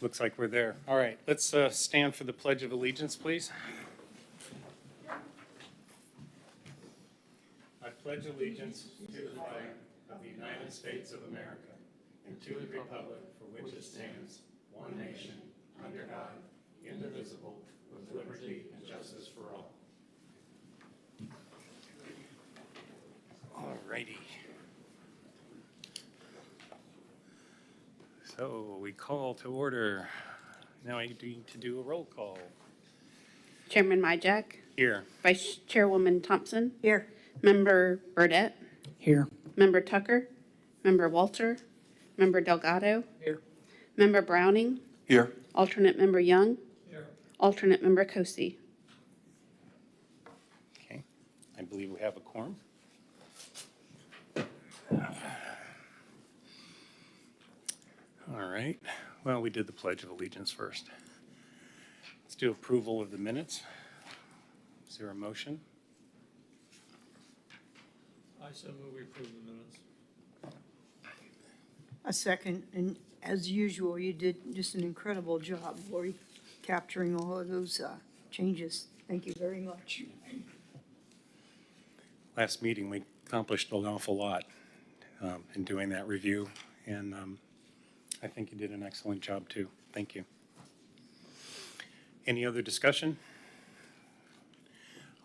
Looks like we're there. All right, let's stand for the Pledge of Allegiance, please. I pledge allegiance to the flag of the United States of America and to the republic for which it stands, one nation, under God, indivisible, with liberty and justice for all. All righty. So we call to order. Now I need to do a roll call. Chairman Myjack. Here. Vice Chairwoman Thompson. Here. Member Burdette. Here. Member Tucker. Member Walter. Member Delgado. Here. Member Browning. Here. Alternate Member Young. Here. Alternate Member Cosi. Okay, I believe we have a quorum. All right, well, we did the Pledge of Allegiance first. Let's do approval of the minutes. Is there a motion? I so move we approve the minutes. A second, and as usual, you did just an incredible job, Lori, capturing all of those changes. Thank you very much. Last meeting, we accomplished an awful lot in doing that review, and I think you did an excellent job too. Thank you. Any other discussion?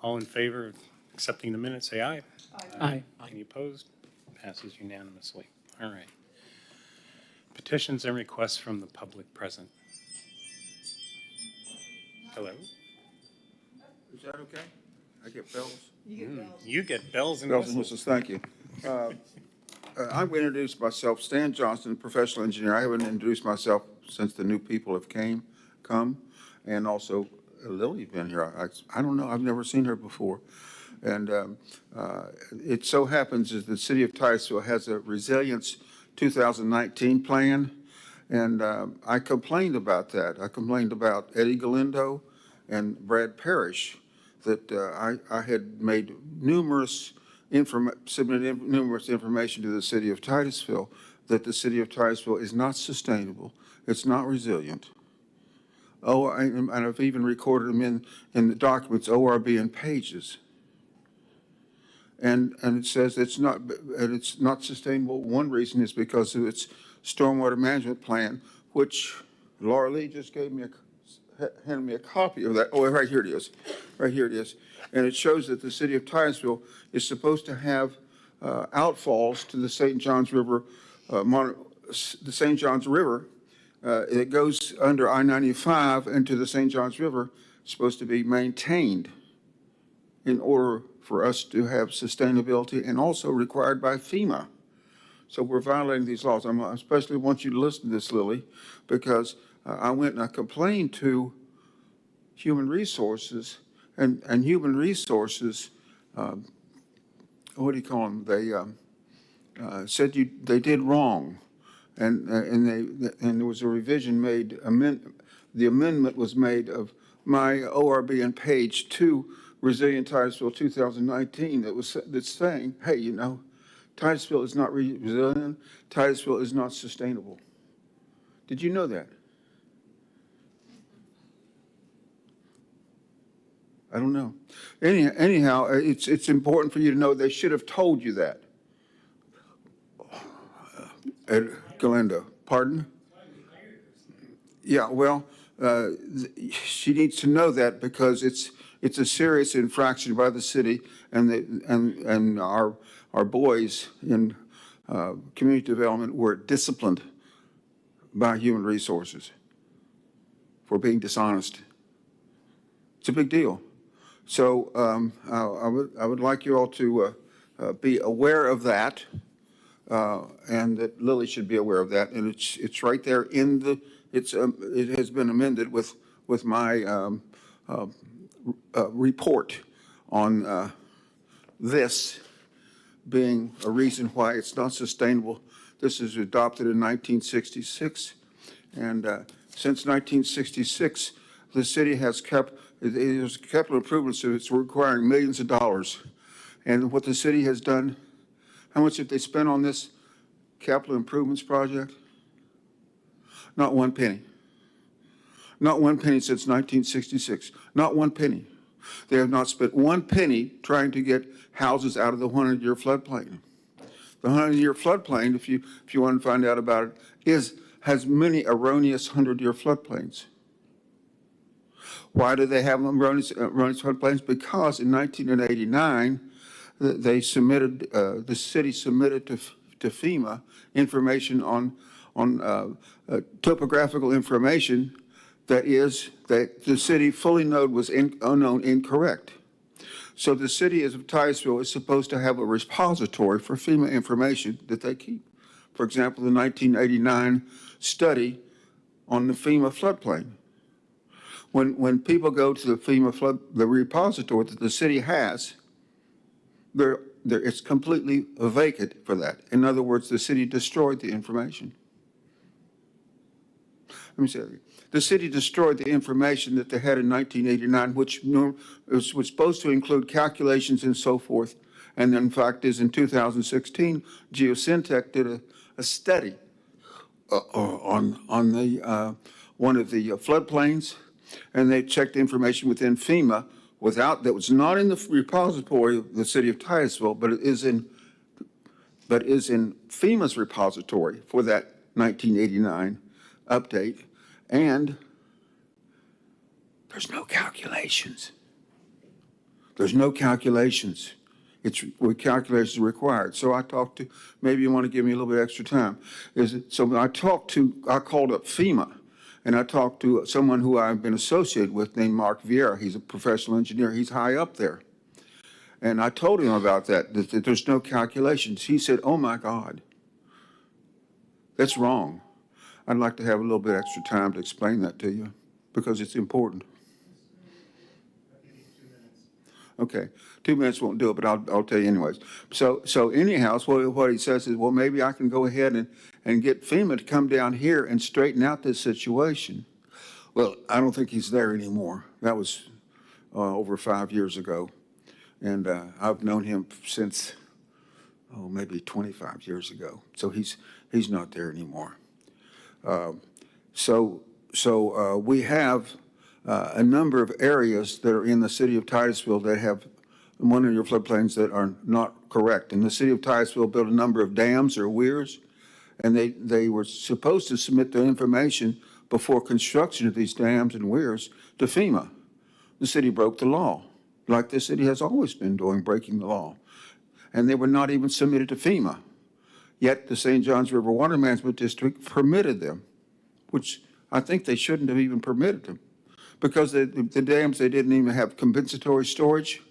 All in favor of accepting the minutes, say aye. Aye. Any opposed? Passes unanimously. All right. Petitions and requests from the public present. Hello? Is that okay? I get bells? You get bells and Bells and whistles. whistles, thank you. I'm going to introduce myself, Stan Johnston, professional engineer. I haven't introduced myself since the new people have come, and also Lily's been here. I don't know, I've never seen her before. And it so happens is the city of Titusville has a resilience 2019 plan, and I complained about that. I complained about Eddie Galindo and Brad Parrish, that I had made submitted numerous information to the city of Titusville that the city of Titusville is not sustainable, it's not resilient. Oh, and I've even recorded them in the documents, ORB and pages. And it says it's not sustainable. One reason is because of its stormwater management plan, which Laura Lee just handed me a copy of that. Oh, right here it is. Right here it is. And it shows that the city of Titusville is supposed to have outfalls to the St. Johns River, the St. Johns River. It goes under I-95 into the St. Johns River, supposed to be maintained in order for us to have sustainability, and also required by FEMA. So we're violating these laws. I especially want you to listen to this, Lily, because I went and I complained to Human Resources, and Human Resources, what do you call them? They said they did wrong, and there was a revision made. The amendment was made of my ORB and page 2, Resilient Titusville 2019, that's saying, hey, you know, Titusville is not resilient. Titusville is not sustainable. Did you know that? I don't know. Anyhow, it's important for you to know they should have told you that. Ed Galindo, pardon? Yeah, well, she needs to know that because it's a serious infraction by the city, and our boys in community development were disciplined by Human Resources for being dishonest. It's a big deal. So I would like you all to be aware of that, and that Lily should be aware of that. And it's right there in the. It has been amended with my report on this being a reason why it's not sustainable. This is adopted in 1966, and since 1966, the city has there's capital improvements that's requiring millions of dollars. And what the city has done, how much have they spent on this capital improvements project? Not one penny. Not one penny since 1966. Not one penny. They have not spent one penny trying to get houses out of the 100-year floodplain. The 100-year floodplain, if you want to find out about it, has many erroneous 100-year floodplains. Why do they have erroneous floodplains? Because in 1989, they submitted, the city submitted to FEMA information on topographical information that the city fully knew was unknown incorrect. So the city of Titusville is supposed to have a repository for FEMA information that they keep. For example, the 1989 study on the FEMA floodplain. When people go to the repository that the city has, it's completely vacant for that. In other words, the city destroyed the information. Let me say that again. The city destroyed the information that they had in 1989, which was supposed to include calculations and so forth. And in fact, in 2016, Geosyntec did a study on one of the floodplains, and they checked information within FEMA that was not in the repository of the city of Titusville, but is in FEMA's repository for that 1989 update. And there's no calculations. There's no calculations. Calculations are required. So I talked to, maybe you want to give me a little bit extra time. I called up FEMA, and I talked to someone who I've been associated with named Mark Vieira. He's a professional engineer. He's high up there. And I told him about that there's no calculations. He said, oh my God, that's wrong. I'd like to have a little bit extra time to explain that to you because it's important. Okay, 2 minutes won't do it, but I'll tell you anyways. So anyhow, what he says is, well, maybe I can go ahead and get FEMA to come down here and straighten out this situation. Well, I don't think he's there anymore. That was over 5 years ago. And I've known him since, maybe 25 years ago. So he's not there anymore. So we have a number of areas that are in the city of Titusville that have 100-year floodplains that are not correct. And the city of Titusville built a number of dams or weirs, and they were supposed to submit their information before construction of these dams and weirs to FEMA. The city broke the law, like the city has always been doing, breaking the law. And they were not even submitted to FEMA. Yet the St. Johns River Water Management District permitted them, which I think they shouldn't have even permitted them, because the dams, they didn't even have compensatory storage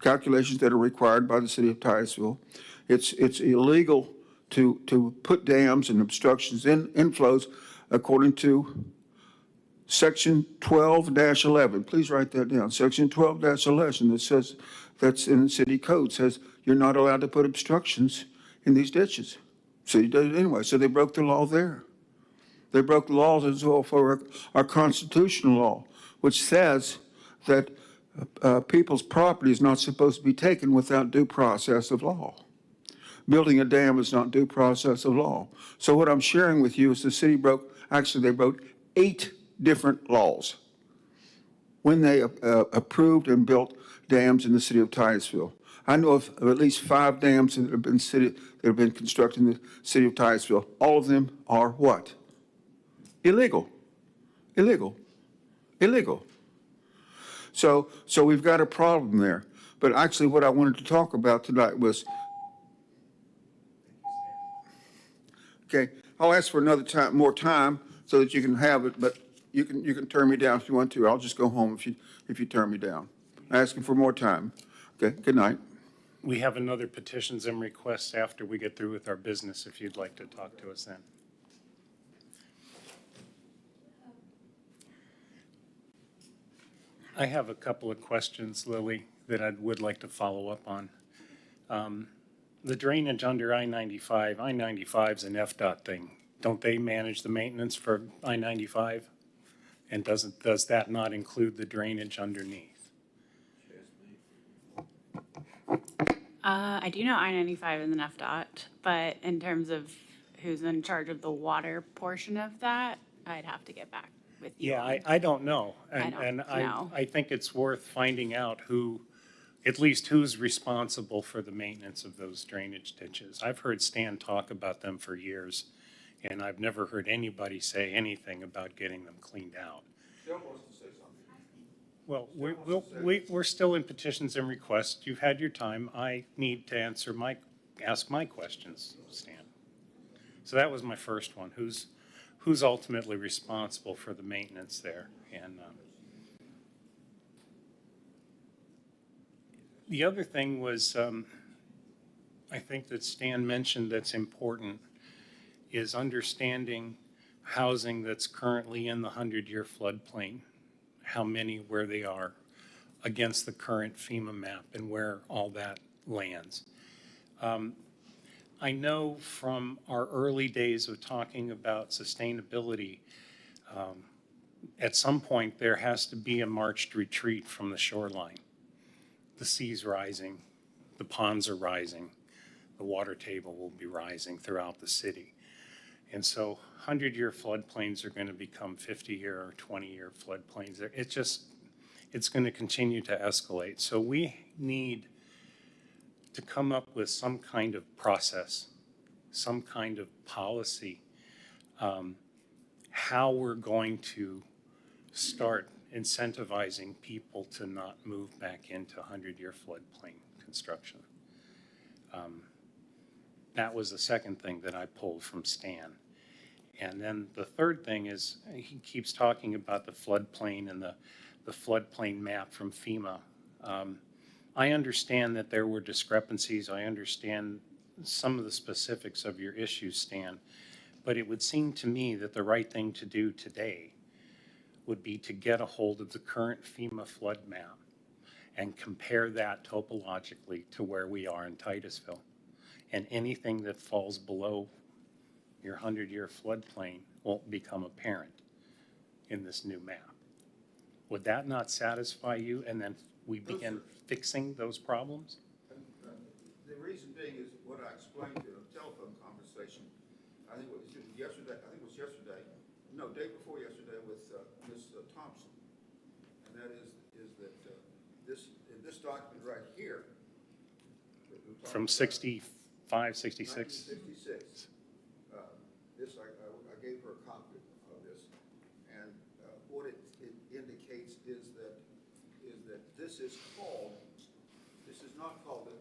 calculations that are required by the city of Titusville. It's illegal to put dams and obstructions in inflows according to Section 12-11. Please write that down. Section 12-11 that says, that's in the city code, says you're not allowed to put obstructions in these ditches. So you did it anyway. So they broke the law there. They broke the laws as well for our constitutional law, which says that people's property is not supposed to be taken without due process of law. Building a dam is not due process of law. So what I'm sharing with you is the city they broke 8 different laws when they approved and built dams in the city of Titusville. I know of at least 5 dams that have been constructed in the city of Titusville. All of them are what? Illegal. Illegal. Illegal. So we've got a problem there. But actually what I wanted to talk about tonight was, okay, I'll ask for more time so that you can have it, but you can turn me down if you want to. I'll just go home if you turn me down. I'm asking for more time. Okay, good night. We have another petitions and requests after we get through with our business, if you'd like to talk to us then. I have a couple of questions, Lily, that I would like to follow up on. The drainage under I-95, I-95 is an FDOT thing. Don't they manage the maintenance for I-95? And does that not include the drainage underneath? I do know I-95 is an FDOT, but in terms of who's in charge of the water portion of that, I'd have to get back with you. Yeah, on. I don't know. I don't know. I think it's worth finding out who, at least who's responsible for the maintenance of those drainage ditches. I've heard Stan talk about them for years, and I've never heard anybody say anything about getting them cleaned out. Bill wants to say something. Well, we're still in petitions and requests. You've had your time. I need to ask my questions, Stan. So that was my first one. Who's ultimately responsible for the maintenance there? And the other thing was, I think that Stan mentioned that's important is understanding housing that's currently in the 100-year floodplain, how many, where they are, against the current FEMA map and where all that lands. I know from our early days of talking about sustainability, at some point there has to be a marched retreat from the shoreline. The sea's rising, the ponds are rising, the water table will be rising throughout the city. And so 100-year floodplains are going to become 50-year or 20-year floodplains. It's going to continue to escalate. So we need to come up with some kind of process, some kind of policy, how we're going to start incentivizing people to not move back into 100-year floodplain construction. That was the second thing that I pulled from Stan. And then the third thing is he keeps talking about the floodplain and the floodplain map from FEMA. I understand that there were discrepancies. I understand some of the specifics of your issues, Stan, but it would seem to me that the right thing to do today would be to get a hold of the current FEMA flood map and compare that topologically to where we are in Titusville. And anything that falls below your 100-year floodplain won't become apparent in this new map. Would that not satisfy you? And then we begin fixing those problems? The reason being is what I explained in a telephone conversation, I think it was yesterday, day before yesterday with Ms. Thompson. And that is that this document right here. From 65, 66? 1966. I gave her a copy of this. And what it indicates is that this is not called the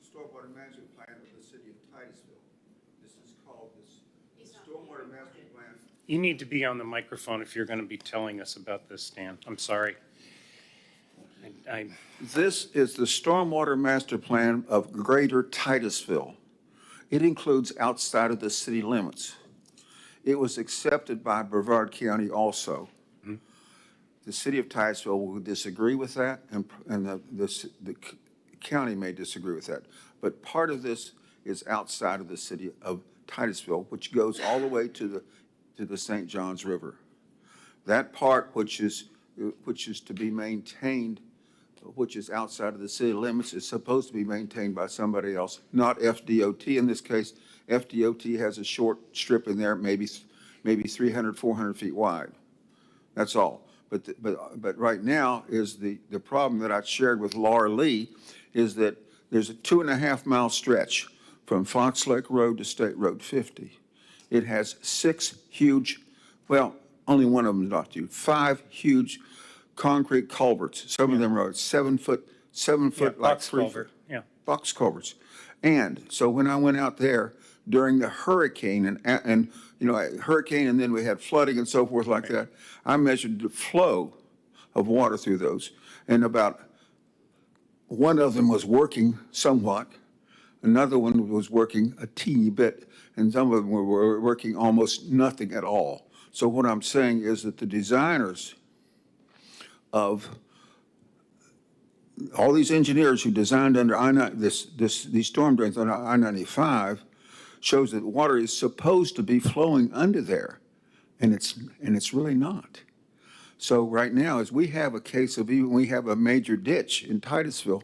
Stormwater Management Plan of the City of Titusville. This is called this Stormwater Management Plan. You need to be on the microphone if you're going to be telling us about this, Stan. I'm sorry. This is the Stormwater Master Plan of Greater Titusville. It includes outside of the city limits. It was accepted by Brevard County also. Mm-hmm. The city of Titusville will disagree with that, and the county may disagree with that. But part of this is outside of the city of Titusville, which goes all the way to the St. Johns River. That part which is to be maintained, which is outside of the city limits, is supposed to be maintained by somebody else, not FDOT in this case. FDOT has a short strip in there, maybe 300, 400 feet wide. That's all. But right now is the problem that I shared with Laura Lee is that there's a 2.5-mile stretch from Fox Lake Road to State Road 50. It has 6 huge, well, only one of them is not huge, 5 huge concrete culverts. Some of them are 7 foot, like box 3 culvert. foot. Yeah. Box culverts. And so when I went out there during the hurricane and hurricane, and then we had flooding and so forth like that, I measured the flow of water through those. And about one of them was working somewhat. Another one was working a teeny bit, and some of them were working almost nothing at all. So what I'm saying is that the designers of all these engineers who designed under these storm drains on I-95 shows that water is supposed to be flowing under there, and it's really not. So right now, as we have a case of even we have a major ditch in Titusville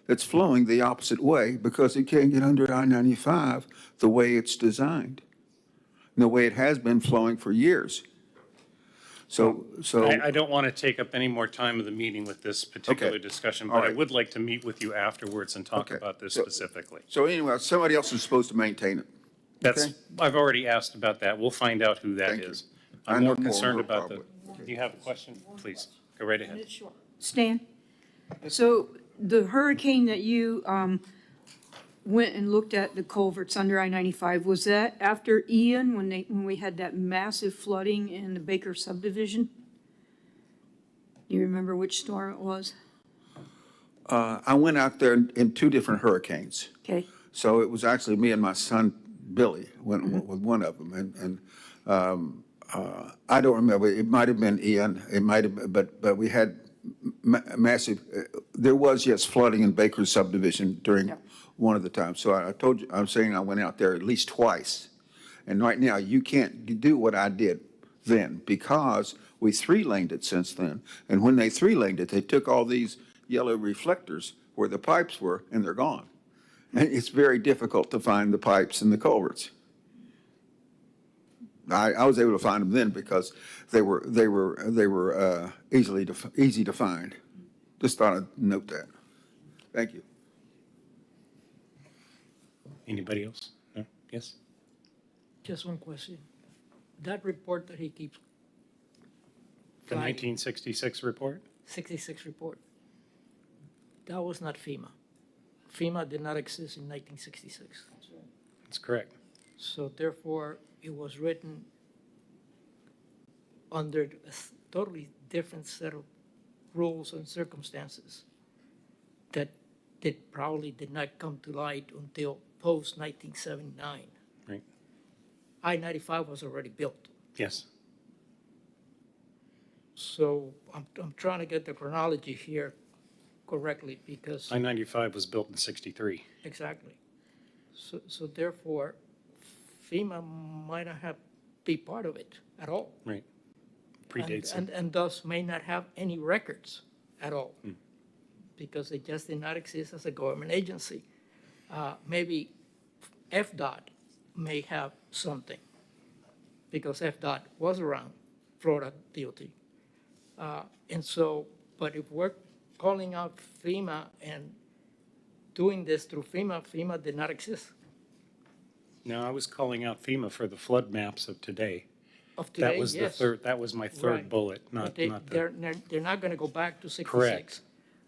that's flowing the opposite way because it can't get under I-95 the way it's designed. the way it has been flowing for years. So, I don't want to take up any more time of the meeting with this particular Okay. discussion, All but I right. would like to meet with you afterwards and talk Okay. about this So- specifically. so anyway, somebody else is supposed to maintain it. That's, Okay. I've already asked about that. We'll find out who that Thank you. is. I I'm know more more, concerned we'll about the, probably- do you have a question? Please, go right ahead. Stan? So the hurricane that you went and looked at the culverts under I-95, was that after Ian, when we had that massive flooding in the Baker subdivision? Do you remember which storm it was? I went out there in two different hurricanes. Okay, So it was actually me and my son Billy went with one of them, and I don't remember. It might have been Ian. It might have, but we had massive. There was yes flooding in Baker's subdivision during Yeah. one of the times. So I told you, I'm saying I went out there at least twice, and right now you can't do what I did then because we three-laned it since then. And when they three-laned it, they took all these yellow reflectors where the pipes were, and they're gone. And it's very difficult to find the pipes and the culverts. I was able to find them then because they were easy to find. Just thought I'd note that. Thank you. Anybody else? No? Yes? Just one question. That report that he keeps, The Right. 1966 report? 66 report, that was not FEMA. FEMA did not exist in 1966. That's correct. So therefore, it was written under a totally different set of rules and circumstances that probably did not come to light until post-1979. Right. I-95 was already built. Yes. So I'm trying to get the chronology here correctly because, I-95 was built in 63. exactly. So therefore, FEMA might not have be part of it at all. Right. Predates it. And thus may not have any records at all. Because they just did not exist as a government agency. Maybe FDOT may have something, because FDOT was around Florida DOT. And so, but if we're calling out FEMA and doing this through FEMA, FEMA did not exist No, I was calling out FEMA for the flood maps of today. of today, That was the yes. third, that was my third Right. bullet, But not they're not gonna go back to 66. Correct.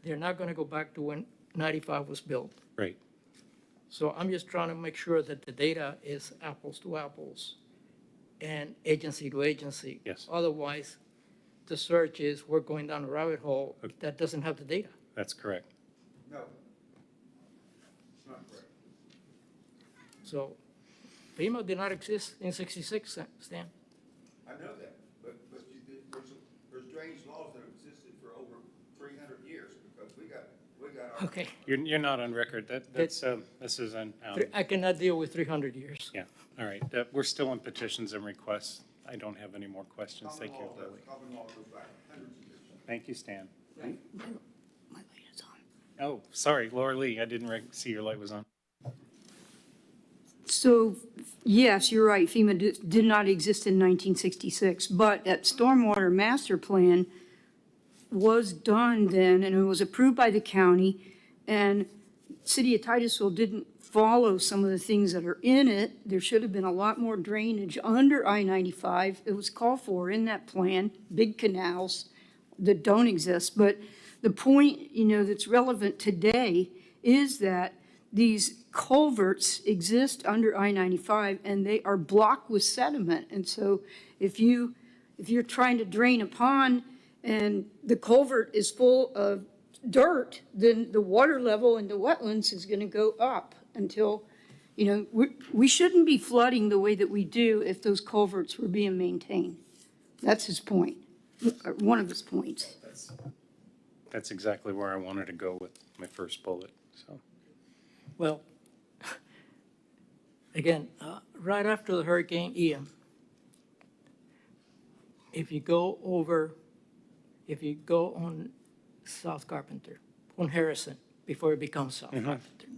They're not gonna go back to when 95 was built. right. So I'm just trying to make sure that the data is apples to apples and agency to agency. Yes. Otherwise, the search is, we're going down a rabbit hole Okay. that doesn't have the data. That's correct. No. Not correct. So FEMA did not exist in 66, Stan. I know that, but there's drainage laws that have existed for over 300 years because we got our. Okay. You're not on record. This is on, I cannot deal with 300 years. yeah, all right. We're still in petitions and requests. I don't have any more questions. Thank you, Lily. Common law goes back hundreds of years. Thank you, Stan. my light is on. Oh, sorry, Laura Lee, I didn't see your light was on. So, yes, you're right, FEMA did not exist in 1966, but that stormwater master plan was done then, and it was approved by the county, and City of Titusville didn't follow some of the things that are in it. There should have been a lot more drainage under I-95. It was called for in that plan, big canals that don't exist. But the point, that's relevant today is that these culverts exist under I-95 and they are blocked with sediment. And so if you're trying to drain a pond and the culvert is full of dirt, then the water level in the wetlands is going to go up until, we shouldn't be flooding the way that we do if those culverts were being maintained. That's his point, or one of his points. That's exactly where I wanted to go with my first bullet, so. Well, again, right after the Hurricane Ian, if you go on South Carpenter, on Harrison, before it becomes South Carpenter,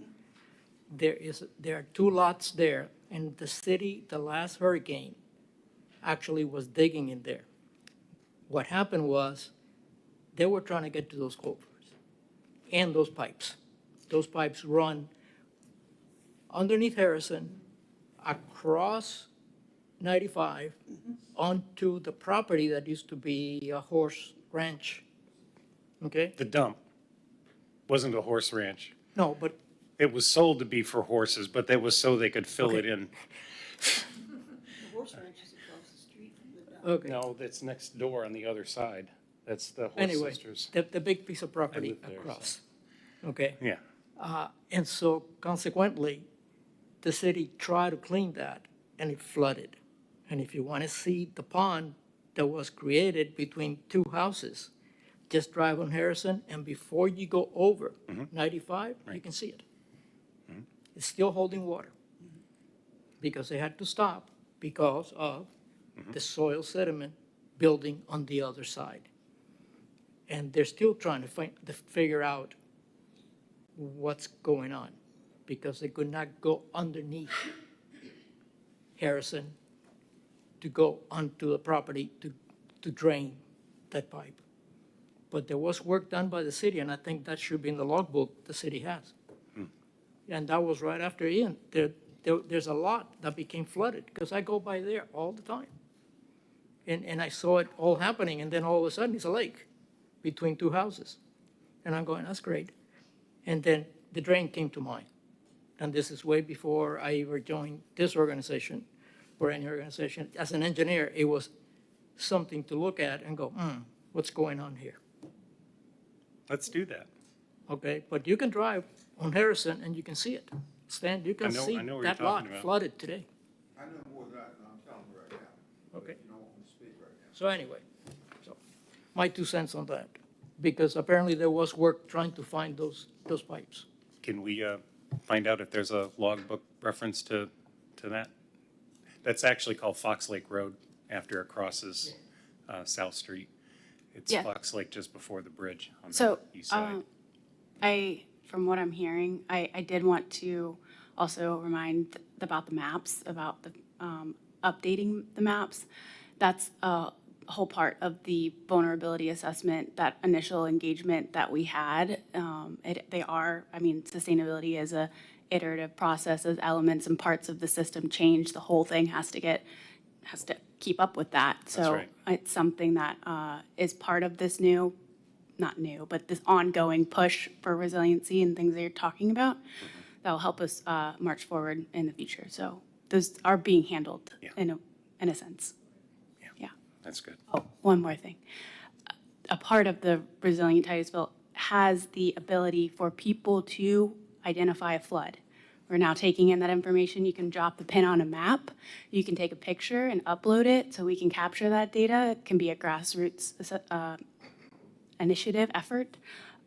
there are two lots there And the city, the last hurricane, actually was digging in there. What happened was, they were trying to get to those culverts and those pipes. Those pipes run underneath Harrison, across 95, onto the property that used to be a horse ranch. Okay? The dump wasn't a horse ranch. No, but It was sold to be for horses, but that was so they could fill it in. okay. No, that's next door on the other side. That's the Horse Anyway, Sisters. the big piece of property live there, across. Okay? Yeah. And so consequently, the city tried to clean that and it flooded. And if you want to see the pond that was created between two houses, just drive on Harrison and before you go over 95, you can see it. It's still holding water because they had to stop because of the soil sediment building on the other side. And they're still trying to figure out what's going on because they could not go underneath Harrison to go onto the property to drain that pipe. But there was work done by the city, and I think that should be in the logbook the city has. And that was right after Ian. There's a lot that became flooded because I go by there all the time. And I saw it all happening, and then all of a sudden it's a lake between two houses. And I'm going, that's great. And then the drain came to mind. And this is way before I ever joined this organization or any organization. As an engineer, it was something to look at and go, what's going on here? Let's do that. Okay, but you can drive on Harrison and you can see it. Stan, you can see I know what that you're lot talking about. flooded today. I know more than that, and I'm telling you right now. Okay. You don't want me to speak right now. So anyway, my 2 cents on that, because apparently there was work trying to find those pipes. Can we find out if there's a logbook reference to that? That's actually called Fox Lake Road after it crosses South Street. It's Yeah. Fox Lake just before the bridge on So, the east side. from what I'm hearing, I did want to also remind about the maps, about the updating the maps. That's a whole part of the vulnerability assessment, that initial engagement that we had. Sustainability is a iterative process as elements and parts of the system change. The whole thing has to keep up with that. So right. it's something that is part of this not new, but this ongoing push for resiliency and things that you're talking about that will help us march forward in the future. So those are being handled Yeah. in a sense. Yeah. That's good. Oh, one more thing. A part of the Resilient Titusville has the ability for people to identify a flood. We're now taking in that information. You can drop the pin on a map. You can take a picture and upload it so we can capture that data. It can be a grassroots initiative effort.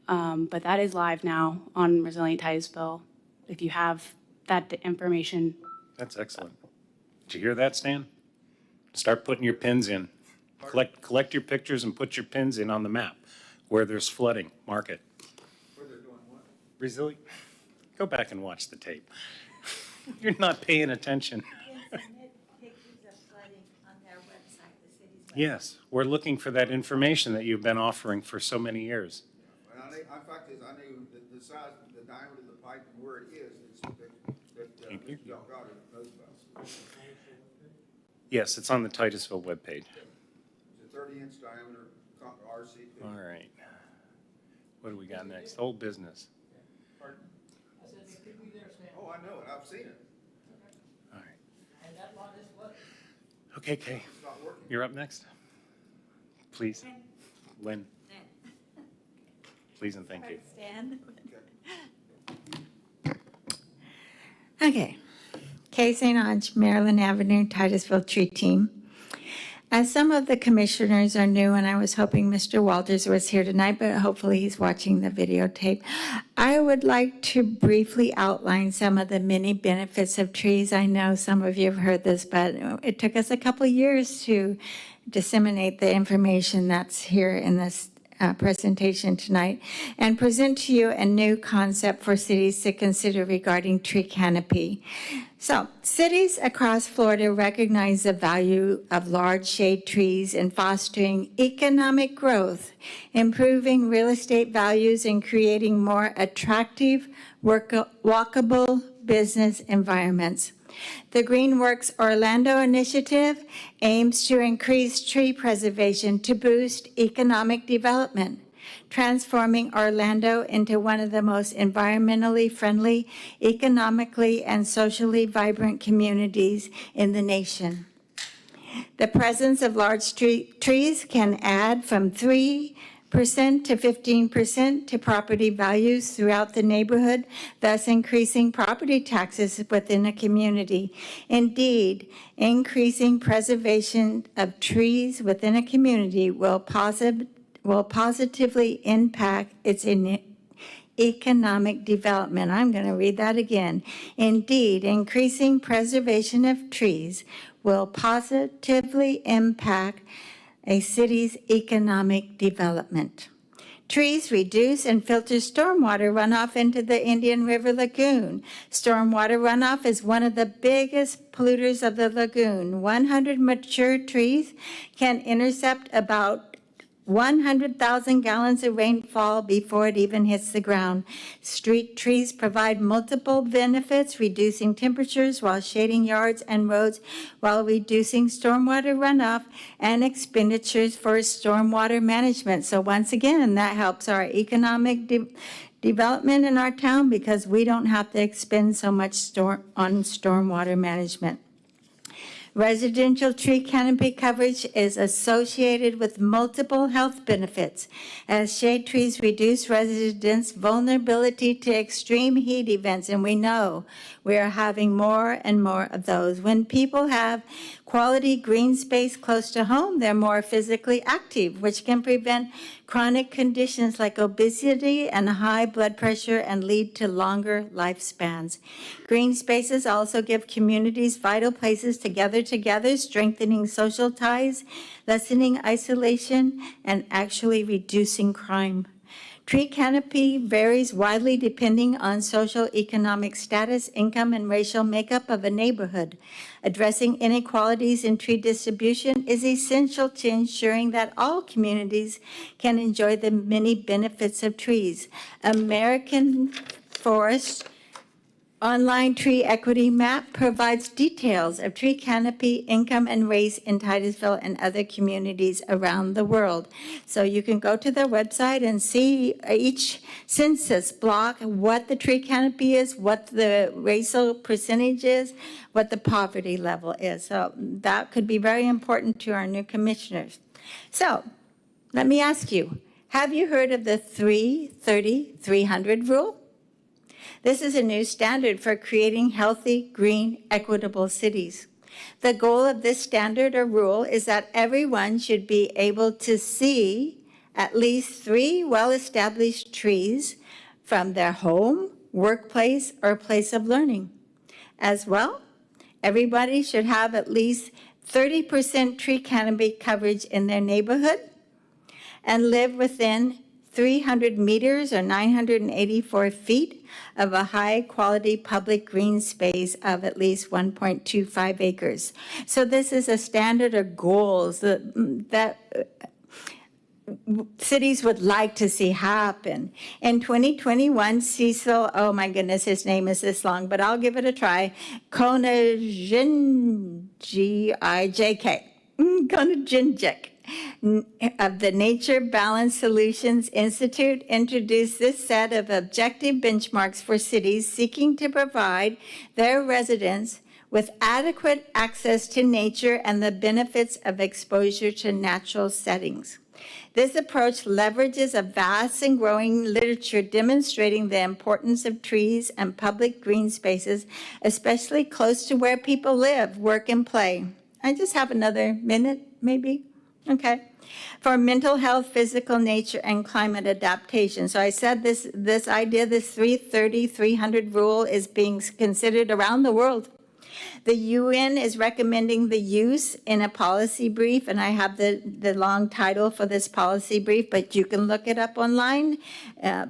But that is live now on Resilient Titusville. If you have that information, That's excellent. Did you hear that, Stan? Start putting your pins in. Collect your pictures and put your pins in on the map where there's flooding. Mark it. Where they're doing what? Resilient. Go back and watch the tape. You're not paying attention. Can submit pictures of flooding on their website, the city's website. Yes, we're looking for that information that you've been offering for so many years. And I knew the size, the diameter of the pipe and where it is, Thank you. Mr. Delgado knows about. Yes, it's on the Titusville webpage. It's a 30-inch diameter RCP. All right. What do we got next? Old business. Pardon? I said it could be there, Stan. Oh, I know it, I've seen it. All right. And that lot is flooded. Okay, Kay, It's not working. you're up next. Please. Lynn, please and thank you. Stan? Okay. Kay St. Ange, Maryland Avenue, Titusville Tree Team. As some of the commissioners are new, and I was hoping Mr. Walters was here tonight, but hopefully he's watching the videotape, I would like to briefly outline some of the many benefits of trees. I know some of you have heard this, but it took us a couple years to disseminate the information that's here in this presentation tonight and present to you a new concept for cities to consider regarding tree canopy. So, cities across Florida recognize the value of large shade trees in fostering economic growth, improving real estate values, and creating more attractive, walkable business environments. The GreenWorks Orlando initiative aims to increase tree preservation to boost economic development, transforming Orlando into one of the most environmentally friendly, economically and socially vibrant communities in the nation. The presence of large trees can add from 3% to 15% to property values throughout the neighborhood, thus increasing property taxes within a community. Indeed, increasing preservation of trees within a community will positively impact its economic development. I'm going to read that again. Indeed, increasing preservation of trees will positively impact a city's economic development. Trees reduce and filter stormwater runoff into the Indian River Lagoon. Stormwater runoff is one of the biggest polluters of the lagoon. 100 mature trees can intercept about 100,000 gallons of rainfall before it even hits the ground. Street trees provide multiple benefits, reducing temperatures while shading yards and roads, while reducing stormwater runoff and expenditures for stormwater management. So once again, that helps our economic development in our town because we don't have to expend so much on stormwater management. Residential tree canopy coverage is associated with multiple health benefits, as shade trees reduce residents' vulnerability to extreme heat events, and we know we are having more and more of those. When people have quality green space close to home, they're more physically active, which can prevent chronic conditions like obesity and high blood pressure and lead to longer lifespans. Green spaces also give communities vital places to gather together, strengthening social ties, lessening isolation, and actually reducing crime. Tree canopy varies widely depending on social economic status, income, and racial makeup of a neighborhood. Addressing inequalities in tree distribution is essential to ensuring that all communities can enjoy the many benefits of trees. American Forest Online Tree Equity Map provides details of tree canopy, income, and race in Titusville and other communities around the world. So you can go to their website and see each census block what the tree canopy is, what the racial percentage is, what the poverty level is. So that could be very important to our new commissioners. So let me ask you, have you heard of the 3-30-300 rule? This is a new standard for creating healthy, green, equitable cities. The goal of this standard or rule is that everyone should be able to see at least 3 well-established trees from their home, workplace, or place of learning. As well, everybody should have at least 30% tree canopy coverage in their neighborhood and live within 300 meters or 984 feet of a high-quality public green space of at least 1.25 acres. So this is a standard of goals that cities would like to see happen. In 2021, Cecil, oh my goodness, his name is this long, but I'll give it a try, Konajinjik of the Nature Balance Solutions Institute introduced this set of objective benchmarks for cities seeking to provide their residents with adequate access to nature and the benefits of exposure to natural settings. This approach leverages a vast and growing literature demonstrating the importance of trees and public green spaces, especially close to where people live, work, and play. I just have another minute, maybe? Okay. For mental health, physical nature, and climate adaptation. So I said this idea, this 3-30-300 rule is being considered around the world. The UN is recommending the use in a policy brief, and I have the long title for this policy brief, but you can look it up online.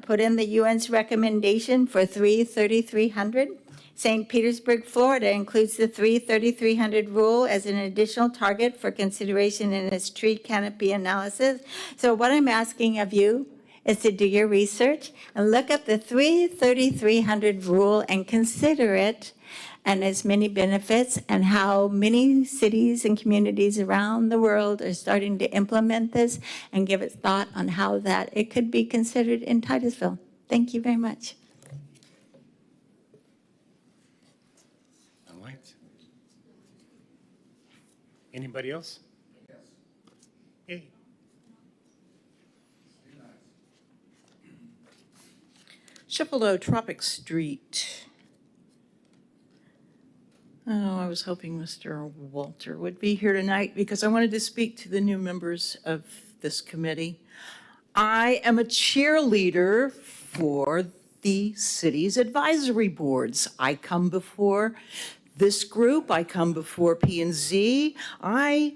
Put in the UN's recommendation for 33300. St. Petersburg, Florida includes the 33300 rule as an additional target for consideration in its tree canopy analysis. So what I'm asking of you is to do your research and look up the 33300 rule and consider it and its many benefits and how many cities and communities around the world are starting to implement this and give it thought on how that it could be considered in Titusville. Thank you very much. All right. Anybody else? Yes. Chippewa Tropic Street. Oh, I was hoping Mr. Walter would be here tonight because I wanted to speak to the new members of this committee. I am a cheerleader for the city's advisory boards. I come before this group, I come before P&Z, I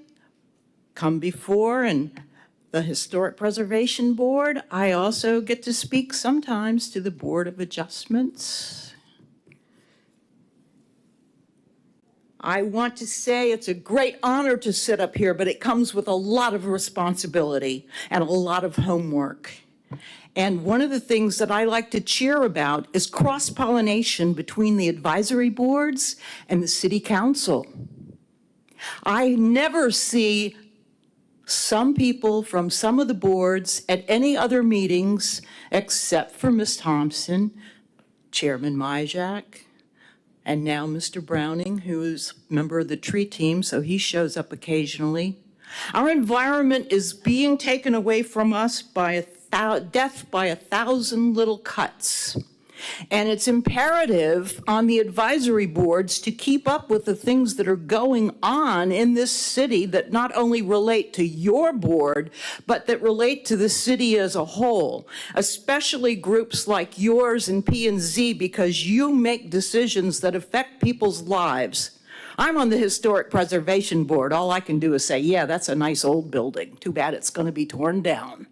come before the Historic Preservation Board. I also get to speak sometimes to the Board of Adjustments. I want to say it's a great honor to sit up here, but it comes with a lot of responsibility and a lot of homework. And one of the things that I like to cheer about is cross-pollination between the advisory boards and the city council. I never see some people from some of the boards at any other meetings except for Ms. Thompson, Chairman Myjak, and now Mr. Browning, who is a member of the tree team, so he shows up occasionally. Our environment is being taken away from us by death by 1,000 little cuts. And it's imperative on the advisory boards to keep up with the things that are going on in this city that not only relate to your board, but that relate to the city as a whole, especially groups like yours and P&Z, because you make decisions that affect people's lives. I'm on the Historic Preservation Board. All I can do is say, yeah, that's a nice old building. Too bad it's going to be torn down.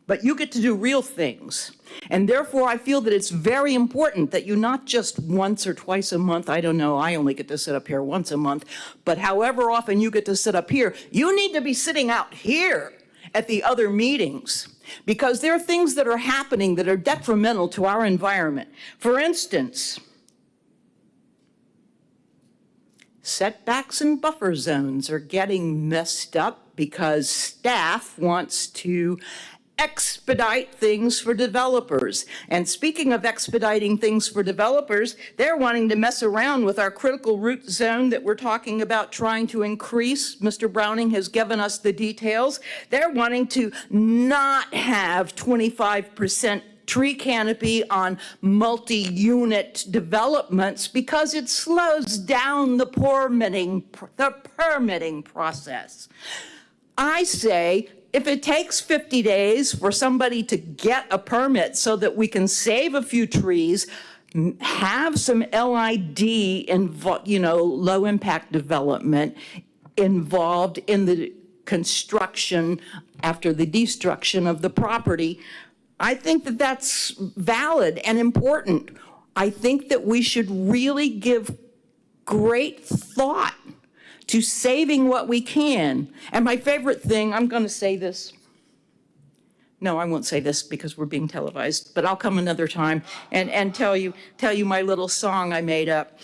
But you get to do real things. And therefore, I feel that it's very important that you not just once or twice a month, I don't know, I only get to sit up here once a month, but however often you get to sit up here, you need to be sitting out here at the other meetings because there are things that are happening that are detrimental to our environment. For instance, setbacks and buffer zones are getting messed up because staff wants to expedite things for developers. And speaking of expediting things for developers, they're wanting to mess around with our critical root zone that we're talking about trying to increase. Mr. Browning has given us the details. They're wanting to not have 25% tree canopy on multi-unit developments because it slows down the permitting process. I say, if it takes 50 days for somebody to get a permit so that we can save a few trees, have some LID, low impact development involved in the construction after the destruction of the property, I think that that's valid and important. I think that we should really give great thought to saving what we can. And my favorite thing, I'm going to say this. No, I won't say this because we're being televised, but I'll come another time and tell you my little song I made up.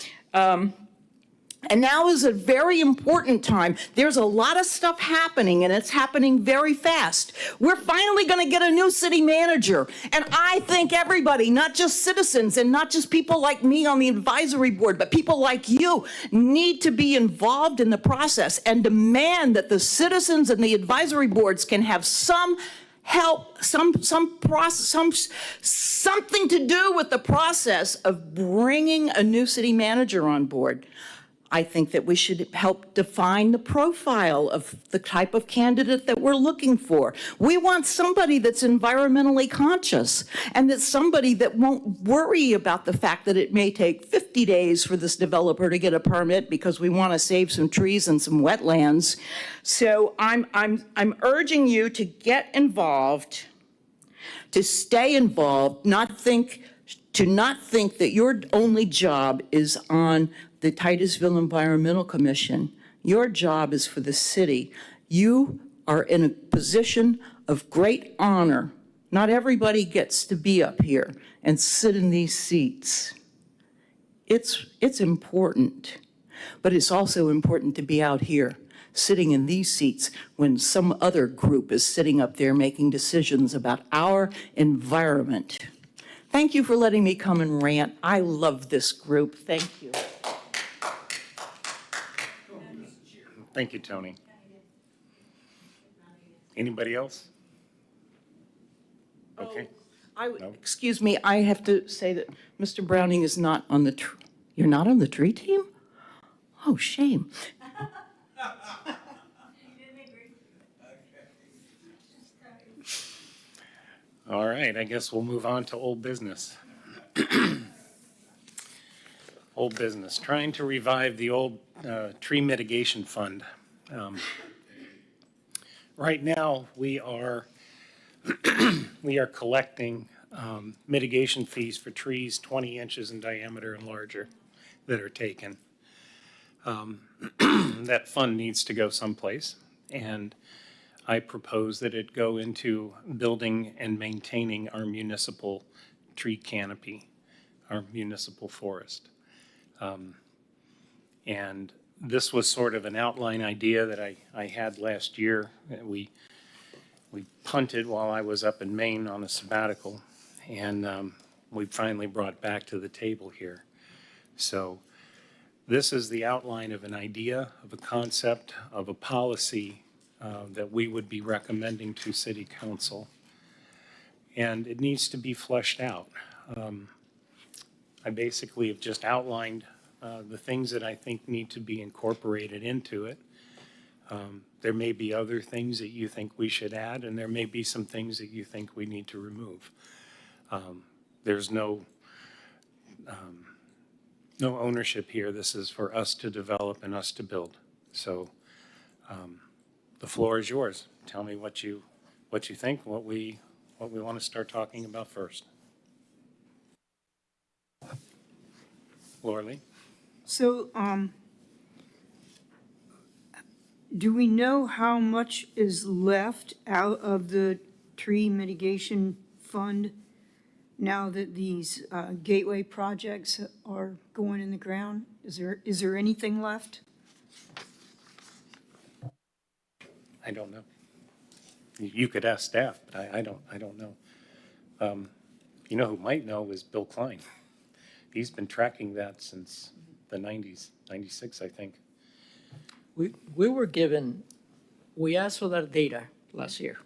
And now is a very important time. There's a lot of stuff happening, and it's happening very fast. We're finally going to get a new city manager. And I think everybody, not just citizens and not just people like me on the advisory board, but people like you need to be involved in the process and demand that the citizens and the advisory boards can have some help, something to do with the process of bringing a new city manager on board. I think that we should help define the profile of the type of candidate that we're looking for. We want somebody that's environmentally conscious, and that's somebody that won't worry about the fact that it may take 50 days for this developer to get a permit because we want to save some trees and some wetlands. So I'm urging you to get involved, to stay involved, not think that your only job is on the Titusville Environmental Commission. Your job is for the city. You are in a position of great honor. Not everybody gets to be up here and sit in these seats. It's important, but it's also important to be out here sitting in these seats when some other group is sitting up there making decisions about our environment. Thank you for letting me come and rant. I love this group. Thank you. Thank you, Tony. Anybody else? Okay. No. Excuse me, I have to say that Mr. Browning is not on the, you're not on the tree team? Oh, shame. All right, I guess we'll move on to old business. Old business, trying to revive the old tree mitigation fund. Right now, we are collecting mitigation fees for trees 20 inches in diameter and larger that are taken. That fund needs to go someplace, and I propose that it go into building and maintaining our municipal tree canopy, our municipal forest. And this was sort of an outline idea that I had last year. We punted while I was up in Maine on a sabbatical, and we finally brought back to the table here. So this is the outline of an idea, of a concept, of a policy that we would be recommending to City Council. And it needs to be fleshed out. I basically have just outlined the things that I think need to be incorporated into it. There may be other things that you think we should add, and there may be some things that you think we need to remove. There's no ownership here. This is for us to develop and us to build. So the floor is yours. Tell me what you think, what we want to start talking about first. Laura Lee? So, do we know how much is left out of the tree mitigation fund now that these gateway projects are going in the ground? Is there anything left? I don't know. You could ask staff, but I don't know. You know who might know is Bill Klein. He's been tracking that since the 90s, 96, I think. We were given, we asked for that data last year.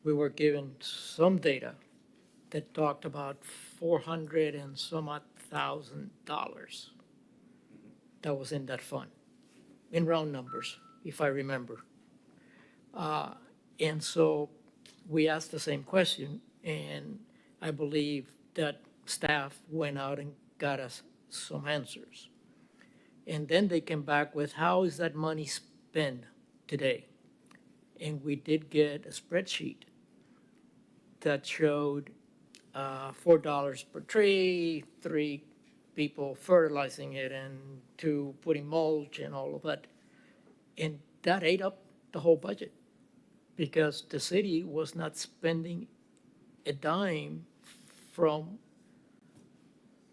We were given some data that talked about $400 and some odd thousand that was in that fund, in round numbers, if I remember. And so we asked the same question, and I believe that staff went out and got us some answers. And then they came back with, how is that money spent today? And we did get a spreadsheet that showed $4 per tree, 3 people fertilizing it, and 2 putting mulch and all of that. And that ate up the whole budget because the city was not spending a dime from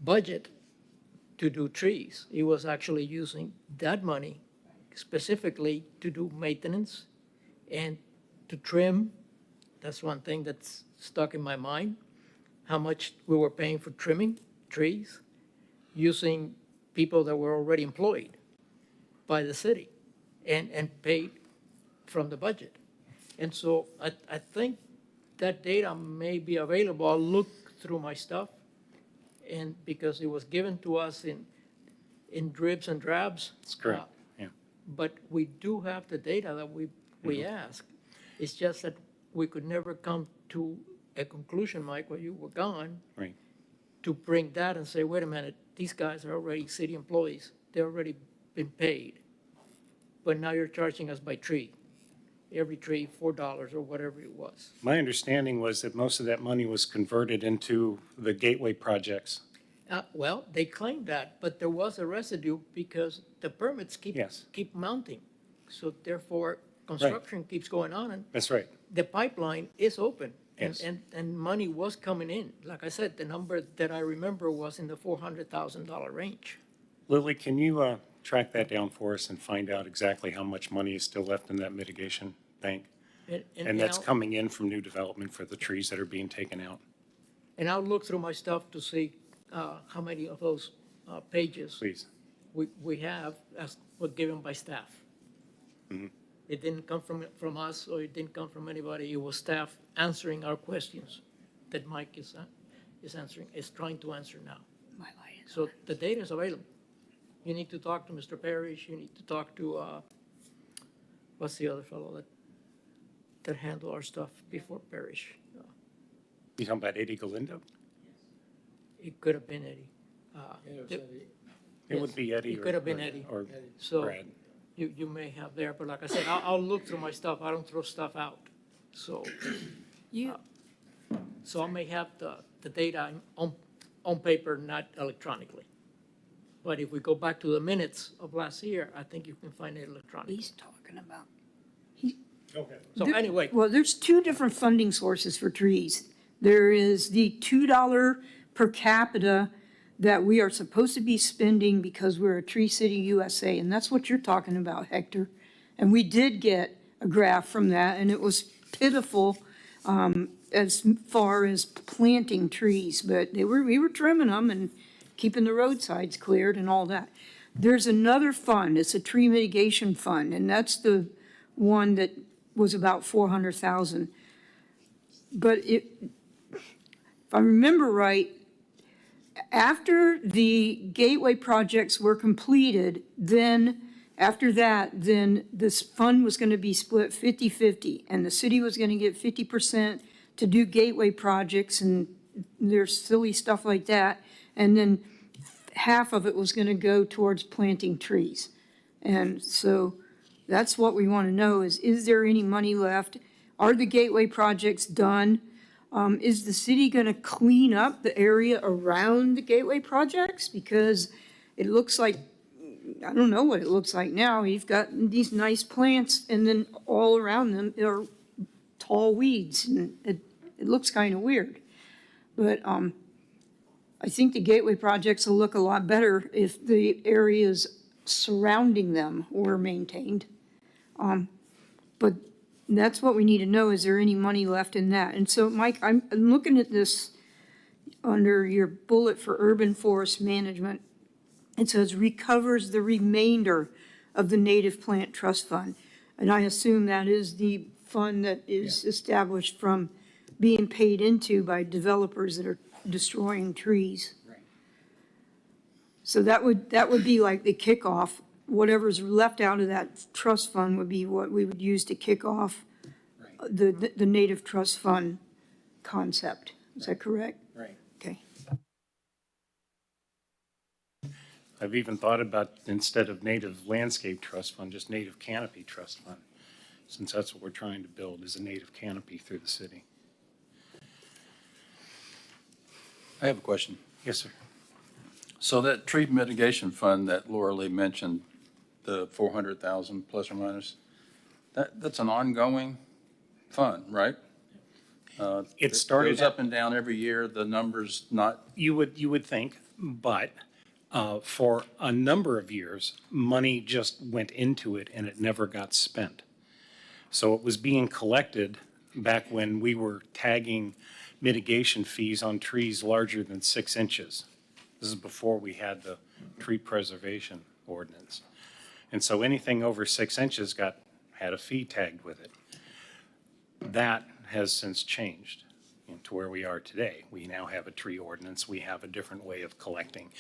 budget to do trees. It was actually using that money specifically to do maintenance and to trim. That's one thing that's stuck in my mind, how much we were paying for trimming trees using people that were already employed by the city and paid from the budget. And so I think that data may be available. I'll look through my stuff, and because it was given to us in dribs and drabs. That's correct, yeah. But we do have the data that we ask. It's just that we could never come to a conclusion, Mike, while you were gone, Right. to bring that and say, wait a minute, these guys are already city employees. They're already been paid. But now you're charging us by tree, every tree $4 or whatever it was. My understanding was that most of that money was converted into the gateway projects. Well, they claimed that, but there was a residue because the permits Yes. keep mounting. So therefore, construction keeps going on, and That's right. the pipeline is open. Yes. And money was coming in. Like I said, the number that I remember was in the $400,000 range. Lily, can you track that down for us and find out exactly how much money is still left in that mitigation bank? And that's I'll- coming in from new development for the trees that are being taken out. And I'll look through my stuff to see how many of those pages Please. we have as were given by staff. Mm-hmm. It didn't come from us, or it didn't come from anybody. It was staff answering our questions that Mike is trying to answer now. So the data is available. You need to talk to Mr. Parrish, you need to talk to, what's the other fellow that handled our stuff before Parrish? You talking about Eddie Galindo? It could have been Eddie. It would be Eddie. It could have been Eddie. Or So Brad. you may have there, but like I said, I'll look through my stuff. I don't throw stuff out. So, so I may have the data on paper, not electronically. But if we go back to the minutes of last year, I think you can find it electronically. He's talking about. Okay. So anyway, Well, there's two different funding sources for trees. There is the $2 per capita that we are supposed to be spending because we're a Tree City USA, and that's what you're talking about, Hector. And we did get a graph from that, and it was pitiful as far as planting trees, but we were trimming them and keeping the roadsides cleared and all that. There's another fund, it's a tree mitigation fund, and that's the one that was about 400,000. But if I remember right, after the gateway projects were completed, then after that, then this fund was going to be split 50-50, and the city was going to get 50% to do gateway projects and there's silly stuff like that, and then half of it was going to go towards planting trees. And so that's what we want to know is there any money left? Are the gateway projects done? Is the city going to clean up the area around the gateway projects? Because it looks like, I don't know what it looks like now. You've got these nice plants and then all around them are tall weeds, and it looks kind of weird. But I think the gateway projects will look a lot better if the areas surrounding them were maintained. But that's what we need to know. Is there any money left in that? And so, Mike, I'm looking at this under your bullet for urban forest management. It says recovers the remainder of the Native Plant Trust Fund. And I assume that is the fund that is established from being paid into by developers that are destroying trees. Right. So that would be like the kickoff. Whatever's left out of that trust fund would be what we would use to kick off the Native Trust Fund concept. Is that correct? Right. Okay. I've even thought about, instead of Native Landscape Trust Fund, just Native Canopy Trust Fund, since that's what we're trying to build, is a native canopy through the city. I have a question. Yes, sir. So that tree mitigation fund that Laura Lee mentioned, the 400,000 plus or minus, that's an ongoing fund, right? It started Goes up and down every year, the number's not, You would think, but for a number of years, money just went into it and it never got spent. So it was being collected back when we were tagging mitigation fees on trees larger than 6 inches. This is before we had the tree preservation ordinance. And so anything over 6 inches had a fee tagged with it. That has since changed to where we are today. We now have a tree ordinance. We have a different way of collecting.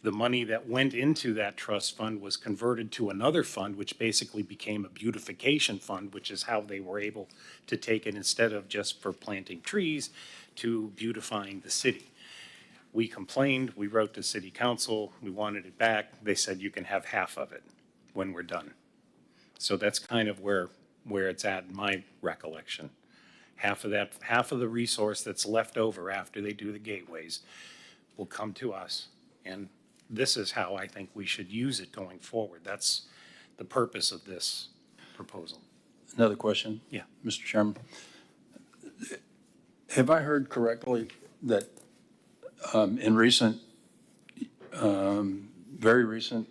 The money that went into that trust fund was converted to another fund, which basically became a beautification fund, which is how they were able to take it instead of just for planting trees to beautifying the city. We complained, we wrote to city council, we wanted it back. They said you can have half of it when we're done. So that's kind of where it's at in my recollection. Half of the resource that's left over after they do the gateways will come to us. And this is how I think we should use it going forward. That's the purpose of this proposal. Another question? Yeah. Mr. Chairman. Have I heard correctly that in recent, very recent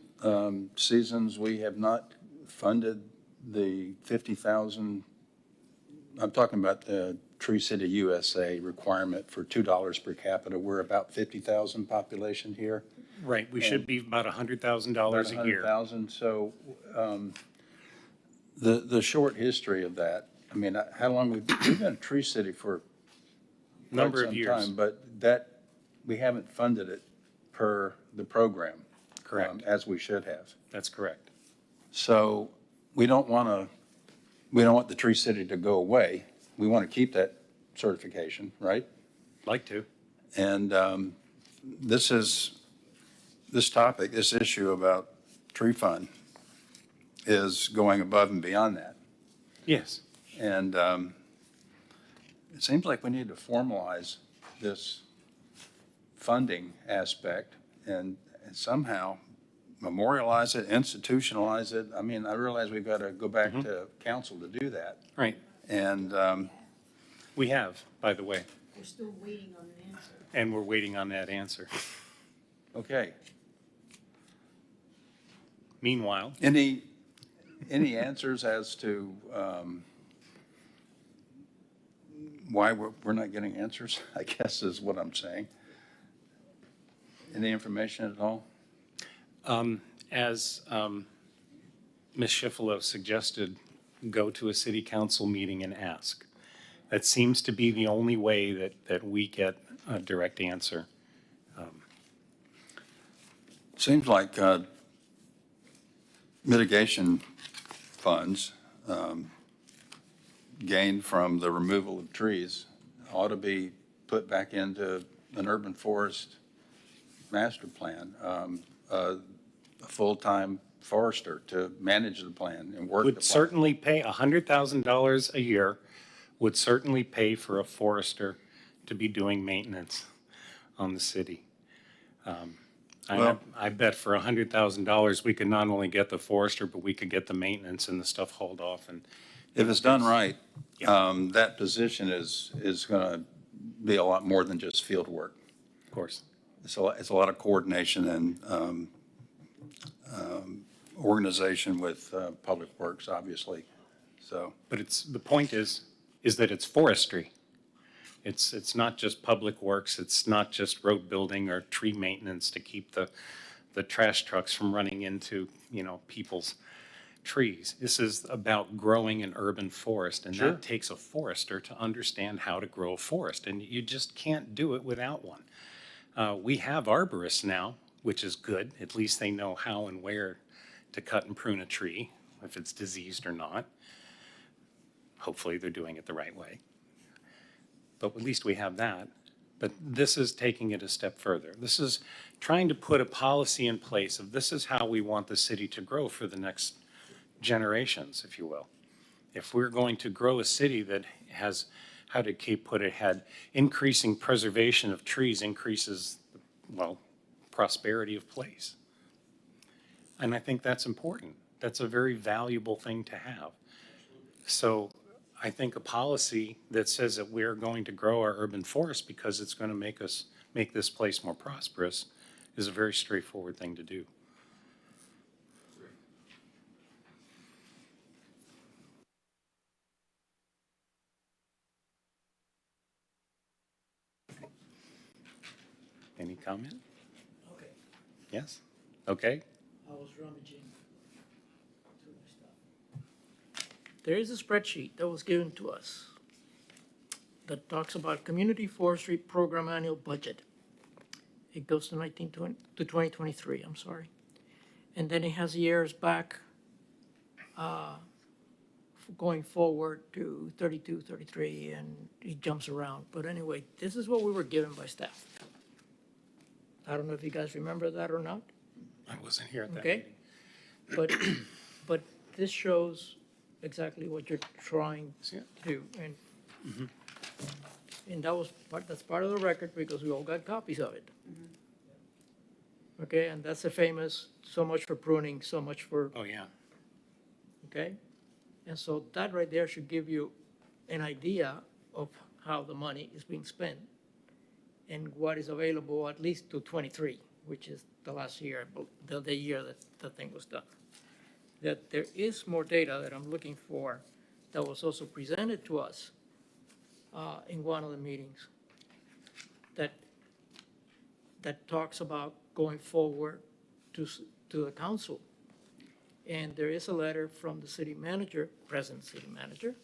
seasons, we have not funded the 50,000, I'm talking about the Tree City USA requirement for $2 per capita. We're about 50,000 population here. Right, we should be about $100,000 About a year. 100,000, so the short history of that, I mean, how long we've been a Tree City for quite Number of some years. time, but that, we haven't funded it per the program. Correct. As we should have. That's correct. So we don't want the Tree City to go away. We want to keep that certification, right? Like to. And this topic, this issue about tree fund is going above and beyond that. Yes. And it seems like we need to formalize this funding aspect and somehow memorialize it, institutionalize it. I mean, I realize we've got to go back to council to do that. Right. And We have, by the way, We're still waiting on an answer. and we're waiting on that answer. okay, Meanwhile, any answers as to why we're not getting answers, I guess is what I'm saying. Any information at all? as Ms. Schifolo suggested, go to a city council meeting and ask. That seems to be the only way that we get a direct answer. Seems like mitigation funds gained from the removal of trees ought to be put back into an urban forest master plan, a full-time forester to manage the plan and work the Would plan. certainly pay $100,000 a year, would certainly pay for a forester to be doing maintenance on the city. Well- I bet for $100,000, we could not only get the forester, but we could get the maintenance and the stuff hauled off. And If it's done right, that position is going to be a lot more than just field work. of course, It's a lot of coordination and organization with Public Works, obviously, so. but the point is that it's forestry. It's not just public works, it's not just road building or tree maintenance to keep the trash trucks from running into, people's trees. This is about growing an urban forest, and Sure. that takes a forester to understand how to grow a forest, and you just can't do it without one. We have arborists now, which is good. At least they know how and where to cut and prune a tree, if it's diseased or not. Hopefully, they're doing it the right way. But at least we have that. But this is taking it a step further. This is trying to put a policy in place of this is how we want the city to grow for the next generations, if you will. If we're going to grow a city that has, how did Kate put it, had increasing preservation of trees increases, well, prosperity of place. And I think that's important. That's a very valuable thing to have. So I think a policy that says that we're going to grow our urban forest because it's going to make this place more prosperous is a very straightforward thing to do. Any comment? Okay, Yes? Okay? I was rummaging through my stuff. There is a spreadsheet that was given to us that talks about community forestry program annual budget. It goes to 2023, I'm sorry. And then it has years back, going forward to 32, 33, and it jumps around. But anyway, this is what we were given by staff. I don't know if you guys remember that or not. I wasn't here at that Okay. meeting. But this shows exactly what you're trying See to it? do. And that's part of the record because we all got copies of it. Okay, and that's the famous, so much for pruning, so much for, Oh, yeah. okay? And so that right there should give you an idea of how the money is being spent and what is available at least to 23, which is the last year, the year that the thing was done. That there is more data that I'm looking for that was also presented to us in one of the meetings that talks about going forward to the council. And there is a letter from the city manager, present city manager,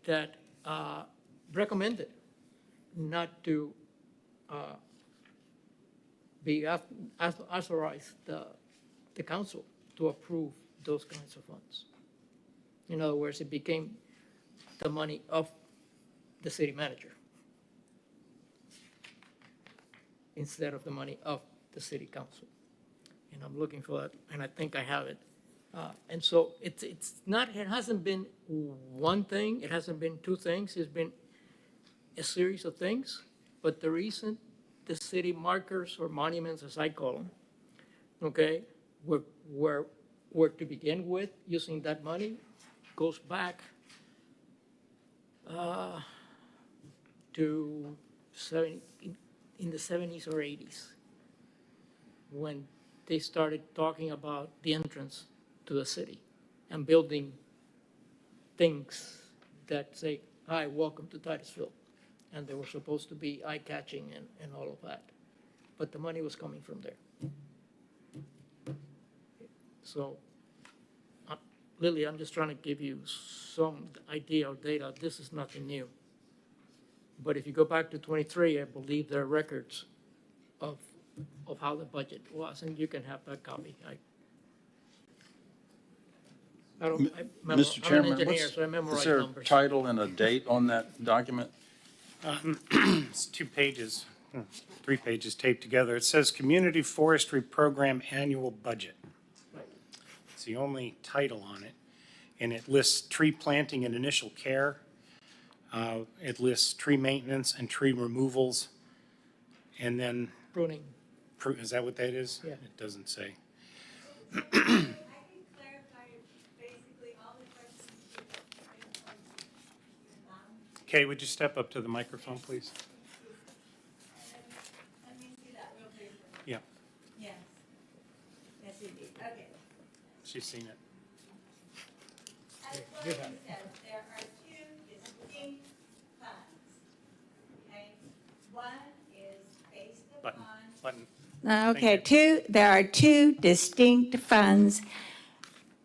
that recommended not to authorize the council to approve those kinds of funds. In other words, it became the money of the city manager instead of the money of the city council. And I'm looking for that, and I think I have it. And so it hasn't been one thing, it hasn't been two things, it's been a series of things. But the reason the city markers or monuments, as I call them, okay, were to begin with using that money goes back to in the 70s or 80s, when they started talking about the entrance to the city and building things that say, "Hi, welcome to Titusville." And they were supposed to be eye-catching and all of that. But the money was coming from there. So, Lily, I'm just trying to give you some idea of data. This is nothing new. But if you go back to 23, I believe there are records of how the budget was, and you can have that copy. Mr. I'm Chairman, an engineer, so I is memorize there a numbers. title and a date on that document? It's 2 pages, 3 pages taped together. It says Community Forestry Program Annual Budget. It's the only title on it. And it lists tree planting and initial care. It lists tree maintenance and tree removals. And then, Pruning. is that what that is? Yeah. It doesn't say. I can clarify basically all the questions. Kay, would you step up to the microphone, please? Let me see that real briefly. Yeah, Yes. Yes, indeed. Okay. she's seen it. As Gordon says, there are two distinct funds. Okay? One is based Button, upon. button. Okay, there are two distinct funds,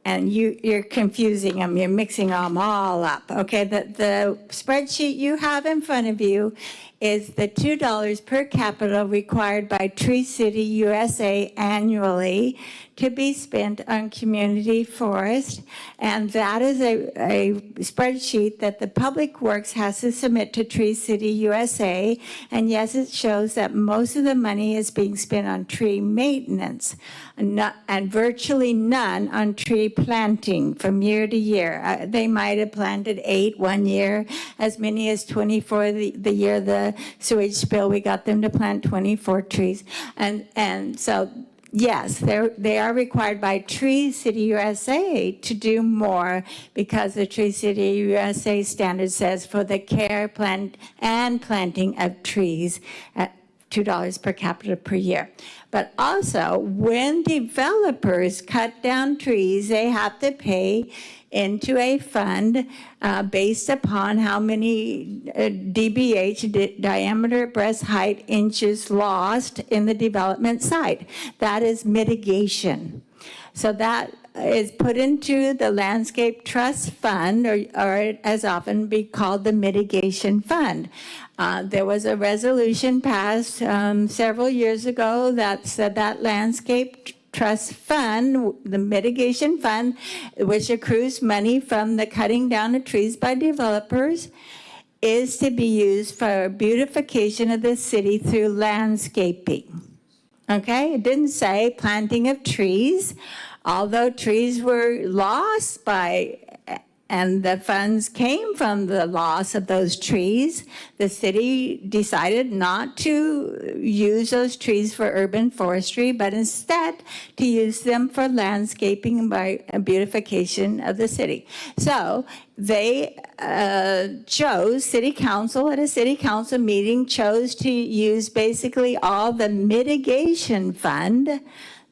and you're confusing them, you're mixing them all up, okay? The spreadsheet you have in front of you is the $2 per capita required by Tree City USA annually to be spent on community forest. And that is a spreadsheet that the Public Works has to submit to Tree City USA. And yes, it shows that most of the money is being spent on tree maintenance and virtually none on tree planting from year to year. They might have planted 8 one year, as many as 24 the year the sewage spill, we got them to plant 24 trees. And so, yes, they are required by Tree City USA to do more because the Tree City USA standard says for the care, plant, and planting of trees at $2 per capita per year. But also, when developers cut down trees, they have to pay into a fund based upon how many DBH, diameter breast height inches lost in the development site. That is mitigation. So that is put into the Landscape Trust Fund, or as often be called the Mitigation Fund. There was a resolution passed several years ago that said that Landscape Trust Fund, the Mitigation Fund, which accrues money from the cutting down of trees by developers, is to be used for beautification of the city through landscaping. Okay, it didn't say planting of trees, although trees were lost and the funds came from the loss of those trees. The city decided not to use those trees for urban forestry, but instead to use them for landscaping by beautification of the city. So they chose, city council at a city council meeting, chose to use basically all the mitigation fund,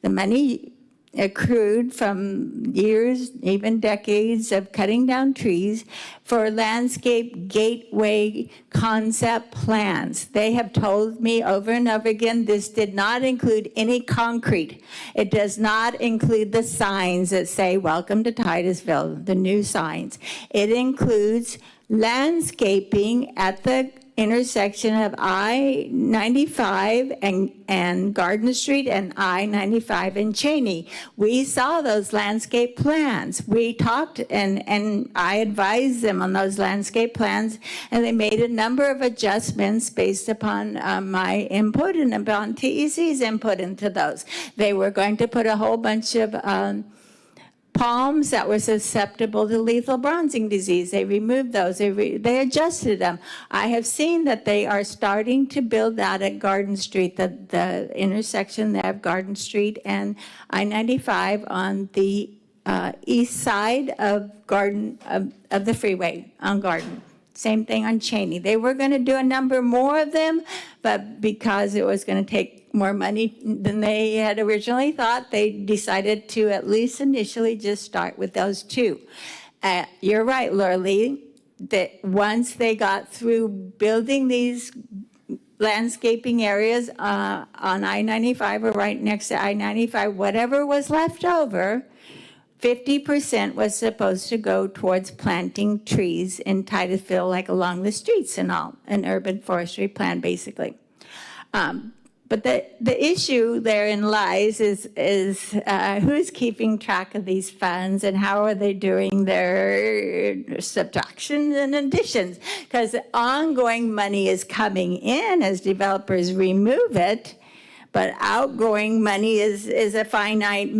the money accrued from years, even decades of cutting down trees, for landscape gateway concept plans. They have told me over and over again, this did not include any concrete. It does not include the signs that say, "Welcome to Titusville," the new signs. It includes landscaping at the intersection of I-95 and Garden Street and I-95 and Cheney. We saw those landscape plans. We talked and I advised them on those landscape plans, and they made a number of adjustments based upon my input and upon TEC's input into those. They were going to put a whole bunch of palms that were susceptible to lethal bronzing disease. They removed those. They adjusted them. I have seen that they are starting to build that at Garden Street, the intersection there of Garden Street and I-95 on the east side of of the freeway on Garden. Same thing on Cheney. They were going to do a number more of them, but because it was going to take more money than they had originally thought, they decided to at least initially just start with those two. You're right, Laura Lee, that once they got through building these landscaping areas on I-95 or right next to I-95, whatever was left over, 50% was supposed to go towards planting trees in Titusville, like along the streets and all, an urban forestry plan, basically. But the issue therein lies is who's keeping track of these funds and how are they doing their subtractions and additions? Because ongoing money is coming in as developers remove it, but outgoing money is a finite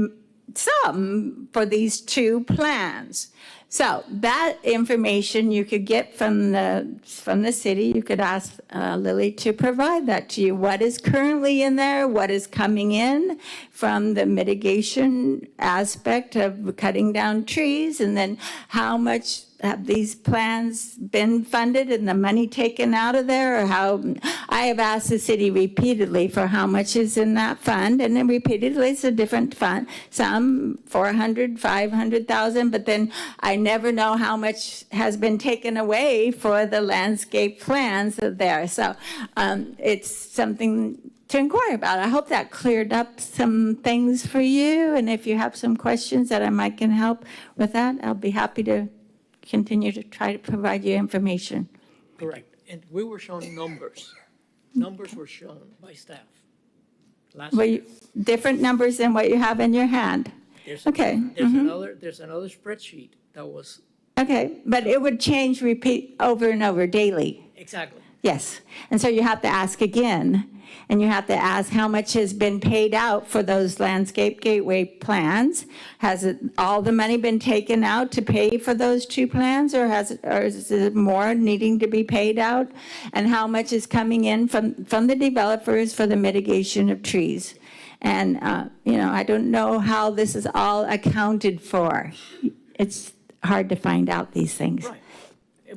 sum for these two plans. So that information you could get from the city. You could ask Lily to provide that to you. What is currently in there? What is coming in from the mitigation aspect of cutting down trees? And then how much have these plans been funded and the money taken out of there? Or how? I have asked the city repeatedly for how much is in that fund, and then repeatedly it's a different fund. Some 400, 500,000, but then I never know how much has been taken away for the landscape plans there. So it's something to inquire about. I hope that cleared up some things for you, and if you have some questions that I might can help with that, I'll be happy to continue to try to provide you information. Correct. And we were shown numbers. Numbers were shown by staff last Well, year. different numbers than what you have in your hand. Okay. There's another spreadsheet that was, Okay, but it would change, repeat over and over daily. exactly. Yes. And so you have to ask again, and you have to ask how much has been paid out for those landscape gateway plans. Has all the money been taken out to pay for those two plans, or is it more needing to be paid out? And how much is coming in from the developers for the mitigation of trees? And, I don't know how this is all accounted for. It's hard to find out these things. Right.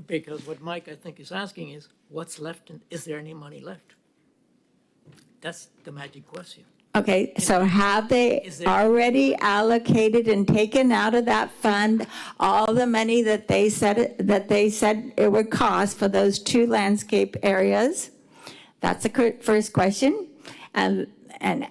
Because what Mike, I think, is asking is, what's left and is there any money left? That's the magic question. Okay, so have they Is there- already allocated and taken out of that fund all the money that they said it would cost for those two landscape areas? That's the first question. And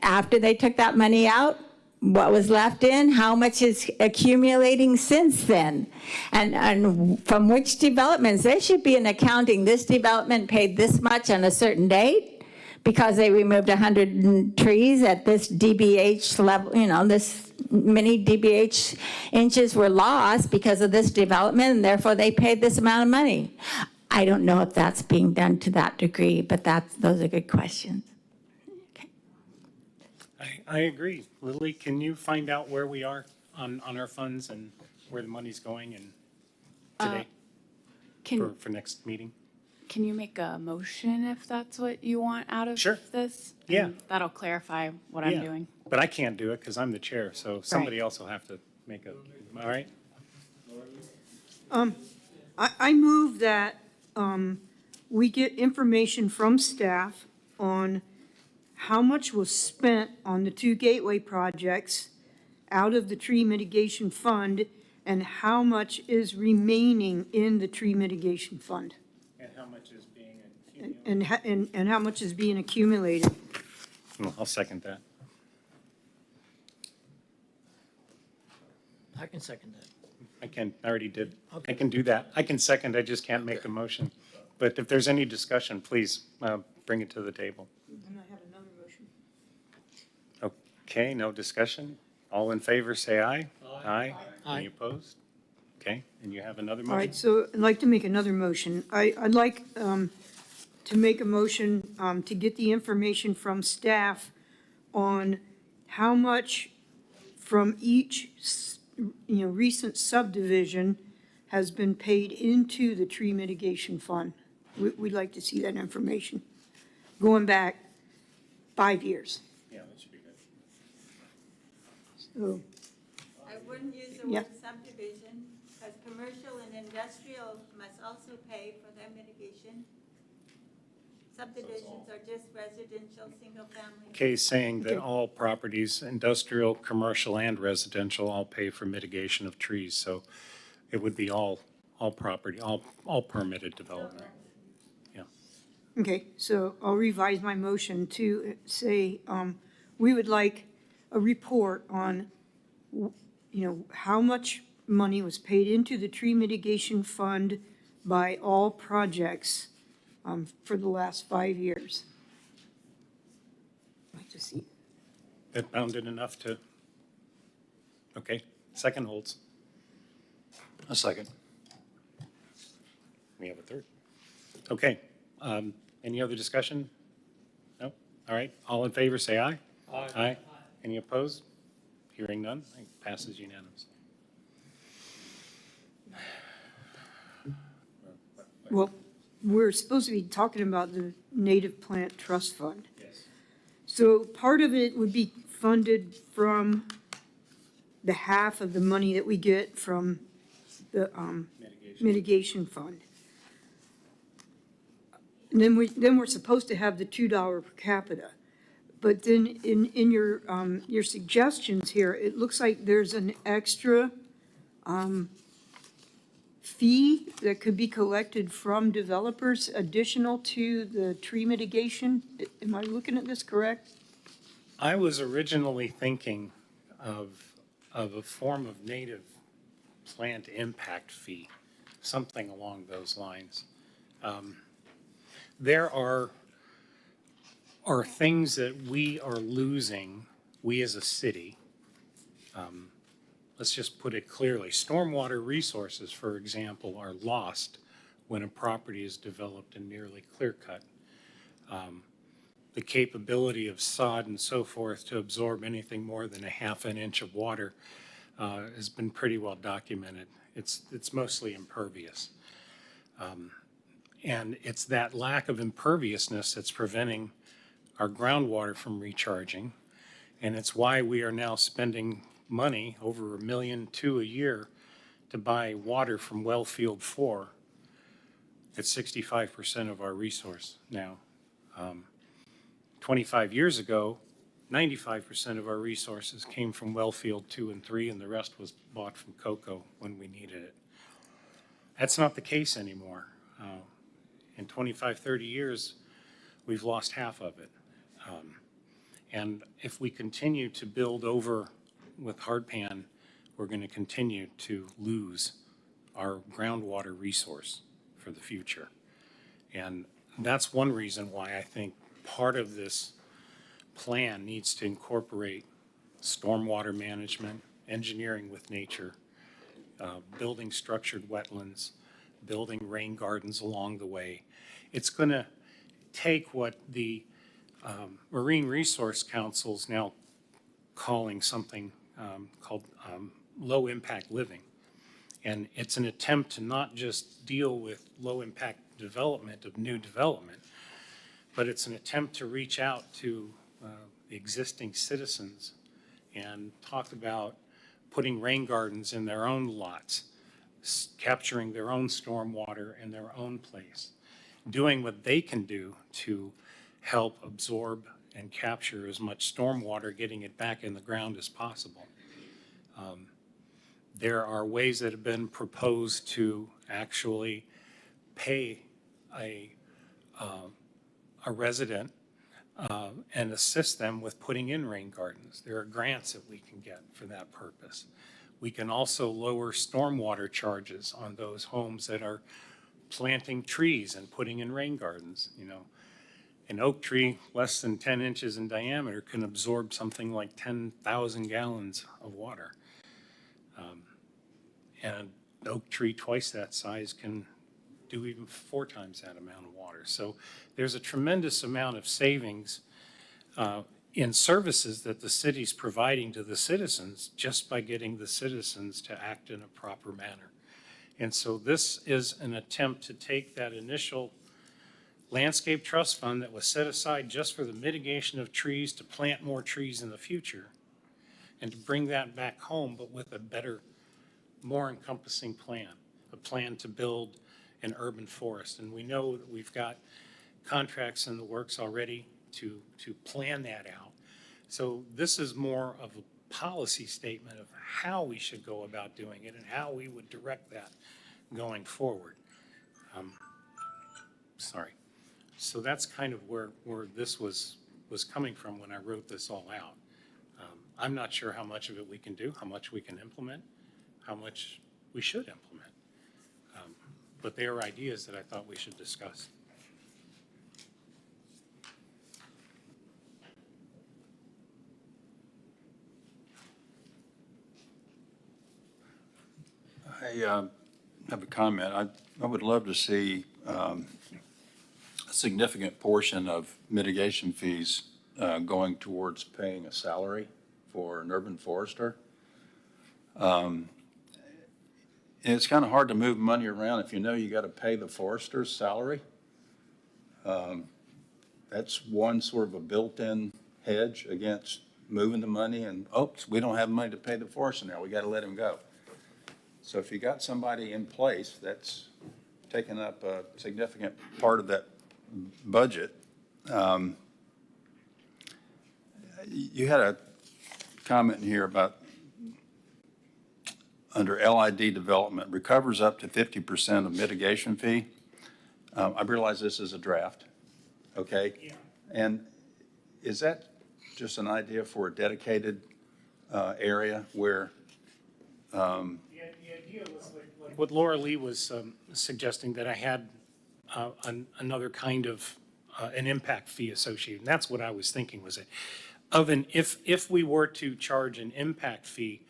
after they took that money out, what was left in, how much is accumulating since then, and from which developments. There should be an accounting. This development paid this much on a certain date because they removed 100 trees at this DBH level, this many DBH inches were lost because of this development, and therefore they paid this amount of money. I don't know if that's being done to that degree, but those are good questions. I agree. Lily, can you find out where we are on our funds and where the money's going and today for next meeting? Can you make a motion if that's what you want out of Sure. this? Yeah. And that'll clarify what I'm Yeah. doing. But I can't do it because I'm the chair, so somebody else will have to make a, all right? I move that we get information from staff on how much was spent on the 2 gateway projects out of the tree mitigation fund and how much is remaining in the tree mitigation fund. And how much is being accumulated? And how much is being accumulated. Well, I'll second that. I can second that. I already did. Okay. I can do that. I can second, I just can't make a motion. But if there's any discussion, please bring it to the table. And I have another motion. Okay, no discussion? All in favor, say aye. Aye. Aye. Any opposed? Okay, and you have another All right, motion? so I'd like to make another motion. I'd like to make a motion to get the information from staff on how much from each, recent subdivision has been paid into the tree mitigation fund. We'd like to see that information, going back 5 years. Yeah, that should be good. So, I wouldn't use the Yeah. word subdivision, because commercial and industrial must also pay for their mitigation. Subdivisions are just residential, single-family. Kay's saying that Okay. all properties, industrial, commercial, and residential, all pay for mitigation of trees. So it would be all property, all permitted development. Yeah. okay, so I'll revise my motion to say, we would like a report on, how much money was paid into the tree mitigation fund by all projects for the last 5 years. I'd like to see. That bounded enough to, okay, second holds. A second. We have a third. Okay, any other discussion? No? All right, all in favor, say aye. Aye. Aye. Any opposed? Hearing none, it passes unanimously. Well, we're supposed to be talking about the Native Plant Trust Fund. Yes. So part of it would be funded from the half of the money that we get from the mitigation fund. And then we're supposed to have the $2 per capita. But then in your suggestions here, it looks like there's an extra fee that could be collected from developers additional to the tree mitigation. Am I looking at this correct? I was originally thinking of a form of native plant impact fee, something along those lines. There are things that we are losing, we as a city. Let's just put it clearly. Stormwater resources, for example, are lost when a property is developed and nearly clear-cut. The capability of sod and so forth to absorb anything more than a half an inch of water has been pretty well documented. It's mostly impervious. And it's that lack of imperviousness that's preventing our groundwater from recharging. And it's why we are now spending money, over $1.2 million a year, to buy water from well field 4. It's 65% of our resource now. 25 years ago, 95% of our resources came from well field 2 and 3, and the rest was bought from COCO when we needed it. That's not the case anymore. In 25, 30 years, we've lost half of it. And if we continue to build over with hardpan, we're going to continue to lose our groundwater resource for the future. And that's one reason why I think part of this plan needs to incorporate stormwater management, engineering with nature, building structured wetlands, building rain gardens along the way. It's going to take what the Marine Resource Council's now calling something called low-impact living. And it's an attempt to not just deal with low-impact development of new development, but it's an attempt to reach out to existing citizens and talk about putting rain gardens in their own lots, capturing their own stormwater in their own place, doing what they can do to help absorb and capture as much stormwater, getting it back in the ground as possible. There are ways that have been proposed to actually pay a resident and assist them with putting in rain gardens. There are grants that we can get for that purpose. We can also lower stormwater charges on those homes that are planting trees and putting in rain gardens. You know, an oak tree less than 10 inches in diameter can absorb something like 10,000 gallons of water. And an oak tree twice that size can do even 4 times that amount of water. So there's a tremendous amount of savings in services that the city's providing to the citizens just by getting the citizens to act in a proper manner. And so this is an attempt to take that initial landscape trust fund that was set aside just for the mitigation of trees, to plant more trees in the future, and to bring that back home, but with a better, more encompassing plan, a plan to build an urban forest. And we know that we've got contracts in the works already to plan that out. So this is more of a policy statement of how we should go about doing it and how we would direct that going forward. Sorry. So that's kind of where this was coming from when I wrote this all out. I'm not sure how much of it we can do, how much we can implement, how much we should implement. But they are ideas that I thought we should discuss. I have a comment. I would love to see a significant portion of mitigation fees going towards paying a salary for an urban forester. And it's kind of hard to move money around if you know you got to pay the forester's salary. That's one sort of a built-in hedge against moving the money and, oops, we don't have money to pay the forester now. We got to let him go. So if you got somebody in place that's taking up a significant part of that budget, you had a comment here about under LID development, recovers up to 50% of mitigation fee. I realize this is a draft, okay? Yeah. And is that just an idea for a dedicated area where? The idea was like what Laura Lee was suggesting, that I had another kind of an impact fee associated. And that's what I was thinking was if we were to charge an impact fee,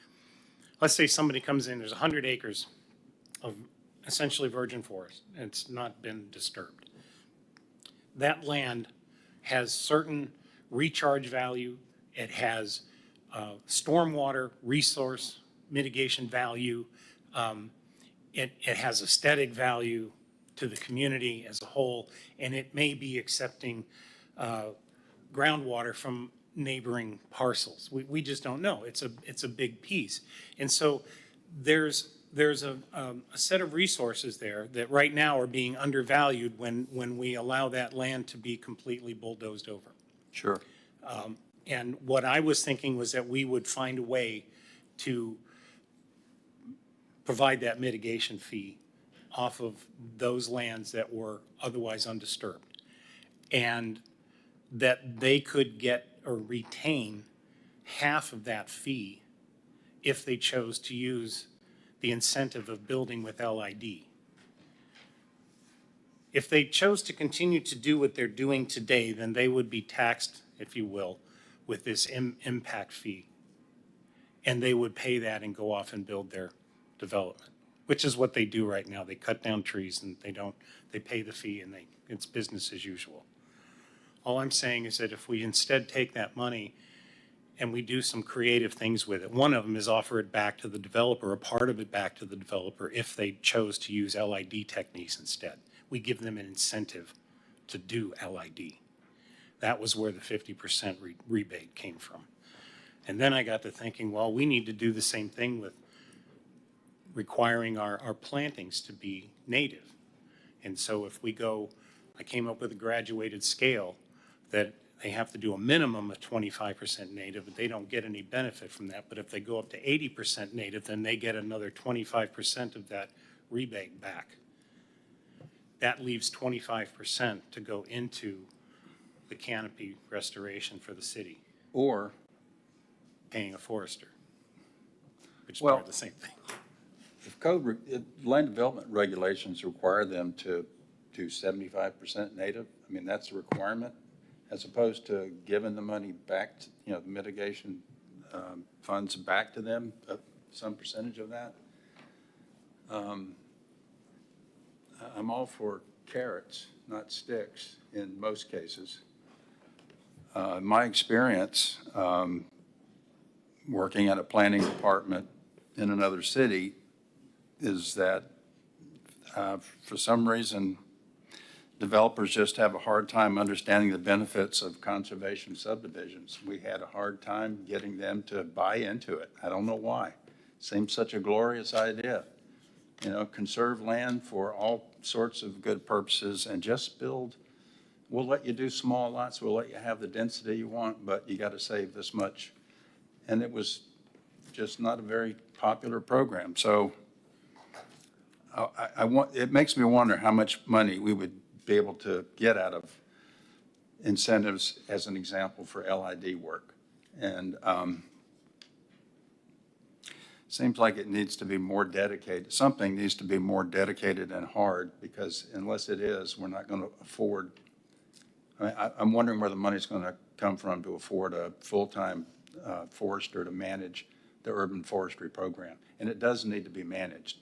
let's say somebody comes in, there's 100 acres of essentially virgin forest, and it's not been disturbed. That land has certain recharge value. It has stormwater resource mitigation value. It has aesthetic value to the community as a whole, and it may be accepting groundwater from neighboring parcels. We just don't know. It's a big piece. And so there's a set of resources there that right now are being undervalued when we allow that land to be completely bulldozed over. Sure. And what I was thinking was that we would find a way to provide that mitigation fee off of those lands that were otherwise undisturbed, and that they could get or retain half of that fee if they chose to use the incentive of building with LID. If they chose to continue to do what they're doing today, then they would be taxed, if you will, with this impact fee. And they would pay that and go off and build their development, which is what they do right now. They cut down trees and they pay the fee and it's business as usual. All I'm saying is that if we instead take that money and we do some creative things with it, one of them is offer it back to the developer, a part of it back to the developer if they chose to use LID techniques instead. We give them an incentive to do LID. That was where the 50% rebate came from. And then I got to thinking, well, we need to do the same thing with requiring our plantings to be native. And so if we go, I came up with a graduated scale that they have to do a minimum of 25% native, but they don't get any benefit from that. But if they go up to 80% native, then they get another 25% of that rebate back. That leaves 25% to go into the canopy restoration for the city, Or, paying a forester, which is Well- part of the same thing. if land development regulations require them to do 75% native, I mean, that's a requirement, as opposed to giving the money back, to, the mitigation funds back to them, some percentage of that. I'm all for carrots, not sticks, in most cases. My experience, working at a planning department in another city, is that for some reason, developers just have a hard time understanding the benefits of conservation subdivisions. We had a hard time getting them to buy into it. I don't know why. Seems such a glorious idea. Conserve land for all sorts of good purposes and just build. We'll let you do small lots, we'll let you have the density you want, but you got to save this much. And it was just not a very popular program. So it makes me wonder how much money we would be able to get out of incentives, as an example, for LID work. And seems like it needs to be more dedicated. Something needs to be more dedicated and hard, because unless it is, we're not going to afford. I'm wondering where the money's going to come from to afford a full-time forester to manage the urban forestry program. And it does need to be managed.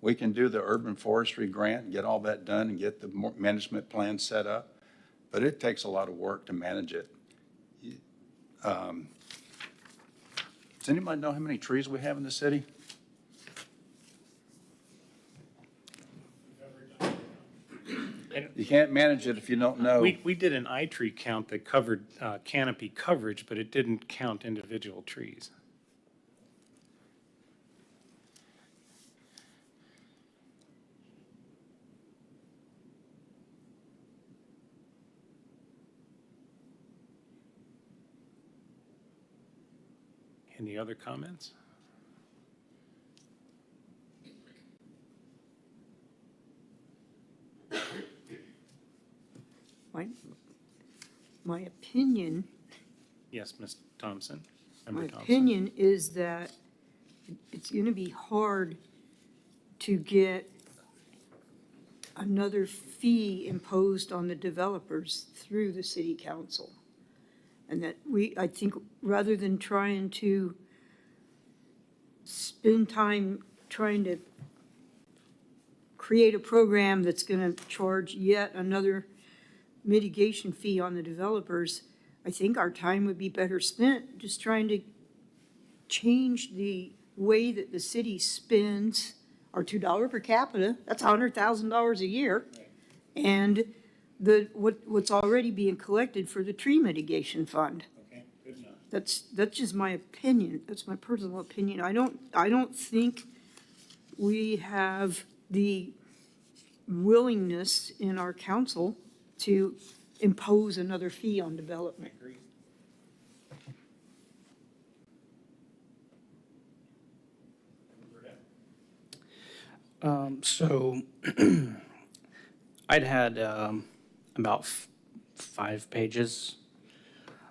We can do the urban forestry grant, get all that done, and get the management plan set up, but it takes a lot of work to manage it. Does anybody know how many trees we have in the city? You can't manage it if you don't know. We did an eye tree count that covered canopy coverage, but it didn't count individual trees. Any other comments? My opinion, Yes, Ms. Thompson. my Member Thompson. opinion is that it's going to be hard to get another fee imposed on the developers through the city council. And that I think, rather than trying to spend time trying to create a program that's going to charge yet another mitigation fee on the developers, I think our time would be better spent just trying to change the way that the city spends our $2 per capita. That's $100,000 a year. And what's already being collected for the tree mitigation fund. Okay, good enough. That's just my opinion. That's my personal opinion. I don't think we have the willingness in our council to impose another fee on development. I agree. So I'd had about 5 pages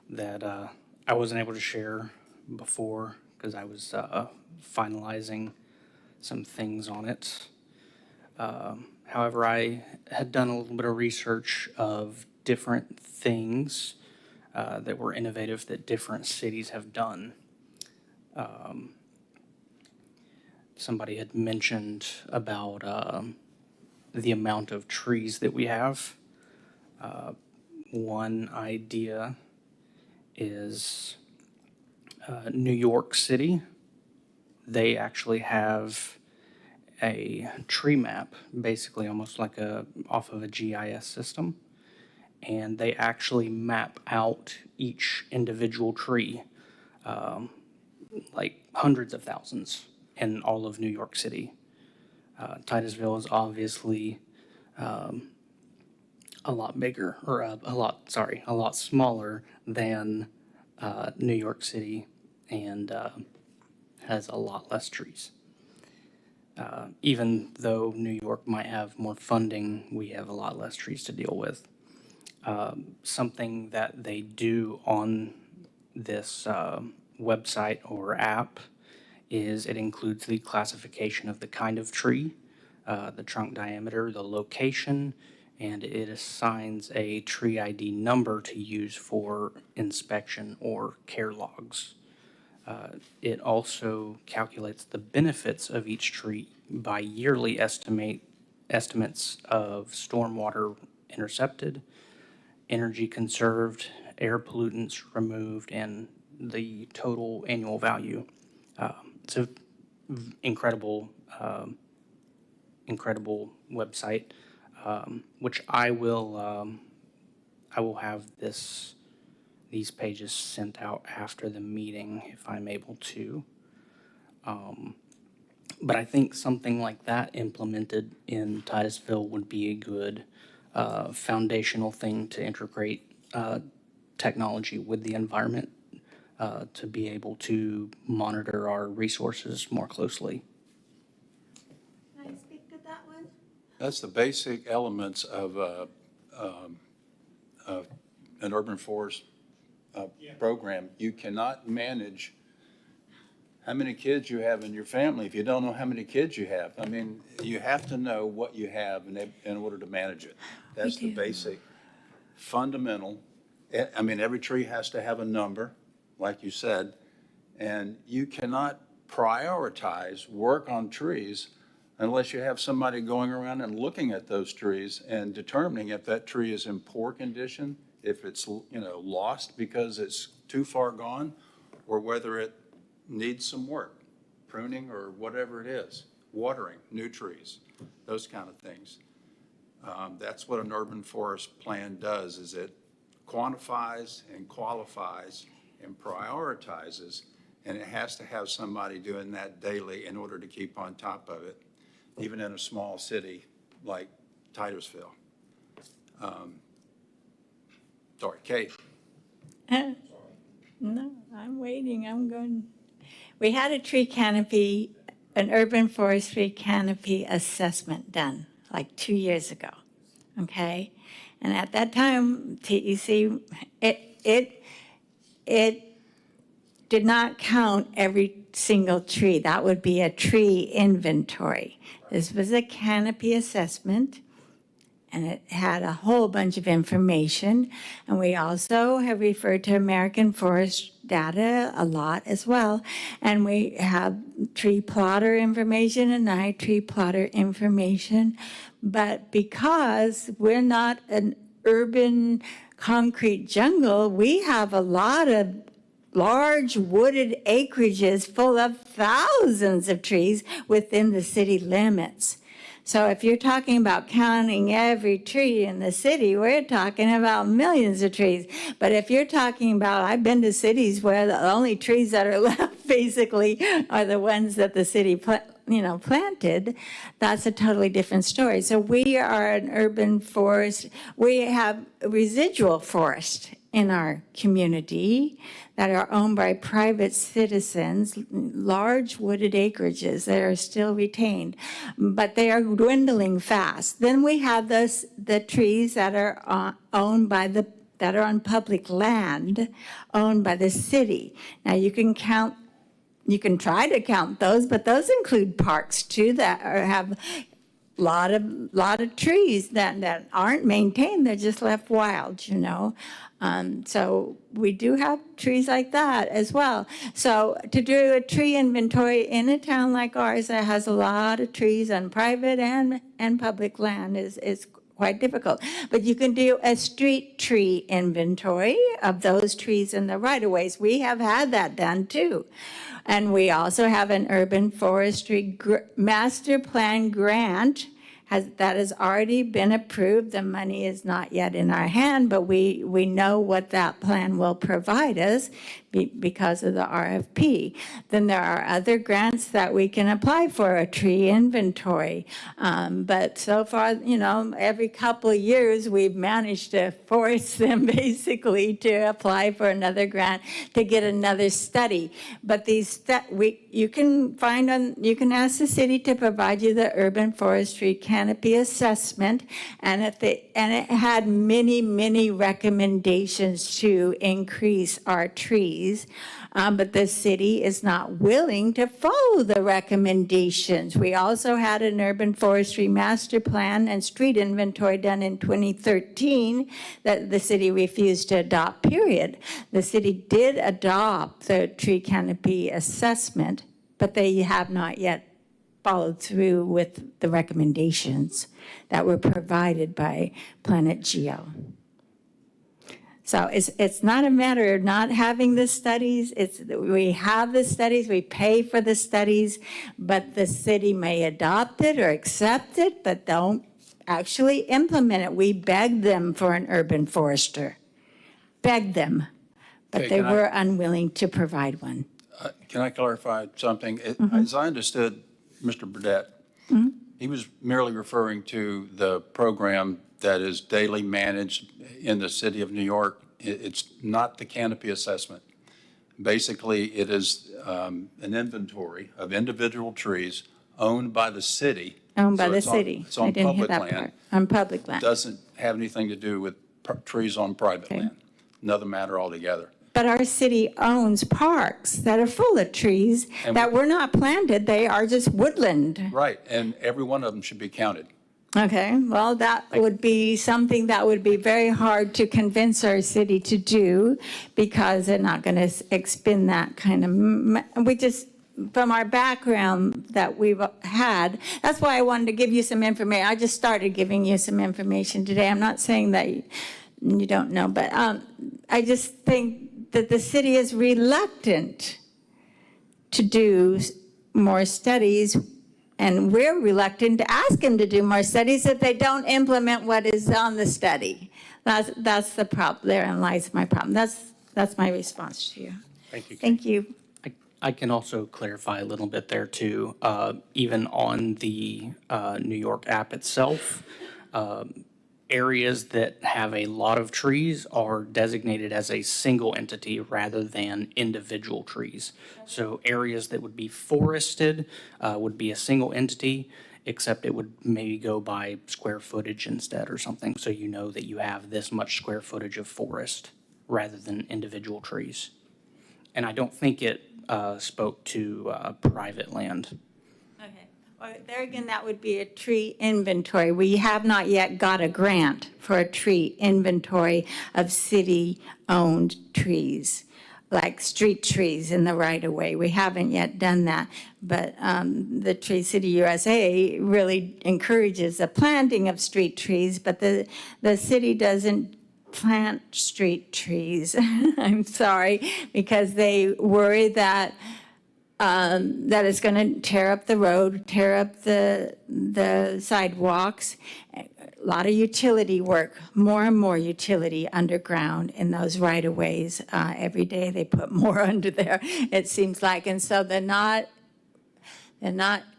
that I wasn't able to share before because I was finalizing some things on it. However, I had done a little bit of research of different things that were innovative that different cities have done. Somebody had mentioned about the amount of trees that we have. One idea is New York City. They actually have a tree map, basically almost like off of a GIS system, and they actually map out each individual tree, like hundreds of thousands in all of New York City. Titusville is obviously a lot bigger, or a lot smaller than New York City, and has a lot less trees. Even though New York might have more funding, we have a lot less trees to deal with. Something that they do on this website or app is it includes the classification of the kind of tree, the trunk diameter, the location, and it assigns a tree ID number to use for inspection or care logs. It also calculates the benefits of each tree by yearly estimates of stormwater intercepted, energy conserved, air pollutants removed, and the total annual value. It's an incredible website, which I will have these pages sent out after the meeting if I'm able to. But I think something like that implemented in Titusville would be a good foundational thing to integrate technology with the environment to be able to monitor our resources more closely. Can I speak to that one? That's the basic elements of an urban forest program. You cannot manage how many kids you have in your family if you don't know how many kids you have. I mean, you have to know what you have in order to manage it. That's the basic, fundamental. I mean, every tree has to have a number, like you said, and you cannot prioritize work on trees unless you have somebody going around and looking at those trees and determining if that tree is in poor condition, if it's, lost because it's too far gone, or whether it needs some work, pruning or whatever it is, watering, new trees, those kind of things. That's what an urban forest plan does, is it quantifies and qualifies and prioritizes, and it has to have somebody doing that daily in order to keep on top of it, even in a small city like Titusville. Sorry, Kate. No, I'm waiting, I'm going. We had a tree canopy, an urban forestry canopy assessment done like 2 years ago, okay? And at that time, TEC, it did not count every single tree. That would be a tree inventory. This was a canopy assessment, and it had a whole bunch of information. And we also have referred to American Forest data a lot as well. And we have tree plotter information and night tree plotter information. But because we're not an urban concrete jungle, we have a lot of large wooded acreages full of thousands of trees within the city limits. So if you're talking about counting every tree in the city, we're talking about millions of trees. But if you're talking about, I've been to cities where the only trees that are left basically are the ones that the city planted, that's a totally different story. So we are an urban forest. We have residual forest in our community that are owned by private citizens, large wooded acreages that are still retained, but they are dwindling fast. Then we have the trees that are owned by that are on public land, owned by the city. Now you can count you can try to count those, but those include parks too that have lot of trees that aren't maintained. They're just left wild, you know. So we do have trees like that as well. So to do a tree inventory in a town like ours that has a lot of trees on private and public land is quite difficult. But you can do a street tree inventory of those trees in the right-of-ways. We have had that done too. And we also have an urban forestry master plan grant that has already been approved. The money is not yet in our hand, but we know what that plan will provide us because of the RFP. Then there are other grants that we can apply for a tree inventory. But so far, you know, every couple of years, we've managed to force them basically to apply for another grant to get another study. But these you can ask the city to provide you the urban forestry canopy assessment, and it had many recommendations to increase our trees. But the city is not willing to follow the recommendations. We also had an urban forestry master plan and street inventory done in 2013 that the city refused to adopt, period. The city did adopt the tree canopy assessment, but they have not yet followed through with the recommendations that were provided by Planet Geo. So it's not a matter of not having the studies. We have the studies, we pay for the studies, but the city may adopt it or accept it, but don't actually implement it. We beg them for an urban forester, beg them, but Okay, they were unwilling to provide one. Can I clarify something? As I understood Mr. Burdette, he was merely referring to the program that is daily managed in the city of New York. It's not the canopy assessment. Basically, it is an inventory of individual trees owned by the city. Owned by So the it's on- city. It's on I didn't hear public that land. part. On public land. Doesn't have anything to do with trees on private Okay. land. Another matter altogether. But our city owns parks that are full of trees And that were not planted. They are just woodland. Right, and every one of them should be counted. Okay, well, that would be something that would be very hard to convince our city to do because they're not going to expend that kind of, we just, from our background that we've had, that's why I wanted to give you some information. I just started giving you some information today. I'm not saying that you don't know, but I just think that the city is reluctant to do more studies. And we're reluctant to ask them to do more studies if they don't implement what is on the study. That's the problem. Therein lies my problem. That's my response to you. Thank you. Thank you. I can also clarify a little bit there too. Even on the New York app itself, areas that have a lot of trees are designated as a single entity rather than individual trees. So areas that would be forested would be a single entity, except it would maybe go by square footage instead or something. So you know that you have this much square footage of forest rather than individual trees. And I don't think it spoke to private land. Okay. Well, there again, that would be a tree inventory. We have not yet got a grant for a tree inventory of city-owned trees, like street trees in the right-of-way. We haven't yet done that, but the Tree City USA really encourages the planting of street trees, but the city doesn't plant street trees. I'm sorry, because they worry that that it's going to tear up the road, tear up the sidewalks. A lot of utility work, more and more utility underground in those right-of-ways. Every day they put more under there, it seems like. And so they're not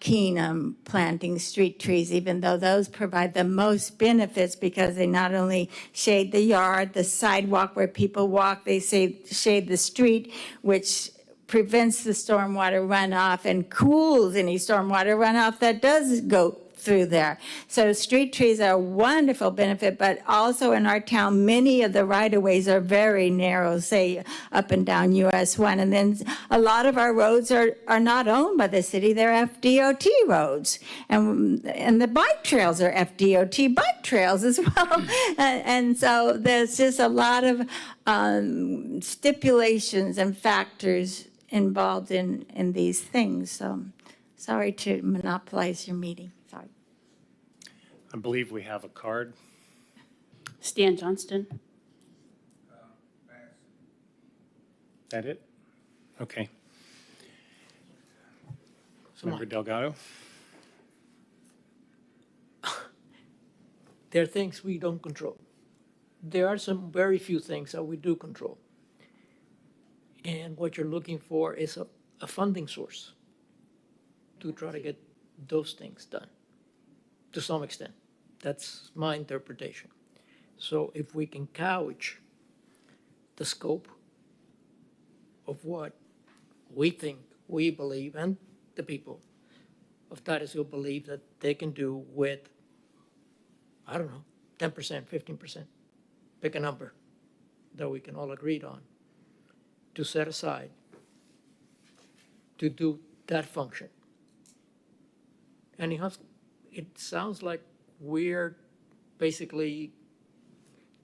keen on planting street trees, even though those provide the most benefits because they not only shade the yard, the sidewalk where people walk, they shade the street, which prevents the stormwater runoff and cools any stormwater runoff that does go through there. So street trees are a wonderful benefit, but also in our town, many of the right-of-ways are very narrow, say up and down US 1. And then a lot of our roads are not owned by the city, they're FDOT roads. And the bike trails are FDOT bike trails as well. And so there's just a lot of stipulations and factors involved in these things. So sorry to monopolize your meeting, sorry. I believe we have a card. Stan Johnston. That it? Okay. So Member Delgado? there are things we don't control. There are some very few things that we do control. And what you're looking for is a funding source to try to get those things done, to some extent. That's my interpretation. So if we can couch the scope of what we think, we believe, and the people of Titusville believe that they can do with, I don't know, 10%, 15%, pick a number that we can all agree on, to set aside to do that function. And it sounds like we're basically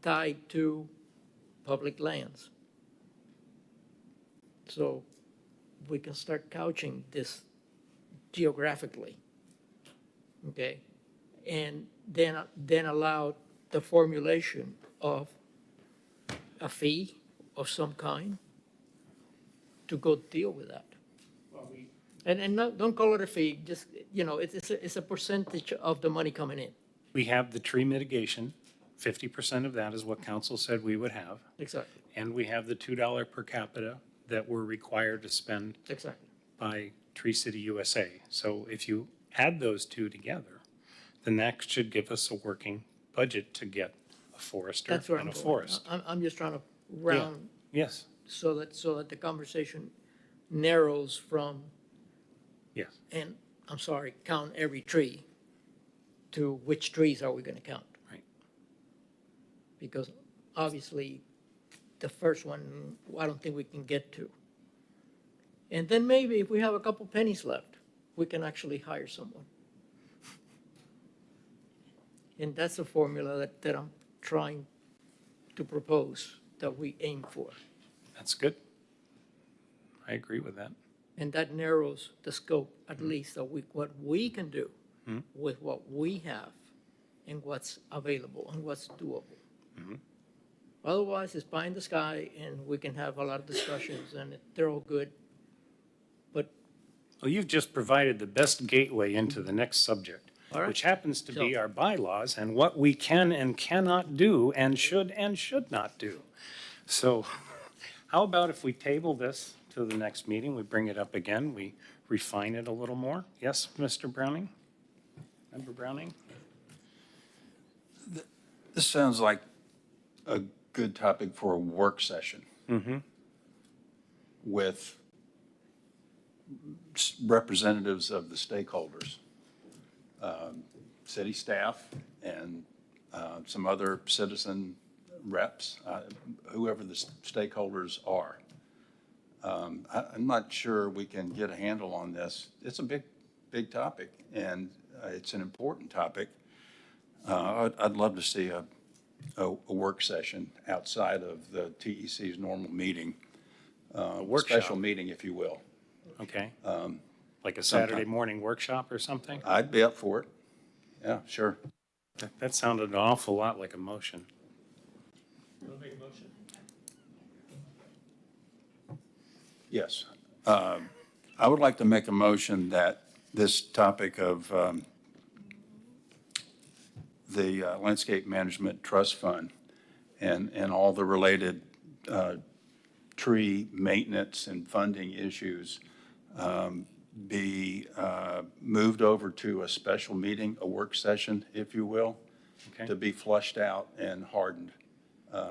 tied to public lands. So we can start couching this geographically, okay? And then allow the formulation of a fee of some kind to go deal with that. And don't call it a fee, just, it's a percentage of the money coming in. We have the tree mitigation. 50% of that is what council said we would have. Exactly, And we have the $2 per capita that we're required to spend exactly. by Tree City USA. So if you add those two together, then that should give us a working budget to get a forester That's where and I'm a going. forest. I'm just trying to round Yes, so that the conversation narrows from, yes. and I'm sorry, count every tree, to which trees are we gonna count? Right. Because obviously, the first one, I don't think we can get to. And then maybe if we have a couple pennies left, we can actually hire someone. And that's a formula that I'm trying to propose that we aim for. That's good. I agree with that. And that narrows the scope, at least, of what we can do with what we have and what's available and what's doable. Otherwise, it's pie in the sky, and we can have a lot of discussions, and they're all good. But Well, you've just provided the best gateway into the next subject, All right. which happens to be So- our bylaws and what we can and cannot do and should not do. So how about if we table this to the next meeting, we bring it up again, we refine it a little more? Yes, Mr. Browning? Member Browning? This sounds like a good topic for a work session with representatives of the stakeholders, city staff, and some other citizen reps, whoever the stakeholders are. I'm not sure we can get a handle on this. It's a big topic, and it's an important topic. I'd love to see a work session outside of the TEC's normal meeting, workshop. special meeting, if you will. Okay. Like a sometime. Saturday morning workshop or something? I'd be up for it. Yeah, sure. That sounded an awful lot like a motion. Yes. I would like to make a motion that this topic of the Landscape Management Trust Fund and all the related tree maintenance and funding issues be moved over to a special meeting, a work session, if you will, Okay. to be flushed out and hardened,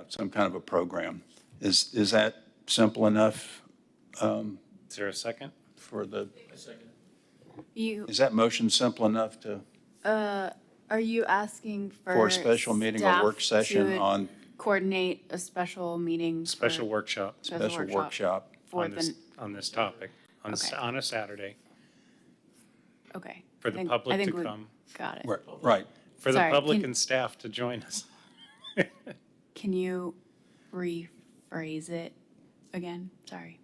some kind of a program. Is that simple enough Is there a second? for the, You, is that motion simple enough to? Are you asking For a special meeting or work staff session to on coordinate a special meeting? Special for- workshop special workshop. For on this topic, Okay. on a Saturday, okay. for I the think- public I think to we come, Got it. Right. for the Sorry, public can- and staff to join us. Can you rephrase it again? Sorry.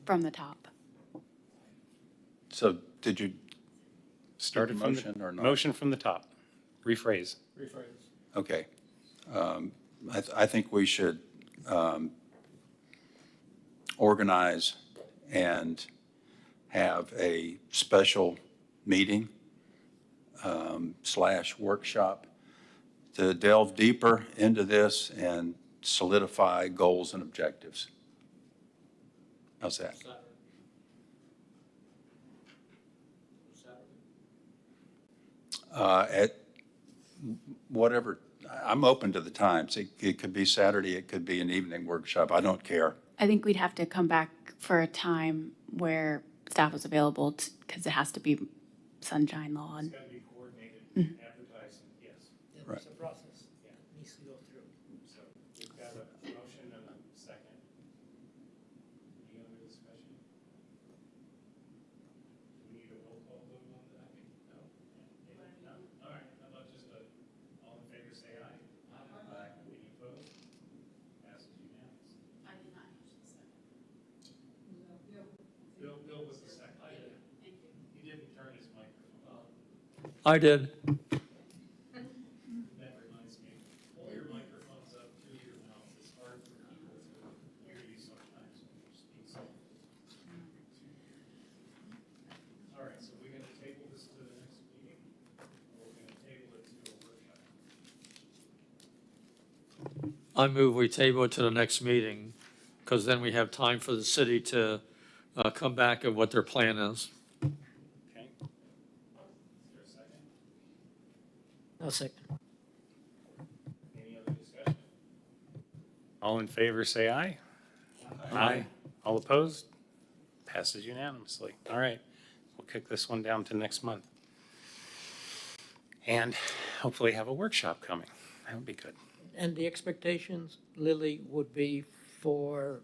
From the top. So did you, Started from motion or the, not? motion from the top, rephrase. okay. I think we should organize and have a special meeting / workshop to delve deeper into this and solidify goals and objectives. How's that? At whatever, I'm open to the times. It could be Saturday, it could be an evening workshop. I don't care. I think we'd have to come back for a time where staff was available because it has to be sunshine law and Got to be coordinated, advertising, yes. Right. It's a process. Needs to go through. So we've got a motion and a second. Any other discussion? Do we need a roll call vote on that? No? No? All right, how about just all in favor say aye? Aye. Any opposed? Passes unanimously. I did not use the second. Bill was the second. Thank you. He didn't turn his microphone on. I did. That reminds me, pull your microphones up to your mouth. It's hard for people to hear you sometimes when you speak. All right, so we're gonna table this to the next meeting, or we're gonna table it to a workshop. I move we table it to the next meeting, because then we have time for the city to come back and what their plan is. Okay? Is there a second? A second. Any other discussion? All in favor, say aye. Aye. All opposed? Passes unanimously. All right, we'll kick this one down to next month. And hopefully have a workshop coming. That would be good. And the expectations, Lily, would be for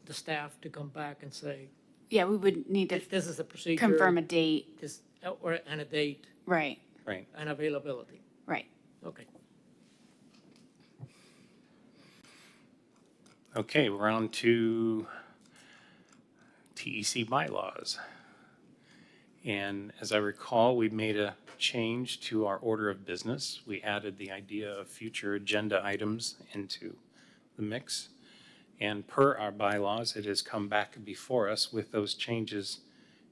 the staff to come back and say, yeah, we would need to this is the procedure. confirm a date. This, and a date Right, Right. and availability. right. Okay. Okay, we're on to TEC bylaws. And as I recall, we made a change to our order of business. We added the idea of future agenda items into the mix. And per our bylaws, it has come back before us with those changes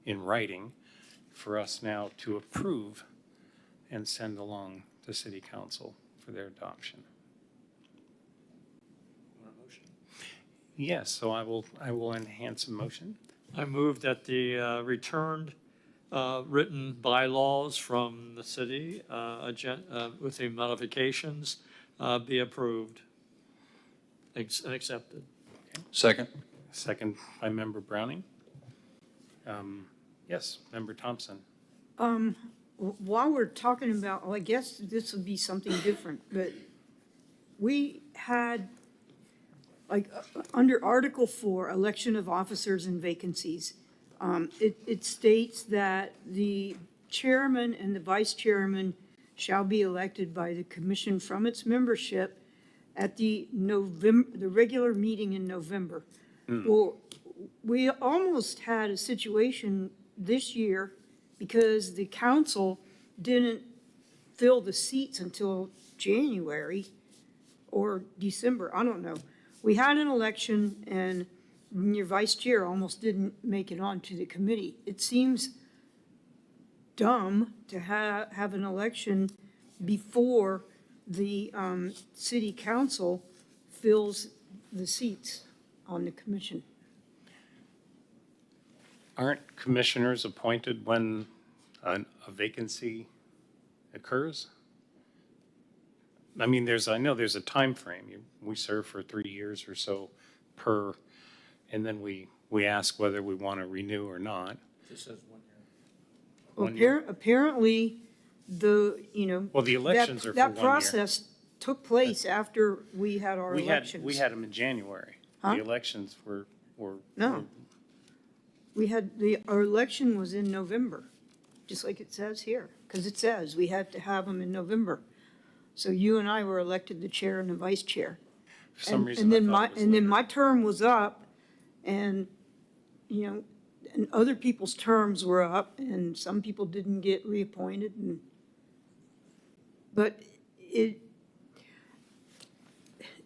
in writing for us now to approve and send along to City Council for their adoption. Yes, so I will enhance a motion. I move that the returned written bylaws from the city with the modifications be approved and accepted. Second? Second by Member Browning. Yes, Member Thompson. While we're talking about, well, I guess this would be something different, but we had, like, under Article 4, election of officers and vacancies, it states that the chairman and the vice chairman shall be elected by the commission from its membership at the regular meeting in November. Well, we almost had a situation this year because the council didn't fill the seats until January or December, I don't know. We had an election and your vice chair almost didn't make it onto the committee. It seems dumb to have an election before the city council fills the seats on the commission. Aren't commissioners appointed when a vacancy occurs? I mean, I know there's a time frame. We serve for 3 years or so per, and then we ask whether we want to renew or not. Just says 1 year. 1 year? Apparently, Well, the elections are for 1 year. that process took place after we had our We elections. had them in January. Huh? The elections were. No. Our election was in November, just like it says here, because it says we had to have them in November. So you and I were elected the chair and the vice chair. For some And- reason, and I then thought my it was And then later. my term was up, and, and other people's terms were up, and some people didn't get reappointed, but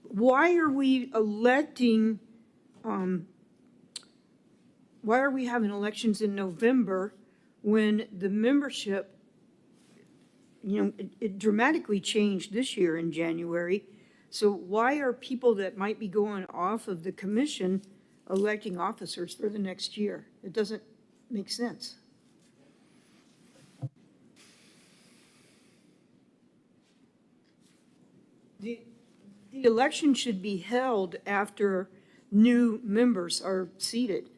why are we electing, why are we having elections in November when the membership, it dramatically changed this year in January? So why are people that might be going off of the commission electing officers for the next year? It doesn't make sense. The election should be held after new members are seated.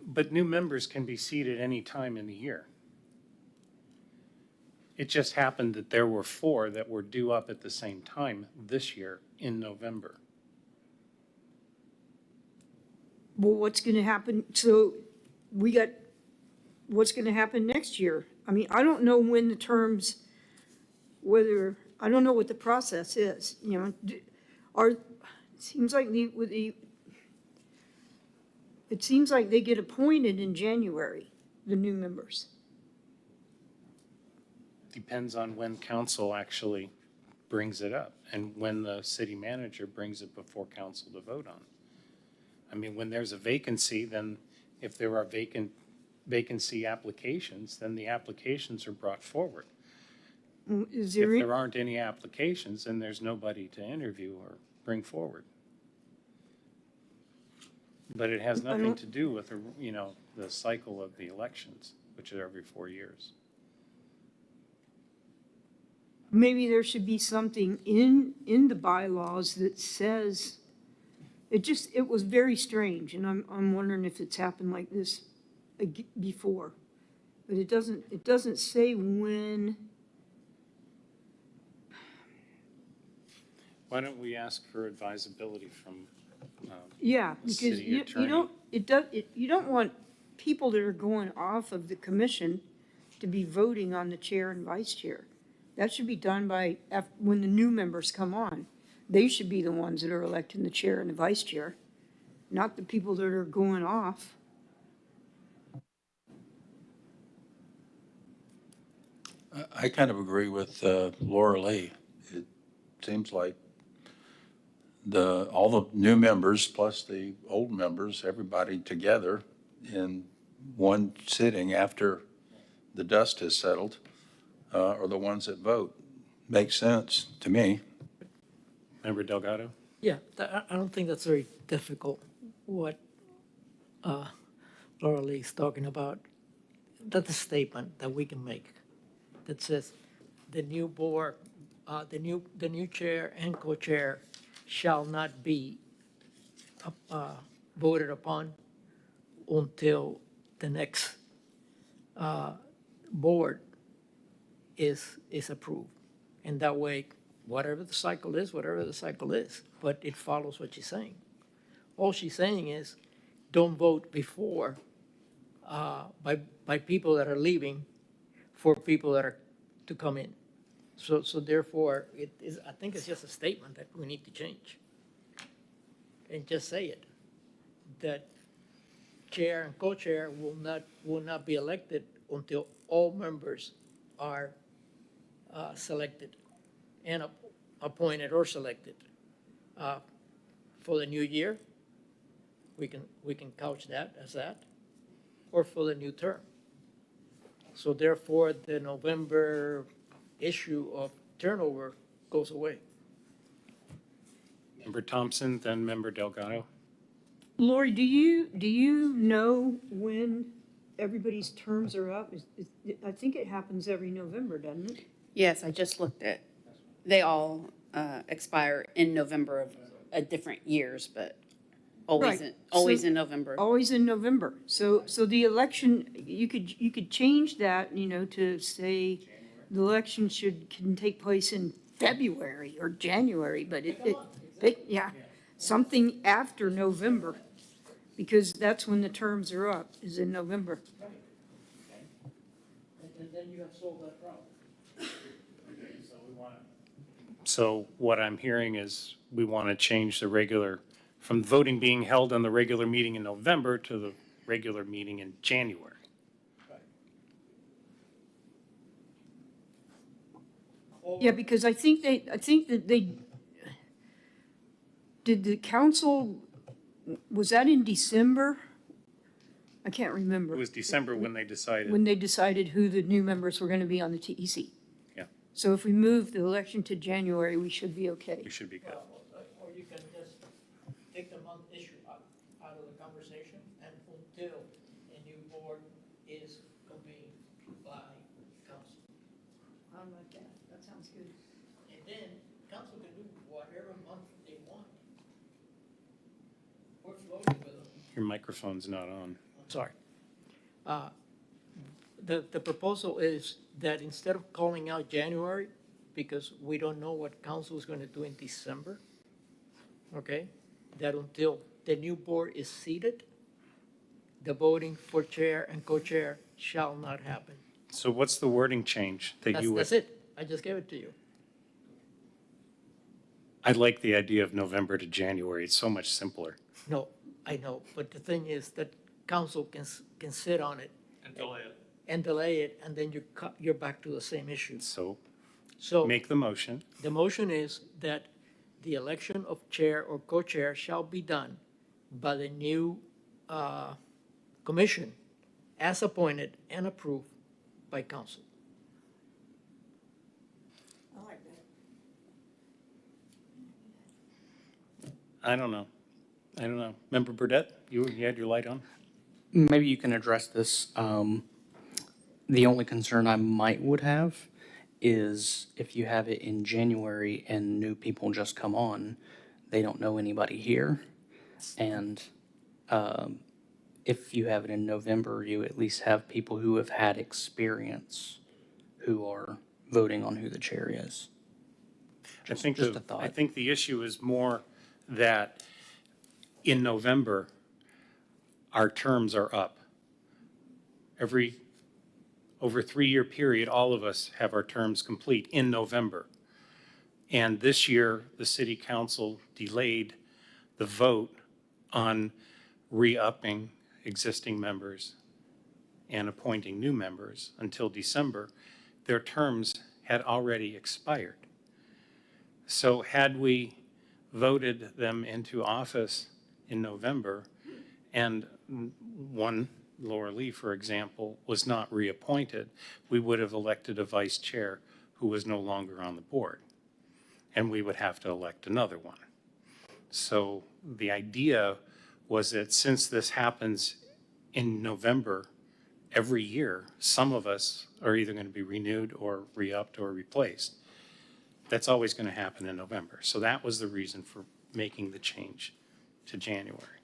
But new members can be seated any time in the year. It just happened that there were 4 that were due up at the same time this year in November. Well, what's going to happen? So what's going to happen next year? I mean, I don't know when the terms, I don't know what the process is, it seems like it seems like they get appointed in January, the new members. Depends on when council actually brings it up and when the city manager brings it before council to vote on. I mean, when there's a vacancy, then if there are vacancy applications, then the applications are brought forward. Is If there, there aren't any applications, then there's nobody to interview or bring forward. But it has nothing to do with, the cycle of the elections, which are every 4 years. maybe there should be something in the bylaws that says, it was very strange, and I'm wondering if it's happened like this before. But it doesn't say when. Why don't we ask for advisability from Yeah, the because city you attorney? you don't want people that are going off of the commission to be voting on the chair and vice chair. That should be done when the new members come on. They should be the ones that are electing the chair and the vice chair, not the people that are going off. I kind of agree with Laura Lee. It seems like all the new members plus the old members, everybody together in one sitting after the dust has settled, are the ones that vote. Makes sense to me. Member Delgado? Yeah, I don't think that's very difficult, what Laura Lee is talking about. That's a statement that we can make that says the new board, the new chair and co-chair shall not be voted upon until the next board is approved. And that way, whatever the cycle is, but it follows what she's saying. All she's saying is, don't vote before, by people that are leaving for people that are to come in. So therefore, I think it's just a statement that we need to change. And just say it, that chair and co-chair will not be elected until all members are selected and appointed or selected. For the new year, we can couch that as that, or for the new term. So therefore, the November issue of turnover goes away. Member Thompson, then Member Delgado. Lori, do you know when everybody's terms are up? I think it happens every November, doesn't it? Yes, I just looked at, they all expire in November of different years, but Right. So- in November. Always in November. So the election, you could change that, to say the election can take place in February or January, but yeah, something after November, because that's when the terms are up, is in November. And then you have solved that problem. So what I'm hearing is we want to change the regular, from voting being held on the regular meeting in November to the regular meeting in January. Yeah, because I think that did the council, was that in December? I can't remember. It was December when they decided. When they decided who the new members were going to be on the TEC. Yeah. So if we move the election to January, we should be okay. We should be good. Or you can just take the month issue out of the conversation and until a new board is convened by council. I like that. That sounds good. And then council can do whatever month they want. We're floating with them. Your microphone's not on. Sorry. The proposal is that instead of calling out January, because we don't know what council is going to do in December, okay, that until the new board is seated, the voting for chair and co-chair shall not happen. So what's the wording change that you would? That's it. I just gave it to you. I like the idea of November to January. It's so much simpler. No, I know, but the thing is that council can sit on it And delay it. and delay it, and then you're back to the same issue. So So make the motion. the motion is that the election of chair or co-chair shall be done by the new commission as appointed and approved by council. I don't know. Member Burdette, you had your light on? Maybe you can address this. The only concern I would have is if you have it in January and new people just come on, they don't know anybody here. And if you have it in November, you at least have people who have had experience who are voting on who the chair is. I think just a thought. I think the issue is more that in November, our terms are up. Over a 3-year period, all of us have our terms complete in November. And this year, the city council delayed the vote on re-upping existing members and appointing new members until December. Their terms had already expired. So had we voted them into office in November, and one, Laura Lee, for example, was not reappointed, we would have elected a vice chair who was no longer on the board, and we would have to elect another one. So the idea was that since this happens in November every year, some of us are either going to be renewed or re-upped or replaced. That's always going to happen in November. So that was the reason for making the change to January.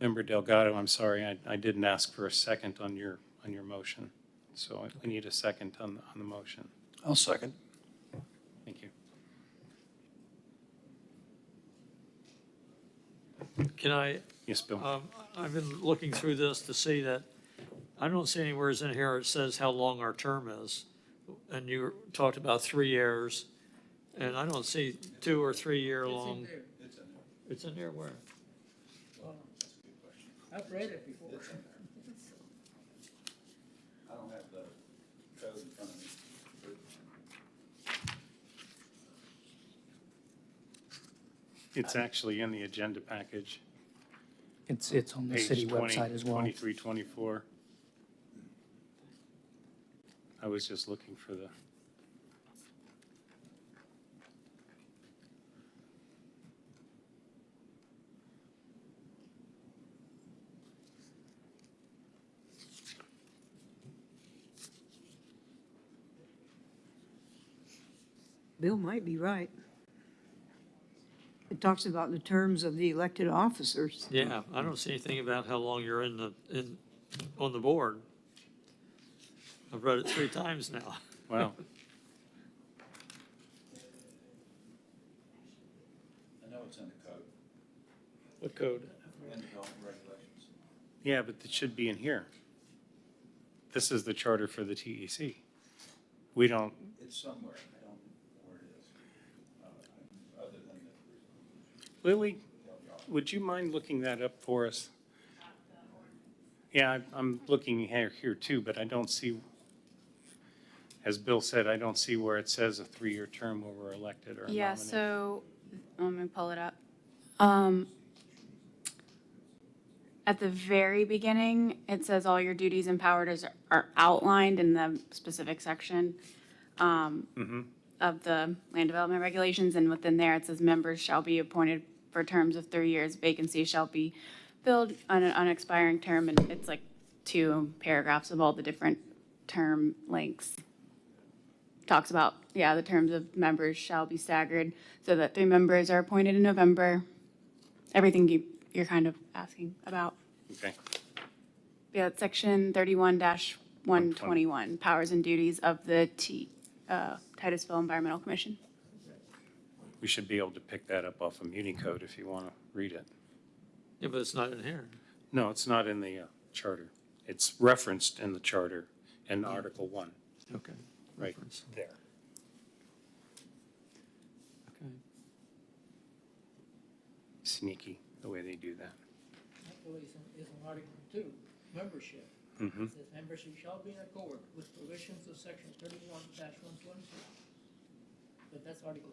Member Delgado, I'm sorry, I didn't ask for a second on your motion. So we need a second on the motion. I'll second. Thank you. Can I, Yes, Bill. I've been looking through this to see that, I don't see anywhere in here it says how long our term is. And you talked about 3 years, and I don't see 2 or 3 year long. It's in there where? I've read it before. I don't have the code in front of me. It's actually in the agenda package. It's on the Page city 20, website as well. 23, 24. I was just looking for the. Bill might be right. It talks about the terms of the elected officers. Yeah, I don't see anything about how long you're on the board. I've read it 3 times now. Wow. I know it's in the code, What code? in development regulations. Yeah, but it should be in here. This is the charter for the TEC. We don't, It's somewhere, I don't know where it is, other than the. Lily, would you mind looking that up for us? Yeah, I'm looking here too, but I don't see, as Bill said, I don't see where it says a 3-year term where we're elected or Yeah, nominated. so, let me pull it up. At the very beginning, it says all your duties and powers are outlined in the specific section of the land development regulations, and within there, it says members shall be appointed for terms of 3 years. Vacancies shall be filled on an unexpiring term, and it's like 2 paragraphs of all the different term lengths. Talks about, yeah, the terms of members shall be staggered so that 3 members are appointed in November. Everything you're kind of asking about. Okay, Yeah, it's section 31-121, powers and duties of the Titusville Environmental Commission. we should be able to pick that up off of Muni Code if you want to read it. Yeah, but it's not in here. No, it's not in the charter. It's referenced in the charter in Article 1, Okay. right Reference. there. Okay. Sneaky, the way they do that. Actually, it's in Article 2, membership. Mhm. It says membership shall be in accord with provisions of section 31-122. But that's Article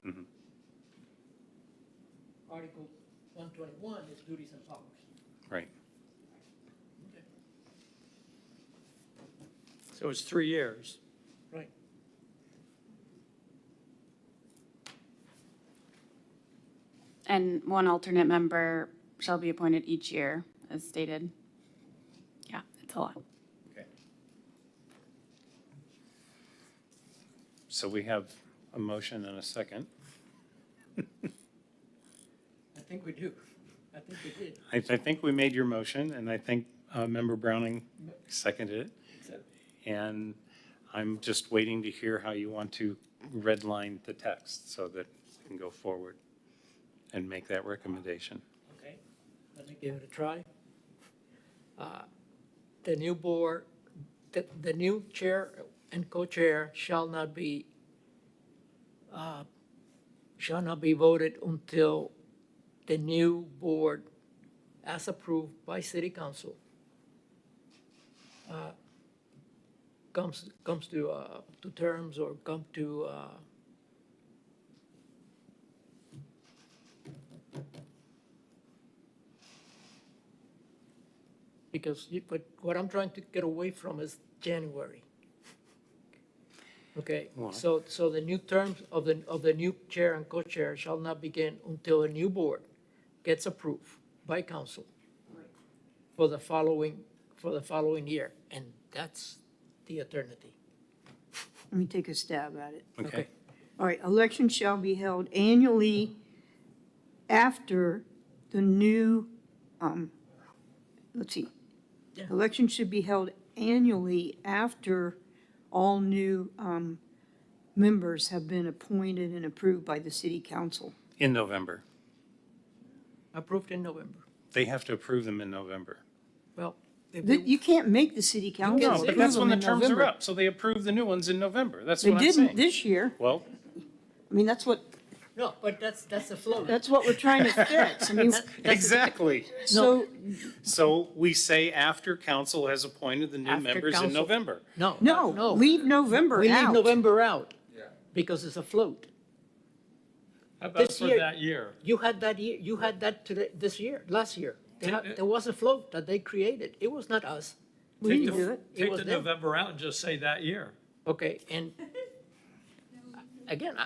2. Mhm. Article 121 is duties and powers. Right. Okay. So it's 3 years. Right. And 1 alternate member shall be appointed each year, as stated. Yeah, it's a lot. Okay. So we have a motion and a second. I think we do. I think we did. I think we made your motion, and I think Member Browning seconded it. And I'm just waiting to hear how you want to redline the text so that we can go forward and make that recommendation. Okay, let me give it a try. The new board, the new chair and co-chair shall not be voted until the new board, as approved by city council, comes to terms or come to but what I'm trying to get away from is January. Okay, Well- so the new terms of the new chair and co-chair shall not begin until a new board gets approved by council for the following year, and that's the eternity. Let me take a stab at it. Okay? All right, elections shall be held annually after the new, let's see. Yeah. Elections should be held annually after all new members have been appointed and approved by the city council. In November. Approved in November. They have to approve them in November. Well, if You can't make the city council No, approve but that's when them the in terms are November. up, so they approve the new ones in November. That's They what I'm saying. didn't this year. Well, I mean, that's what that's a float. we're trying to fix. I mean, exactly. so, So we say after council has appointed the new After members in council- November. no, leave November We leave out. November out. Because it's a float. How about This for year- that year? You had that today, last year. There was a float that they created. It was not us. We Take didn't the- do it. Take was the them. November out and just say that year. Okay, and again,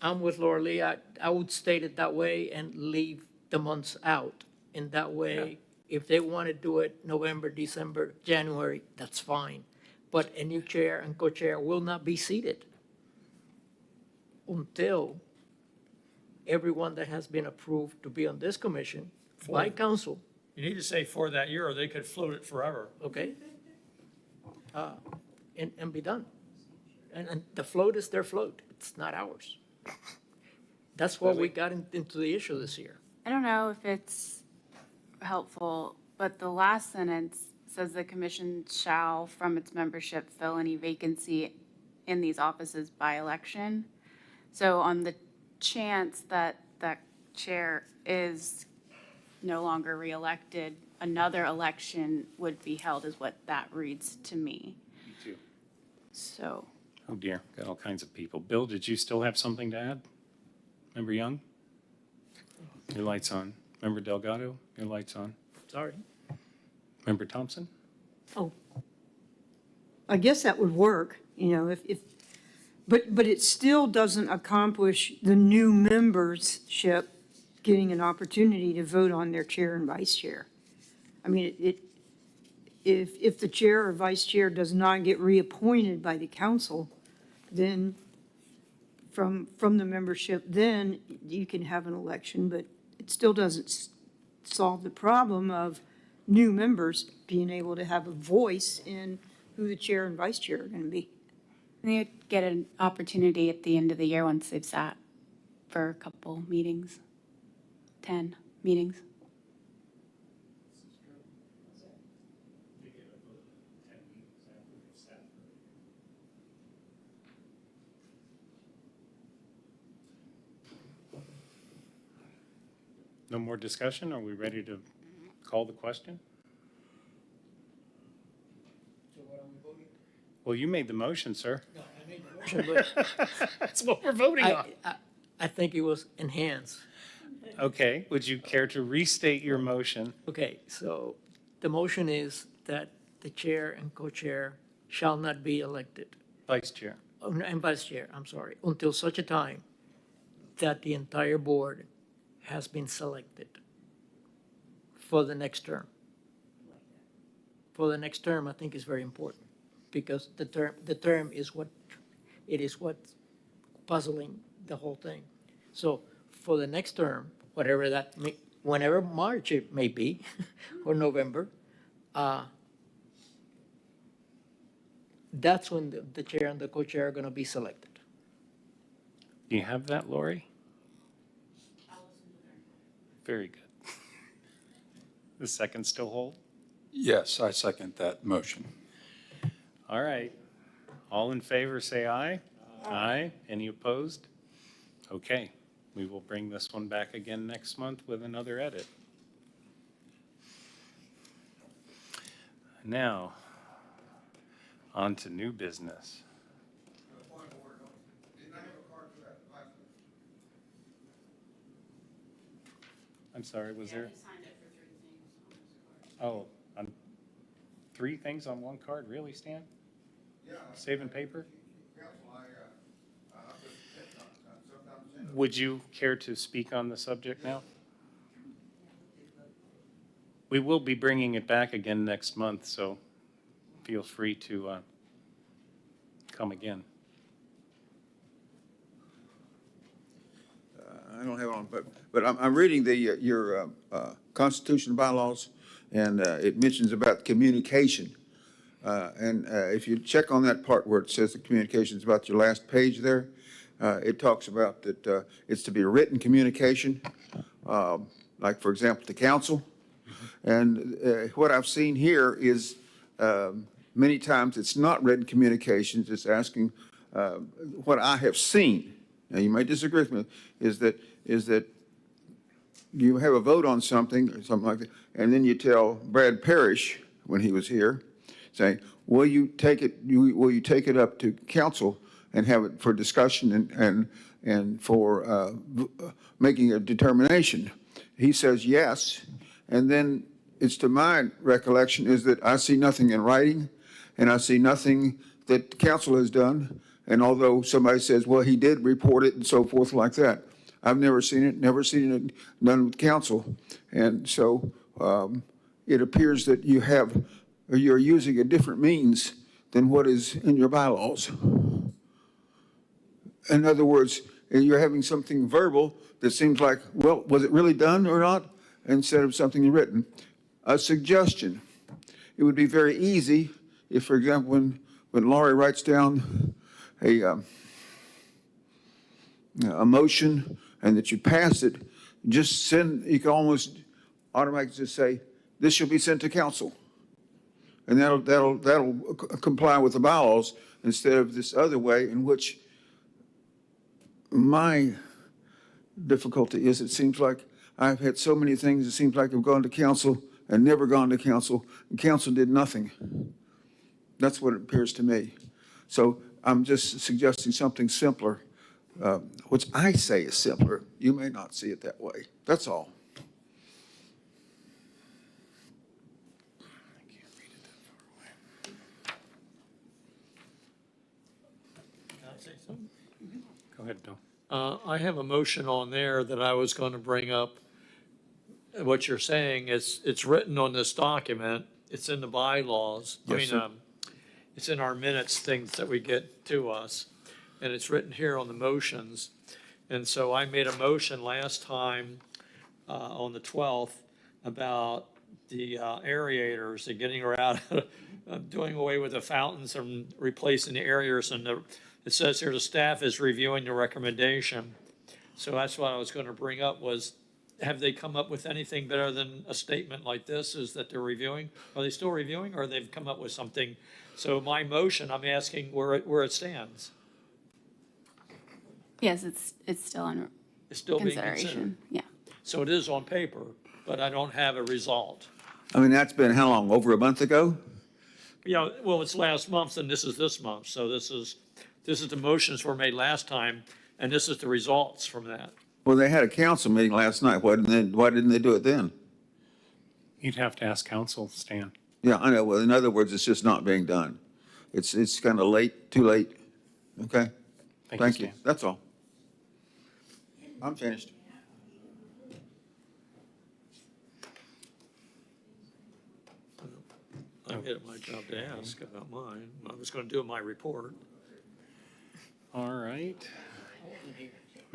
I'm with Laura Lee. I would state it that way and leave the months out. And that way, if they want to do it November, December, January, that's fine. But a new chair and co-chair will not be seated until everyone that has been approved to be on this commission by council, You need to say for that year, or they could float it forever. okay? And be done. And the float is their float, it's not ours. That's what we got into the issue this year. I don't know if it's helpful, but the last sentence says the commission shall, from its membership, fill any vacancy in these offices by election. So on the chance that that chair is no longer reelected, another election would be held, is what that reads to me. Me too. So, Oh dear, got all kinds of people. Bill, did you still have something to add? Member Young? Your light's on. Member Delgado? Your light's on. Sorry. Member Thompson? Oh, I guess that would work, you know, but it still doesn't accomplish the new membership getting an opportunity to vote on their chair and vice chair. I mean, if the chair or vice chair does not get reappointed by the council, then from the membership, then you can have an election, but it still doesn't solve the problem of new members being able to have a voice in who the chair and vice chair are going to be. they get an opportunity at the end of the year once they've sat for a couple meetings, 10 meetings. No more discussion? Are we ready to call the question? Well, you made the motion, sir. That's what we're voting on. I think it was enhanced. Okay, would you care to restate your motion? Okay, so the motion is that the chair and co-chair shall not be elected, Vice Chair. and vice chair, I'm sorry, until such a time that the entire board has been selected for the next term. For the next term, I think is very important, because the term is what's puzzling the whole thing. So for the next term, whatever that may, whenever March it may be, or November, that's when the chair and the co-chair are gonna be selected. Do you have that, Lori? Very good. The second still hold? Yes, I second that motion. All right. All in favor, say aye. Aye. Any opposed? Okay, we will bring this one back again next month with another edit. Now, on to new business. I'm sorry, was there? Oh, on 3 things on 1 card? Really, Stan? Yeah. Saving paper? Council, Would you care to speak on the subject now? We will be bringing it back again next month, so feel free to come again. I don't have it on, but I'm reading your constitution bylaws, and it mentions about communication. And if you check on that part where it says the communication is about your last page there, it talks about that it's to be a written communication, like, for example, to council. And what I've seen here is many times it's not written communications, it's asking what I have seen. Now, you may disagree with me, is that you have a vote on something or something like that, and then you tell Brad Parrish, when he was here, saying, will you take it up to council and have it for discussion and for making a determination? He says yes, and then it's to my recollection is that I see nothing in writing, and I see nothing that the council has done. And although somebody says, well, he did report it and so forth like that, I've never seen it done with council. And so it appears that you're using a different means than what is in your bylaws. In other words, and you're having something verbal that seems like, well, was it really done or not, instead of something written. A suggestion, it would be very easy if, for example, when Laurie writes down a motion and that you pass it, just send, you can almost automatically just say, this shall be sent to council. And that'll comply with the bylaws instead of this other way in which my difficulty is, it seems like I've had so many things, it seems like I've gone to council and never gone to council, and council did nothing. That's what it appears to me. So I'm just suggesting something simpler, which I say is simpler. You may not see it that way. That's all. Can I say something? Go ahead, Bill. I have a motion on there that I was going to bring up. What you're saying is, it's written on this document, it's in the bylaws. Yes, sir. It's in our minutes, things that we get to us, and it's written here on the motions. And so I made a motion last time, on the 12th, about the aerators and getting her out, doing away with the fountains and replacing the aerators. And it says here, the staff is reviewing the recommendation. So that's what I was going to bring up was, have they come up with anything better than a statement like this, is that they're reviewing? Are they still reviewing, or they've come up with something? So my motion, I'm asking where it stands. Yes, it's still under It's still being considered. consideration. Yeah. So it is on paper, but I don't have a result. I mean, that's been how long, over a month ago? Yeah, well, it's last month and this is this month. So this is the motions were made last time, and this is the results from that. Well, they had a council meeting last night. Why didn't they do it then? You'd have to ask council, Stan. Yeah, I know. Well, in other words, it's just not being done. It's kind of late, too late. Okay? Thank you. Stan. That's all. I'm finished. I made it my job to ask about mine. I was going to do my report. All right.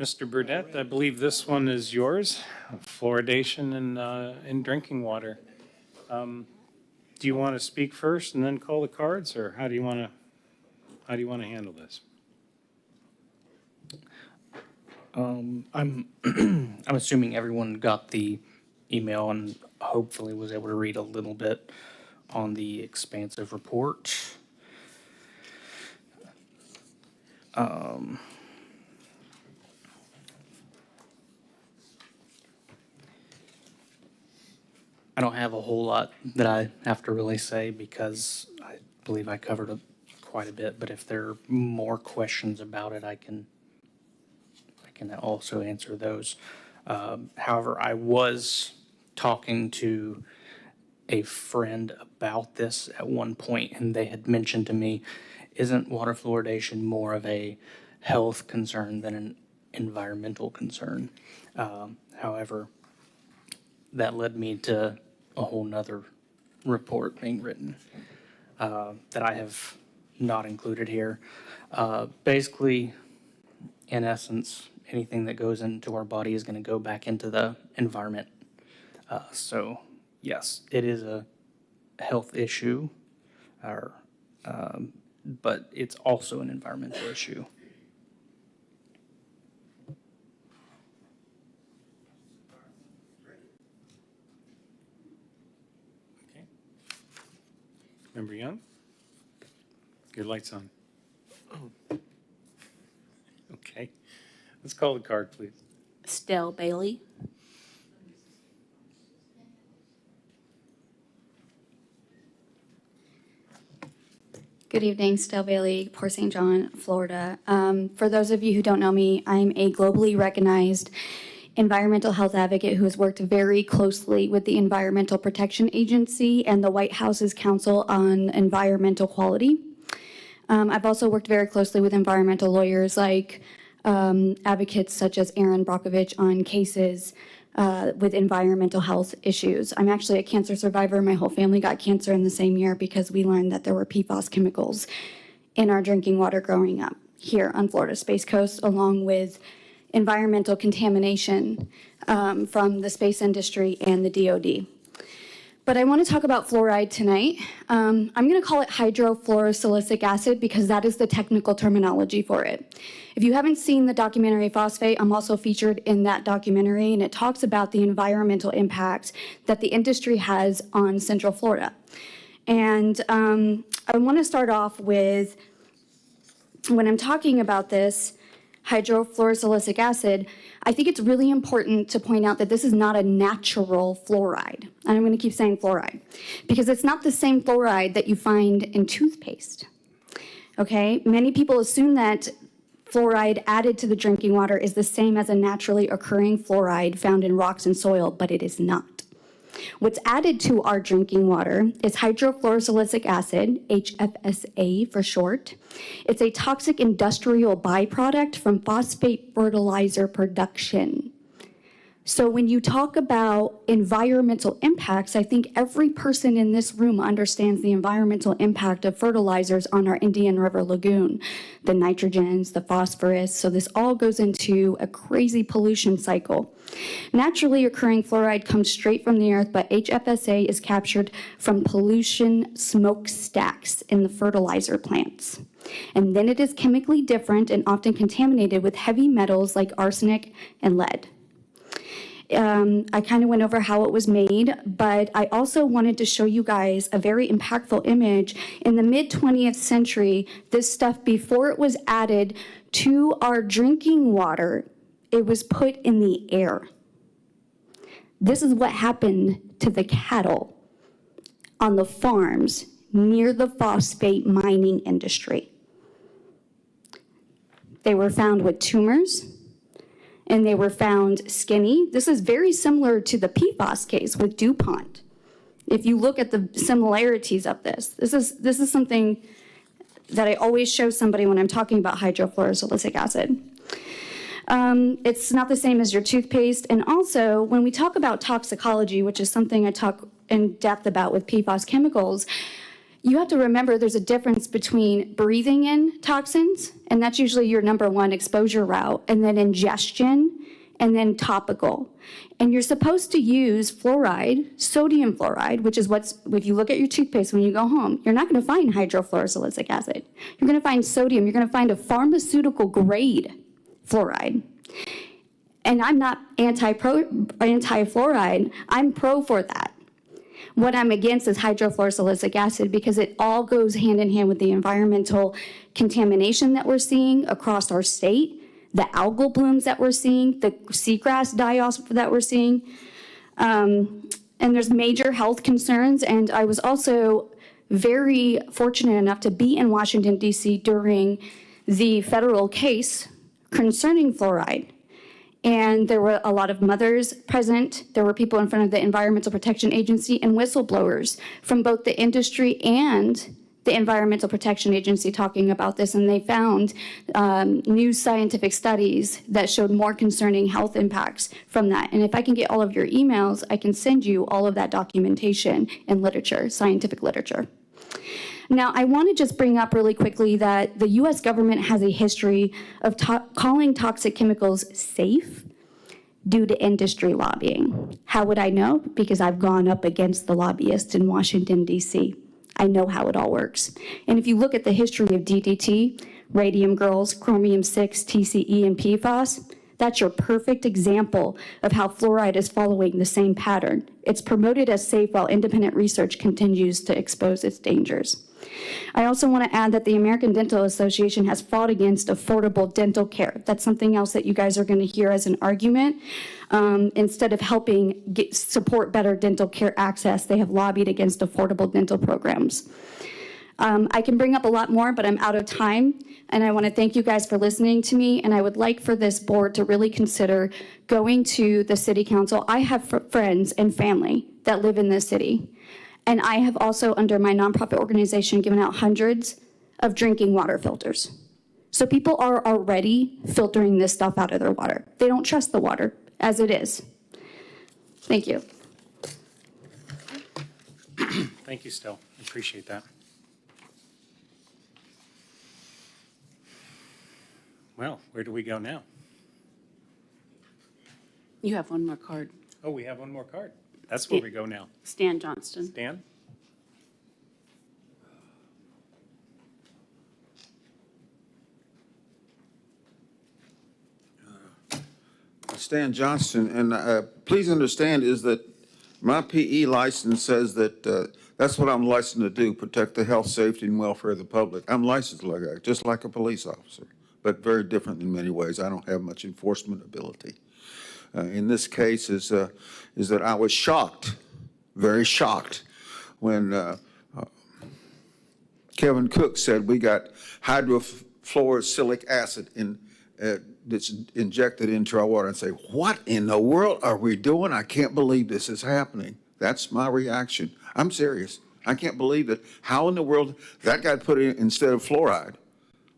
Mr. Burdette, I believe this one is yours, fluoridation in drinking water. Do you want to speak first and then call the cards, or how do you want to handle this? I'm I'm assuming everyone got the email and hopefully was able to read a little bit on the expansive report. I don't have a whole lot that I have to really say because I believe I covered quite a bit, but if there are more questions about it, I can also answer those. However, I was talking to a friend about this at one point, and they had mentioned to me, isn't water fluoridation more of a health concern than an environmental concern? However, that led me to a whole nother report being written that I have not included here. Basically, in essence, anything that goes into our body is going to go back into the environment. So, yes, it is a health issue, but it's also an environmental issue. Okay. Member Young? Your light's on. Okay. Let's call the card, please. Stell Bailey. Good evening, Stell Bailey, Port St. John, Florida. For those of you who don't know me, I'm a globally recognized environmental health advocate who has worked very closely with the Environmental Protection Agency and the White House's Council on Environmental Quality. I've also worked very closely with environmental lawyers like advocates such as Aaron Brockovich on cases with environmental health issues. I'm actually a cancer survivor. My whole family got cancer in the same year because we learned that there were PFAS chemicals in our drinking water growing up here on Florida's Space Coast, along with environmental contamination from the space industry and the DoD. But I want to talk about fluoride tonight. I'm going to call it hydrofluorosilicic acid because that is the technical terminology for it. If you haven't seen the documentary Phosphate, I'm also featured in that documentary, and it talks about the environmental impacts that the industry has on Central Florida. And I want to start off with, when I'm talking about this, hydrofluorosilicic acid, I think it's really important to point out that this is not a natural fluoride. And I'm going to keep saying fluoride because it's not the same fluoride that you find in toothpaste. Okay? Many people assume that fluoride added to the drinking water is the same as a naturally occurring fluoride found in rocks and soil, but it is not. What's added to our drinking water is hydrofluorosilicic acid, HFSA for short. It's a toxic industrial byproduct from phosphate fertilizer production. So when you talk about environmental impacts, I think every person in this room understands the environmental impact of fertilizers on our Indian River Lagoon, the nitrogens, the phosphorus. So this all goes into a crazy pollution cycle. Naturally occurring fluoride comes straight from the earth, but HFSA is captured from pollution smokestacks in the fertilizer plants. And then it is chemically different and often contaminated with heavy metals like arsenic and lead. I kind of went over how it was made, but I also wanted to show you guys a very impactful image. In the mid-20th century, this stuff, before it was added to our drinking water, it was put in the air. This is what happened to the cattle on the farms near the phosphate mining industry. They were found with tumors, and they were found skinny. This is very similar to the PFAS case with DuPont. If you look at the similarities of this is something that I always show somebody when I'm talking about hydrofluorosilicic acid. It's not the same as your toothpaste. And also, when we talk about toxicology, which is something I talk in depth about with PFAS chemicals, you have to remember there's a difference between breathing in toxins, and that's usually your number one exposure route, and then ingestion, and then topical. And you're supposed to use fluoride, sodium fluoride, which is if you look at your toothpaste when you go home, you're not going to find hydrofluorosilicic acid. You're going to find sodium. You're going to find a pharmaceutical grade fluoride. And I'm not anti-fluoride. I'm pro for that. What I'm against is hydrofluorosilicic acid because it all goes hand in hand with the environmental contamination that we're seeing across our state, the algal blooms that we're seeing, the seagrass die-offs that we're seeing. And there's major health concerns. And I was also very fortunate enough to be in Washington, D.C. during the federal case concerning fluoride. And there were a lot of mothers present. There were people in front of the Environmental Protection Agency and whistleblowers from both the industry and the Environmental Protection Agency talking about this. And they found new scientific studies that showed more concerning health impacts from that. And if I can get all of your emails, I can send you all of that documentation and literature, scientific literature. Now, I want to just bring up really quickly that the U.S. government has a history of calling toxic chemicals safe due to industry lobbying. How would I know? Because I've gone up against the lobbyists in Washington, D.C. I know how it all works. And if you look at the history of DDT, radium girls, chromium-6, TCE, and PFAS, that's your perfect example of how fluoride is following the same pattern. It's promoted as safe while independent research continues to expose its dangers. I also want to add that the American Dental Association has fought against affordable dental care. That's something else that you guys are going to hear as an argument. Instead of helping support better dental care access, they have lobbied against affordable dental programs. I can bring up a lot more, but I'm out of time. And I want to thank you guys for listening to me. And I would like for this board to really consider going to the city council. I have friends and family that live in this city. And I have also, under my nonprofit organization, given out hundreds of drinking water filters. So people are already filtering this stuff out of their water. They don't trust the water as it is. Thank you. Thank you, Stell. Appreciate that. Well, where do we go now? You have one more card. Oh, we have one more card. That's where we go now. Stan Johnston. Dan? Stan Johnston, and please understand is that my PE license says that that's what I'm licensed to do, protect the health, safety, and welfare of the public. I'm licensed like that, just like a police officer, but very different in many ways. I don't have much enforcement ability. In this case is that I was shocked, very shocked, when Kevin Cook said we got hydrofluorosilicic acid that's injected into our water, and say, what in the world are we doing? I can't believe this is happening. That's my reaction. I'm serious. I can't believe that. How in the world that got put in instead of fluoride?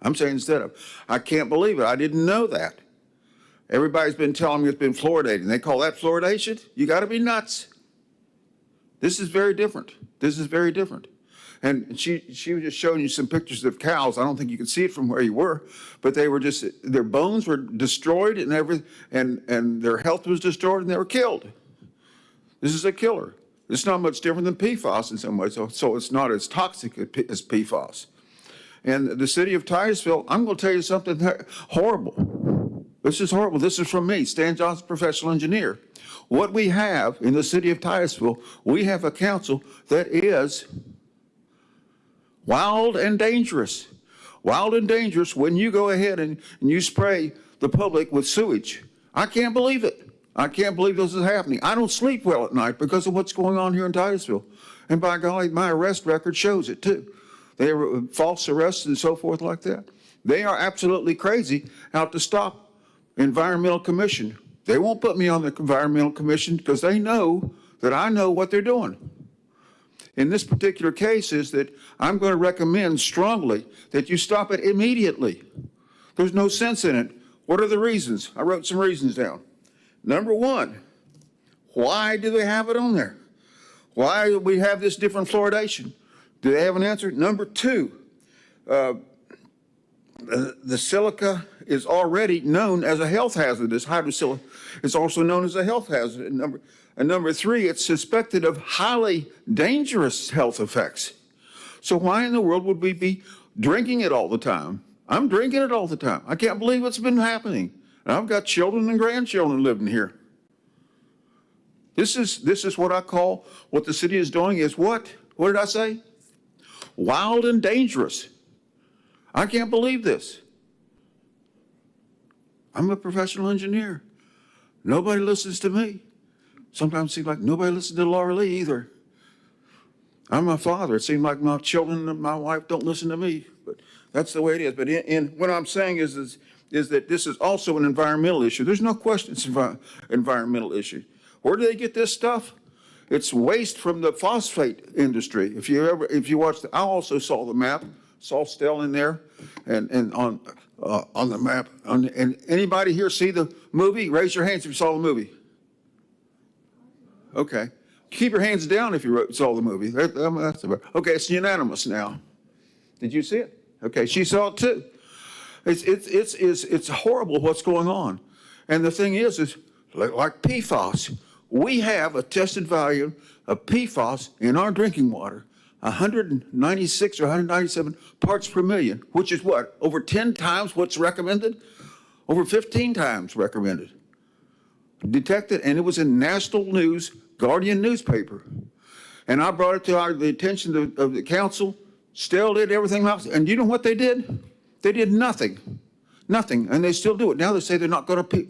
I'm saying instead of. I can't believe it. I didn't know that. Everybody's been telling me it's been fluoridating. They call that fluoridation? You got to be nuts. This is very different. This is very different. And she was just showing you some pictures of cows. I don't think you could see it from where you were, but they were just, their bones were destroyed and everything, and their health was destroyed and they were killed. This is a killer. It's not much different than PFAS in some ways, so it's not as toxic as PFAS. And the city of Titusville, I'm going to tell you something horrible. This is horrible. This is from me, Stan Johnson, professional engineer. What we have in the city of Titusville, we have a council that is wild and dangerous. Wild and dangerous when you go ahead and you spray the public with sewage. I can't believe it. I can't believe this is happening. I don't sleep well at night because of what's going on here in Titusville. And by golly, my arrest record shows it too. They were false arrests and so forth like that. They are absolutely crazy out to stop Environmental Commission. They won't put me on the Environmental Commission because they know that I know what they're doing. In this particular case is that I'm going to recommend strongly that you stop it immediately. There's no sense in it. What are the reasons? I wrote some reasons down. Number one, why do they have it on there? Why do we have this different fluoridation? Do they have an answer? Number two, the silica is already known as a health hazard. This hydrosilica is also known as a health hazard. And number three, it's suspected of highly dangerous health effects. So why in the world would we be drinking it all the time? I'm drinking it all the time. I can't believe what's been happening. And I've got children and grandchildren living here. This is what I call, what the city is doing is what? What did I say? Wild and dangerous. I can't believe this. I'm a professional engineer. Nobody listens to me. Sometimes it seems like nobody listens to Laura Lee either. I'm a father. It seems like my children and my wife don't listen to me, but that's the way it is. But what I'm saying is that this is also an environmental issue. There's no question it's an environmental issue. Where do they get this stuff? It's waste from the phosphate industry. If you watch, I also saw the map, saw Stell in there, and on the map. And anybody here see the movie? Raise your hands if you saw the movie. Okay. Keep your hands down if you saw the movie. That's about, okay, it's unanimous now. Did you see it? Okay, she saw it too. It's horrible what's going on. And the thing is like PFAS, we have a tested value of PFAS in our drinking water, 196 or 197 parts per million, which is what? Over 10 times what's recommended? Over 15 times recommended. Detected, and it was in national news, Guardian newspaper. And I brought it to the attention of the council. Still did everything else. And you know what they did? They did nothing. Nothing. And they still do it. Now they say they're not going to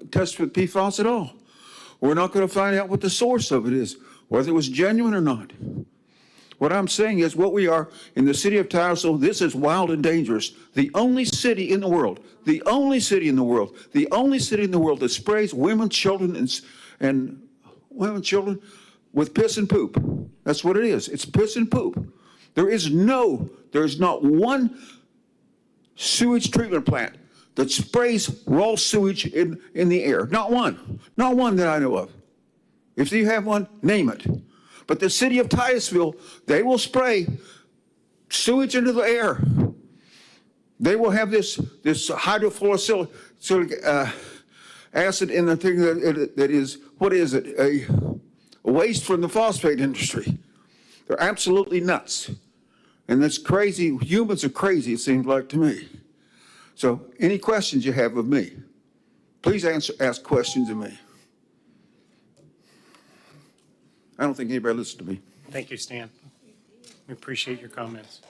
test for PFAS at all. We're not going to find out what the source of it is, whether it was genuine or not. What I'm saying is what we are in the city of Titusville, this is wild and dangerous. The only city in the world, the only city in the world that sprays women, children, and women, children with piss and poop. That's what it is. It's piss and poop. There is not one sewage treatment plant that sprays raw sewage in the air. Not one. Not one that I know of. If you have one, name it. But the city of Titusville, they will spray sewage into the air. They will have this hydrofluorosilicic acid in the thing that is, what is it? A waste from the phosphate industry. They're absolutely nuts. And that's crazy. Humans are crazy, it seems like to me. So any questions you have of me, please ask questions of me. I don't think anybody listens to me. Thank you, Stan. We appreciate your comments.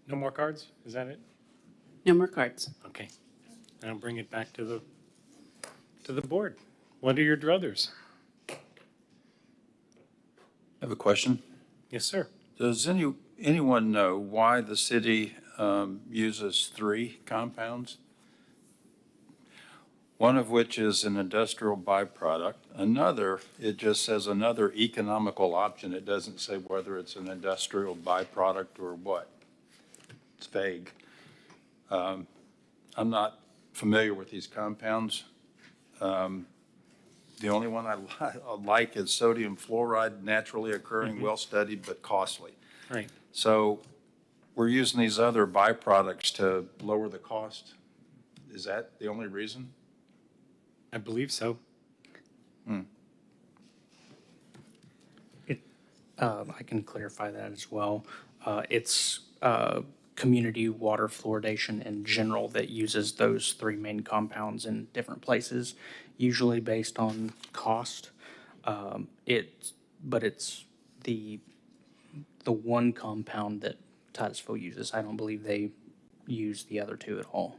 No more cards? Is that it? No more cards. Okay. I'll bring it back to the board. What are your druthers? I have a question. Yes, sir. Does anyone know why the city uses 3 compounds? One of which is an industrial byproduct. Another, it just says another economical option. It doesn't say whether it's an industrial byproduct or what. It's vague. I'm not familiar with these compounds. The only one I like is sodium fluoride, naturally occurring, well-studied, but costly. Right. So we're using these other byproducts to lower the cost. Is that the only reason? I believe so. I can clarify that as well. It's community water fluoridation in general that uses those 3 main compounds in different places, usually based on cost. But it's the one compound that Titusville uses. I don't believe they use the other 2 at all.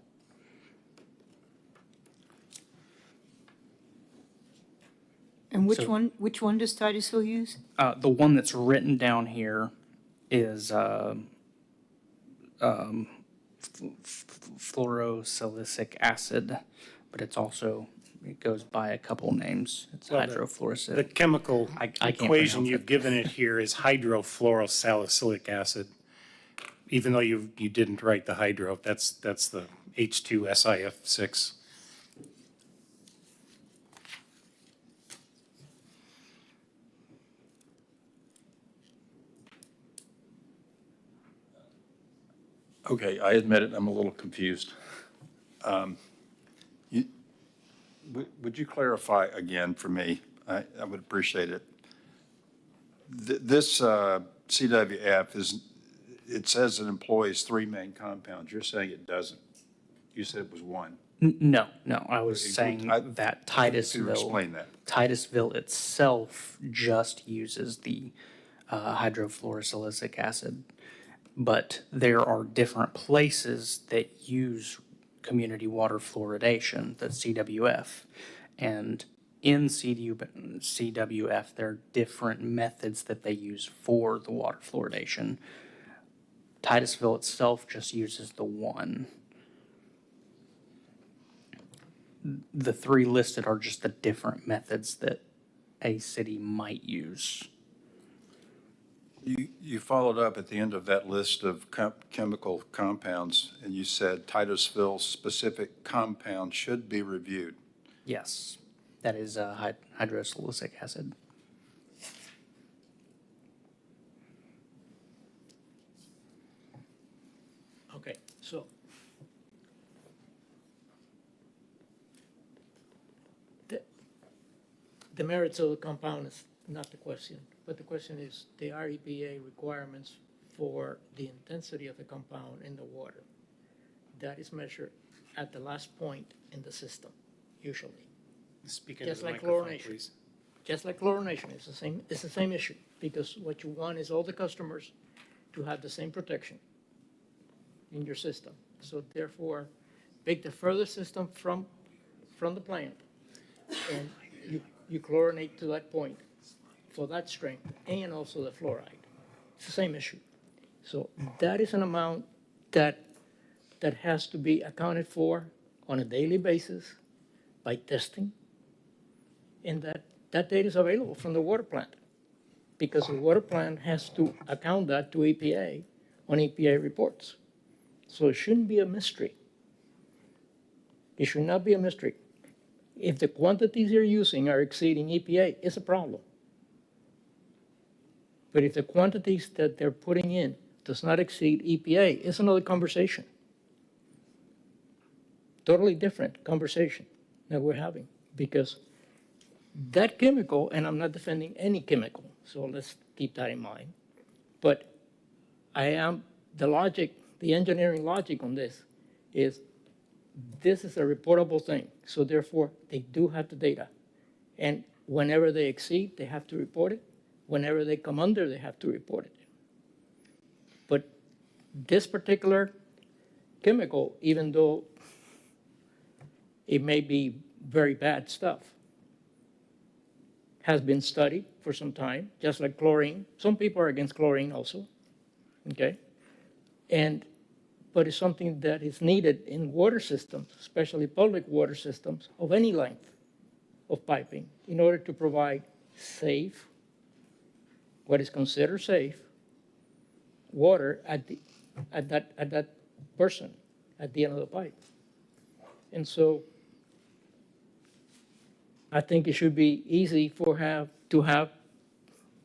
And which So- one does Titusville use? The one that's written down here is fluorosilicic acid, but it's also, it goes by a couple names. It's Well, the hydrofluorosic. chemical I can't equation pronounce you've it. given it here is hydrofluorosalicylic acid. Even though you didn't write the hydro, that's the H2SiF6. Okay, I admit it, I'm a little confused. Would you clarify again for me? I would appreciate it. This CWF it says it employs 3 main compounds. You're saying it doesn't. You said it was 1. No, I was saying that Could you Titusville. explain that? Titusville itself just uses the hydrofluorosilicic acid, but there are different places that use community water fluoridation, the CWF. And in CWF, there are different methods that they use for the water fluoridation. Titusville itself just uses the one. The 3 listed are just the different methods that a city might use. You followed up at the end of that list of chemical compounds, and you said Titusville's specific compound should be reviewed. Yes, that is hydrosilicic acid. Okay, so the merits of the compound is not the question, but the question is the REPA requirements for the intensity of the compound in the water. That is measured at the last point in the system, usually. Speak into Just the like microphone, chlorination. please. Just like chlorination, it's the same issue, because what you want is all the customers to have the same protection in your system. So therefore, pick the furthest system from the plant, and you chlorinate to that point for that strength, and also the fluoride. It's the same issue. So that is an amount that has to be accounted for on a daily basis by testing, and that data is available from the water plant, because the water plant has to account that to EPA on EPA reports. So it shouldn't be a mystery. It should not be a mystery. If the quantities you're using are exceeding EPA, it's a problem. But if the quantities that they're putting in does not exceed EPA, it's another conversation. Totally different conversation that we're having, because that chemical, and I'm not defending any chemical, so let's keep that in mind, but the engineering logic on this is a reportable thing, so therefore they do have the data. And whenever they exceed, they have to report it. Whenever they come under, they have to report it. But this particular chemical, even though it may be very bad stuff, has been studied for some time, just like chlorine. Some people are against chlorine also, okay? But it's something that is needed in water systems, especially public water systems of any length of piping, in order to provide safe, what is considered safe, water at that person at the end of the pipe. And so I think it should be easy to have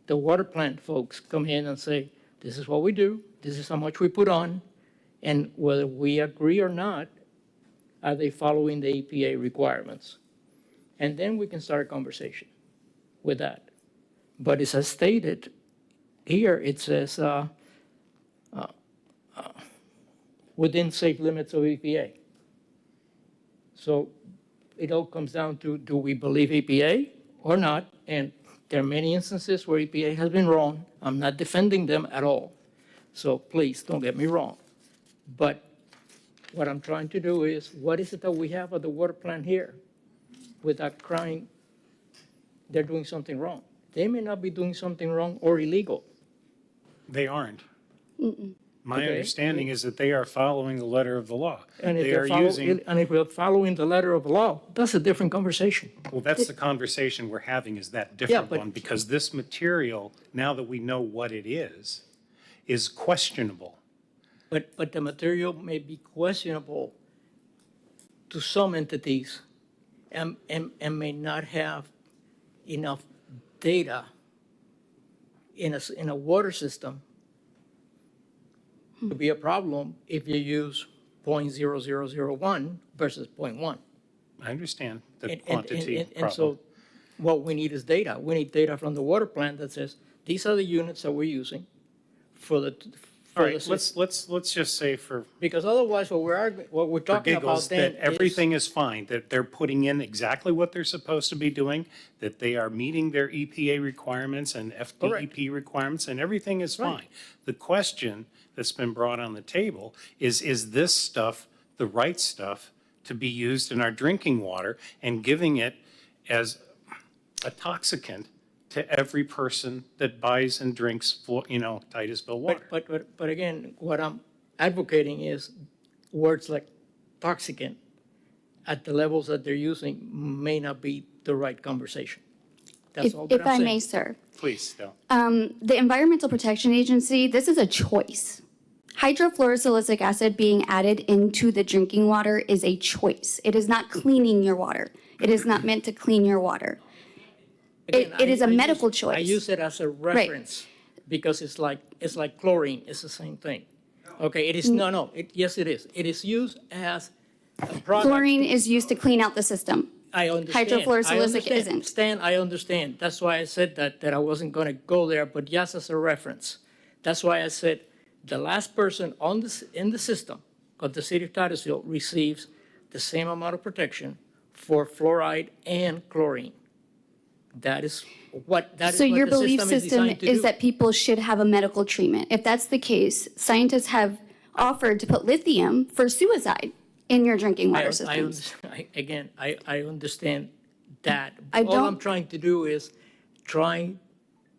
the water plant folks come in and say, this is what we do, this is how much we put on, and whether we agree or not, are they following the EPA requirements? And then we can start a conversation with that. But as I stated here, it says within safe limits of EPA. So it all comes down to, do we believe EPA or not? And there are many instances where EPA has been wrong. I'm not defending them at all. So please don't get me wrong. But what I'm trying to do is, what is it that we have at the water plant here without crying they're doing something wrong? They may not be doing something wrong or illegal. They aren't. My Okay. understanding is that they are following the letter of the law. And if They they're are using, and if we're following the letter of the law, that's a different conversation. well, that's the conversation we're having, is that different but- one, because this material, now that we know what it is questionable. But the material may be questionable to some entities and may not have enough data in a water system to be a problem if you use 0.0001 versus 0.1. I understand the And quantity and problem. so what we need is data. We need data from the water plant that says, these are the units that we're using for the, All for the right, system. let's just say for Because otherwise, what we're talking about giggles, then that everything is fine, that they're putting in exactly what they're supposed to be doing, that they are meeting their EPA requirements and FDEP requirements, and everything is Right. fine. The question that's been brought on the table is this stuff the right stuff to be used in our drinking water, and giving it as a toxicant to every person that buys and drinks, Titusville water? But again, what I'm advocating is words like toxicant at the levels that they're using may not be the right conversation. That's all that If I'm I saying. may, sir. Please, Stella. The Environmental Protection Agency, this is a choice. Hydrofluorosilicic acid being added into the drinking water is a choice. It is not cleaning your water. It is not meant to clean your water. Again, it is a I use- medical I choice. use it as a reference because it's like chlorine. It's the same thing. Okay, it is, yes, it is. It is used as a product. Chlorine is used to clean out the system. I understand. Hydrofluorosilicic isn't. Stan, I understand. That's why I said that I wasn't going to go there, but just as a reference. That's why I said the last person in the system of the city of Titusville receives the same amount of protection for fluoride and chlorine. That is what the So your belief system is system designed to do. is that people should have a medical treatment. If that's the case, scientists have offered to put lithium for suicide in your drinking water systems. I understand that. I All I'm don't- trying to do is trying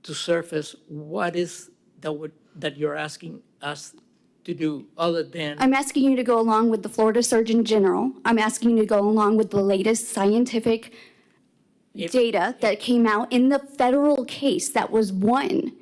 to surface what is that you're asking us to do other than, I'm asking you to go along with the Florida Surgeon General. I'm asking you to go along with the latest scientific data that came out in the federal case that was won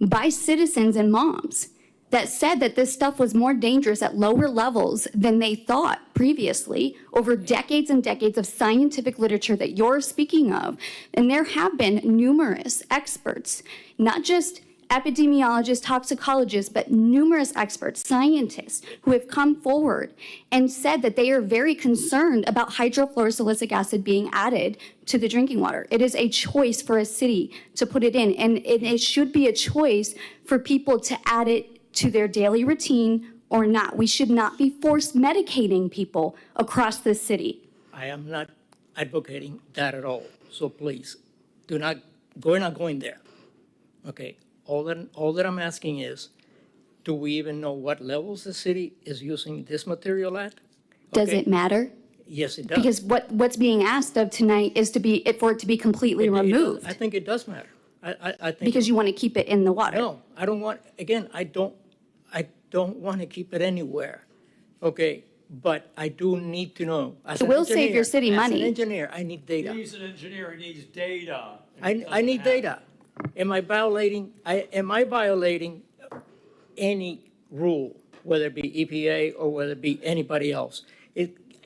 by citizens and moms that said that this stuff was more dangerous at lower levels than they thought previously over decades and decades of scientific literature that you're speaking of. And there have been numerous experts, not just epidemiologists, toxicologists, but numerous experts, scientists who have come forward and said that they are very concerned about hydrofluorosilicic acid being added to the drinking water. It is a choice for a city to put it in, and it should be a choice for people to add it to their daily routine or not. We should not be forced medicating people across the city. I am not advocating that at all. So please, we're not going there. Okay, all that I'm asking is, do we even know what levels the city is using this material at? Does Okay. it matter? Yes, it does. Because what's being asked of tonight is for it to be completely It does. removed. I think it does matter. I think. Because you want to keep it in the water. No, I don't want, again, I don't want to keep it anywhere, okay? But I do need to know. As It an will save engineer- your city As money. an engineer, I need data. He's an engineer, he needs data. I need data. Am I violating any rule, whether it be EPA or whether it be anybody else?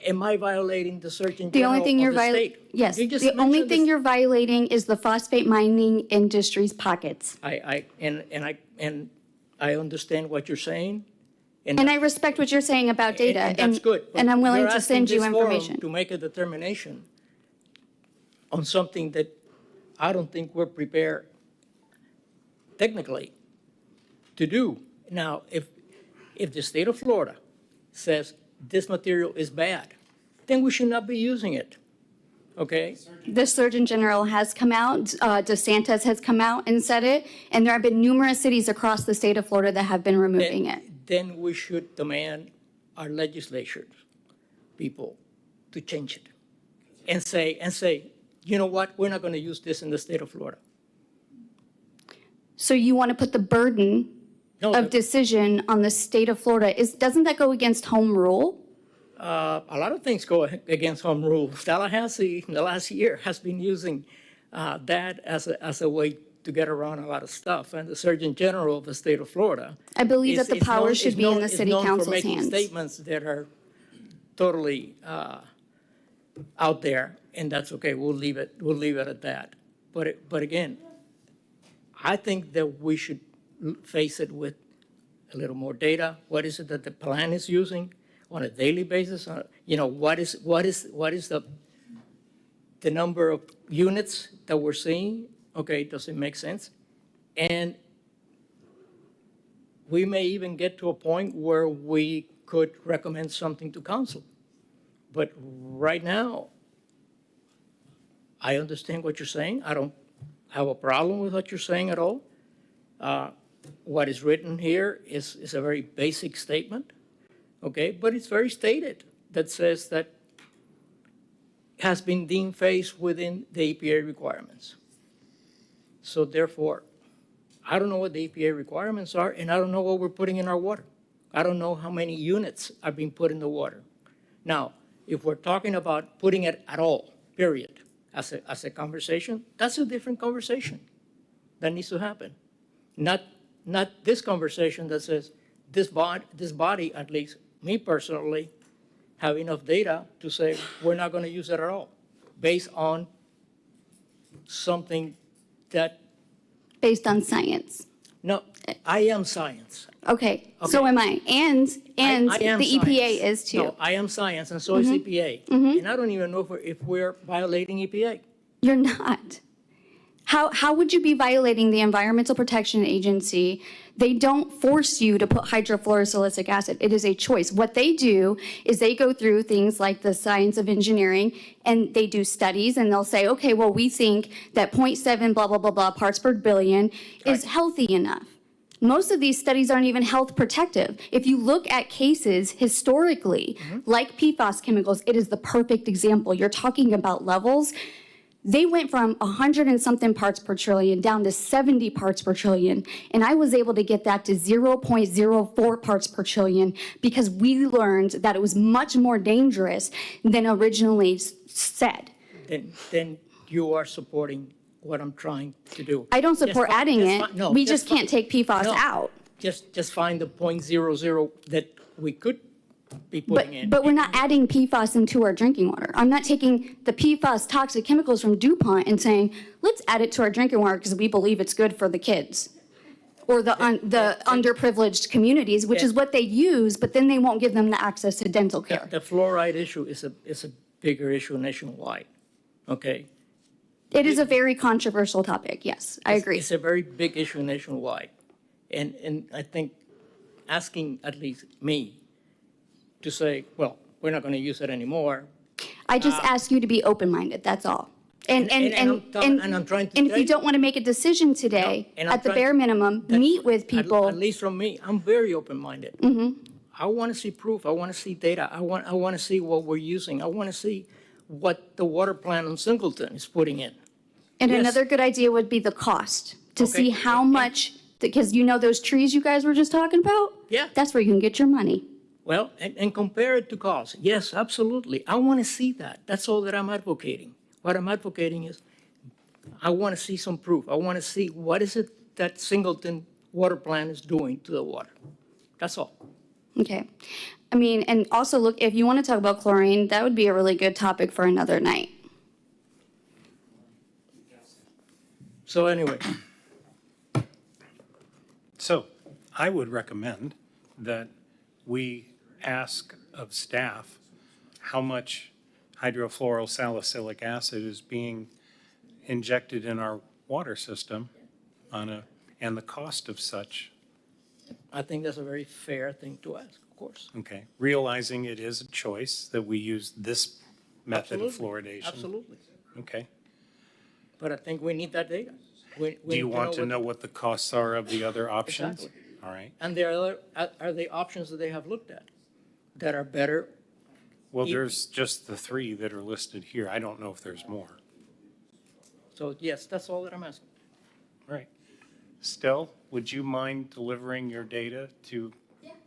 Am I violating the Surgeon The only General thing you're of the state? yes, You just the only mentioned thing this- you're violating is the phosphate mining industry's pockets. I understand what you're saying. And I respect what you're saying about data. And that's good. but And I'm willing you're to asking send you this forum information. to make a determination on something that I don't think we're prepared technically to do. Now, if the state of Florida says this material is bad, then we should not be using it, okay? The Surgeon General has come out, DeSantis has come out and said it, and there have been numerous cities across the state of Florida that have been removing it. Then we should demand our legislatures, people, to change it and say, you know what, we're not going to use this in the state of Florida. So you want to put the burden No, of decision on the state of Florida. Doesn't that go against home rule? a lot of things go against home rule. Tallahassee, in the last year, has been using that as a way to get around a lot of stuff. And the Surgeon General of the state of Florida. I believe that the is power known- should is be in known- the is city known for council's making hands. statements that are totally out there, and that's okay. We'll leave it at that. But again, I think that we should face it with a little more data. What is it that the plan is using on a daily basis? What is the number of units that we're seeing? Okay, does it make sense? And we may even get to a point where we could recommend something to council. But right now, I understand what you're saying. I don't have a problem with what you're saying at all. What is written here is a very basic statement, okay? But it's very stated that says that has been deemed phased within the EPA requirements. So therefore, I don't know what the EPA requirements are, and I don't know what we're putting in our water. I don't know how many units are being put in the water. Now, if we're talking about putting it at all, period, as a conversation, that's a different conversation that needs to happen. Not this conversation that says this body, at least me personally, have enough data to say we're not going to use it at all, based on something that, Based on science. no, I am science. Okay, so Okay. am I. And I am the EPA science. is too. No, I am science, and so is EPA. And I don't even know if we're violating EPA. You're not. How would you be violating the Environmental Protection Agency? They don't force you to put hydrofluorosilicic acid. It is a choice. What they do is they go through things like the science of engineering, and they do studies, and they'll say, okay, well, we think that 0.7 blah, blah, blah, blah parts per billion is healthy enough. Most of these studies aren't even health protective. If you look at cases historically, like PFAS chemicals, it is the perfect example. You're talking about levels. They went from 100 and something parts per trillion down to 70 parts per trillion. And I was able to get that to 0.04 parts per trillion because we learned that it was much more dangerous than originally said. Then you are supporting what I'm trying to do. I don't support adding it. No, We just can't take PFAS no, out. Just find the 0.00 that we could be putting in. But we're not adding PFAS into our drinking water. I'm not taking the PFAS toxic chemicals from DuPont and saying, let's add it to our drinking water because we believe it's good for the kids. or the underprivileged communities, which is what they use, but then they won't give them the access to dental care. The fluoride issue is a bigger issue nationwide, okay? It is a very controversial topic, yes, I agree. It's a very big issue nationwide. And I think asking at least me to say, well, we're not going to use it anymore. I just ask you to be open-minded, that's all. And I'm trying to if tell you you- don't want to make a decision today, and I'm at the trying- bare minimum, meet with people. At least from me, I'm very open-minded. I want to see proof. I want to see data. I want to see what we're using. I want to see what the water plant on Singleton is putting in. And Yes. another good idea would be the cost, to Okay. see how much, because you know those trees you guys were just talking about? Yeah. That's where you can get your money. Well, and compare it to cost. Yes, absolutely. I want to see that. That's all that I'm advocating. What I'm advocating is, I want to see some proof. I want to see what is it that Singleton water plant is doing to the water. That's all. Okay. I mean, and also look, if you want to talk about chlorine, that would be a really good topic for another night. So anyway, So I would recommend that we ask of staff how much hydrofluorosalicylic acid is being injected in our water system and the cost of such. I think that's a very fair thing to ask, of course. Okay, realizing it is a choice that we use this method of Absolutely. fluoridation. Absolutely. Okay. But I think we need that data. Do you want to know what the costs are of the other options? Exactly. All right. And are they options that they have looked at that are better? Well, Ye- there's just the three that are listed here. I don't know if there's more. So yes, that's all that I'm asking. Right. Stell, would you mind delivering your data to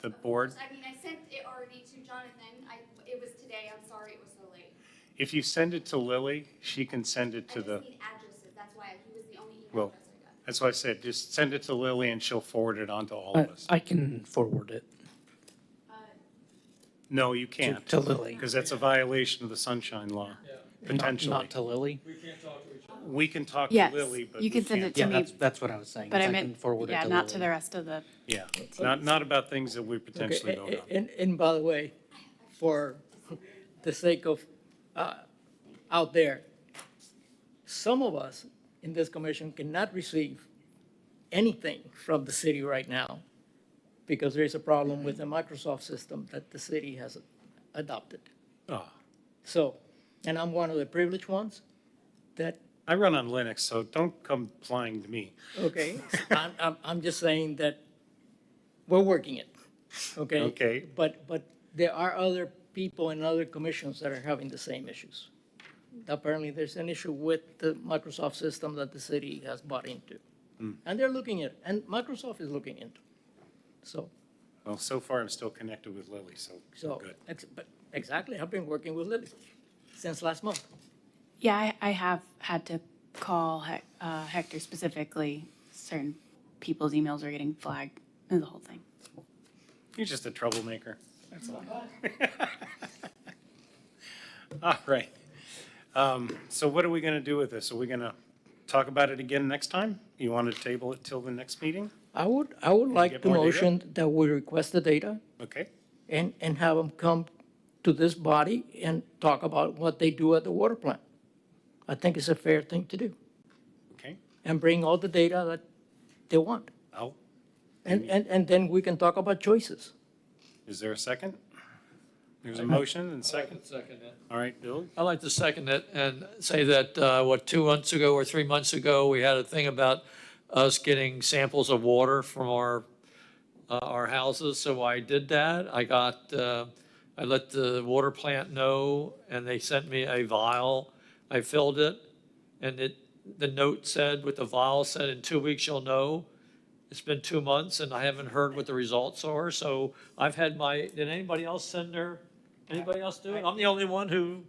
the board? I mean, I sent it already to Jonathan. It was today. I'm sorry it was so late. If you send it to Lily, she can send it to the, need addresses. That's why he was the only email well, address I got. that's why I said, just send it to Lily and she'll forward it on to all of us. I can forward it No, you can't. to Lily. Because that's a violation of the Sunshine Law, potentially. Not to Lily? We can talk to Yes, Lily, but you we can send can't- it Yeah, to me, that's what I was saying. but is I can meant, forward it yeah, to not to Lily. the rest of the, Yeah, not about things that we potentially vote on. And by the way, for the sake of out there, some of us in this commission cannot receive anything from the city right now because there is a problem with the Microsoft system that the city has adopted. Oh, So, and I'm one of the privileged ones that, I run on Linux, so don't come flying to me. okay, I'm just saying that we're working it, okay? Okay. But there are other people in other commissions that are having the same issues. Apparently, there's an issue with the Microsoft system that the city has bought into. And they're looking at it, and Microsoft is looking into it. So, Well, so far I'm still connected with Lily, so we're good. but exactly, I've been working with Lily since last month. yeah, I have had to call Hector specifically. Certain people's emails are getting flagged and the whole thing. You're just a troublemaker, that's all. All right. So what are we gonna do with this? Are we gonna talk about it again next time? You want to table it till the next meeting? I would like get to more data? motion that we request the data Okay, and have them come to this body and talk about what they do at the water plant. I think it's a fair thing to do, okay. and bring all the data that they want. And then we can talk about choices. Is there a second? There's a motion and second. Second it. All right, Bill? I'd like to second it and say that, 2 months ago or 3 months ago, we had a thing about us getting samples of water from our houses, so I did that. I let the water plant know, and they sent me a vial. I filled it, and the note said, with the vial said, in 2 weeks you'll know. It's been 2 months, and I haven't heard what the results are, so I've had did anybody else anybody else do it? I'm the only one who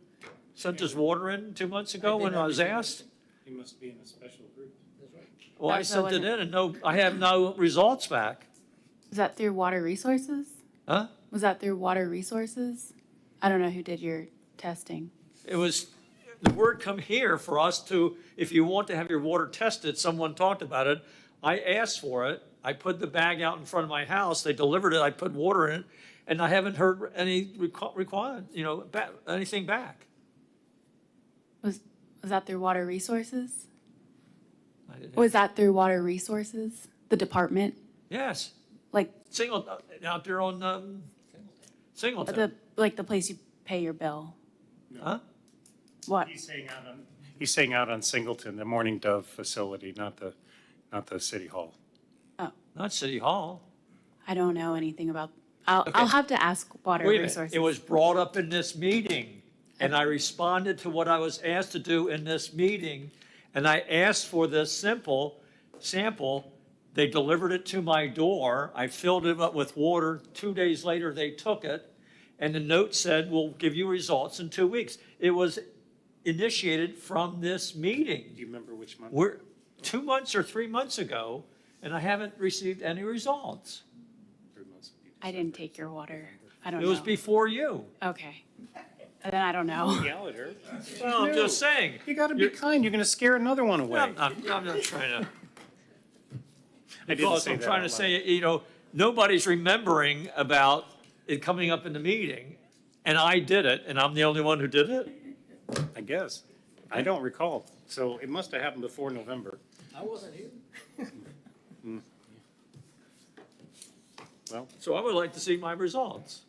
sent this water in 2 months ago when I was asked. You must be in a special group. Well, I That's the sent it one- in and I have no results back. Was that through Water Resources? Huh? Was that through Water Resources? I don't know who did your testing. It was, the word come here for us to, if you want to have your water tested, someone talked about it. I asked for it. I put the bag out in front of my house, they delivered it, I put water in it, and I haven't heard any anything back. Was that through Water Resources? I didn't- Was that through Water Resources, the department? Yes, Like out there on Singleton. the place you pay your bill? Huh? What? He's saying out on Singleton, the Morning Dove facility, not the city hall. Oh, Not City Hall. I don't know anything about, I'll have to ask Water Wait a minute, Resources. it was brought up in this meeting, and I responded to what I was asked to do in this meeting, and I asked for this sample. They delivered it to my door. I filled it up with water. 2 days later, they took it, and the note said, we'll give you results in 2 weeks. It was initiated from this meeting. Do you remember which month? We're 2 months or 3 months ago, and I haven't received any results. 3 months. I didn't take your water. I don't It know. was before you. Okay. Then I don't know. Yell at her. Well, I'm just saying. You gotta be kind, you're gonna scare another one away. I'm not trying to. I didn't Because say I'm that trying to out say, nobody's remembering about it coming up in the meeting, and I did it, and I'm the only one who did it? loud, I guess. I don't recall, so it must have happened before November. I wasn't here. Well, So I would like to see my results.